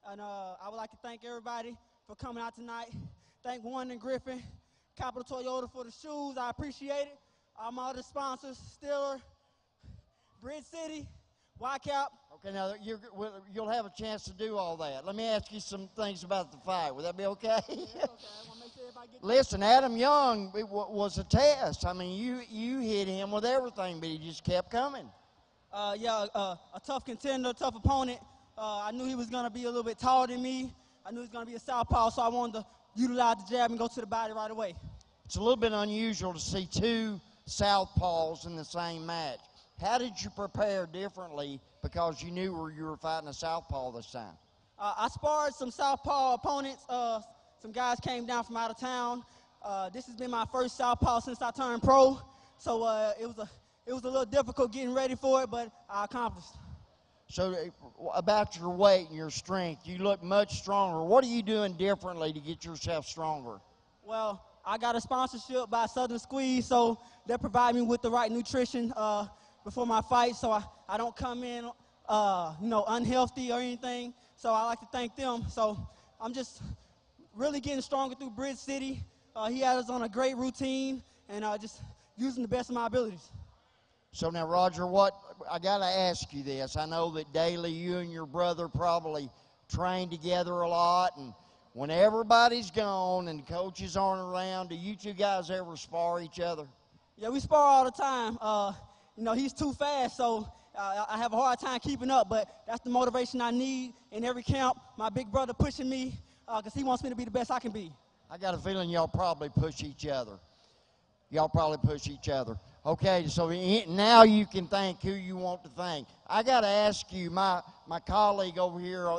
And I would like to thank everybody for coming out tonight. Thank Warren and Griffin, Capital Toyota for the shoes. I appreciate it. My other sponsors, Stiller, Bridge City, YCAP. Okay, now you'll have a chance to do all that. Let me ask you some things about the fight. Would that be okay? Yeah, okay. I want to make sure everybody gets Listen, Adam Young was a test. I mean, you hit him with everything, but he just kept coming. A tough contender, tough opponent. I knew he was going to be a little bit taller than me. I knew he was going to be a southpaw, so I wanted to utilize the jab and go to the body right away. It's a little bit unusual to see 2 southpaws in the same match. How did you prepare differently because you knew you were fighting a southpaw this time? I sparred some southpaw opponents. Some guys came down from out of town. This has been my first southpaw since I turned pro, so it was a little difficult getting ready for it, but I accomplished. So about your weight and your strength, you look much stronger. What are you doing differently to get yourself stronger? Well, I got a sponsorship by Southern Squeeze, so they provide me with the right nutrition before my fight, so I don't come in, unhealthy or anything. So I like to thank them. So I'm just really getting stronger through Bridge City. He had us on a great routine and just using the best of my abilities. So now, Roger, I got to ask you this. I know that daily you and your brother probably train together a lot, and when everybody's gone and the coaches aren't around, do you two guys ever spar each other? Yeah, we spar all the time. You know, he's too fast, so I have a hard time keeping up, but that's the motivation I need in every camp. My big brother pushing me because he wants me to be the best I can be. I got a feeling y'all probably push each other. Y'all probably push each other. Okay, so now you can thank who you want to thank. I got to ask you, my colleague over here,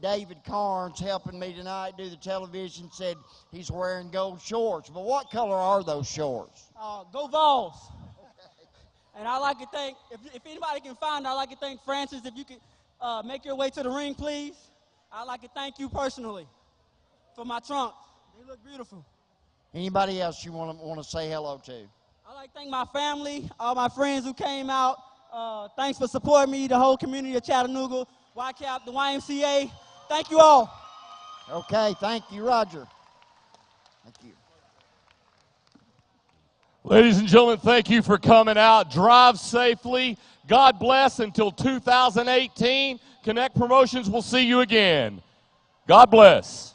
David Carnes, helping me tonight do the television, said he's wearing gold shorts. But what color are those shorts? Go Vols. And I'd like to thank, if anybody can find it, I'd like to thank Francis. If you could make your way to the ring, please. I'd like to thank you personally for my trunks. They look beautiful. Anybody else you want to say hello to? I'd like to thank my family, all my friends who came out. Thanks for supporting me, the whole community of Chattanooga, YCAP, the YMCA. Thank you all. Okay, thank you, Roger. Thank you. Ladies and gentlemen, thank you for coming out. Drive safely. God bless until 2018. Connect Promotions will see you again. God bless.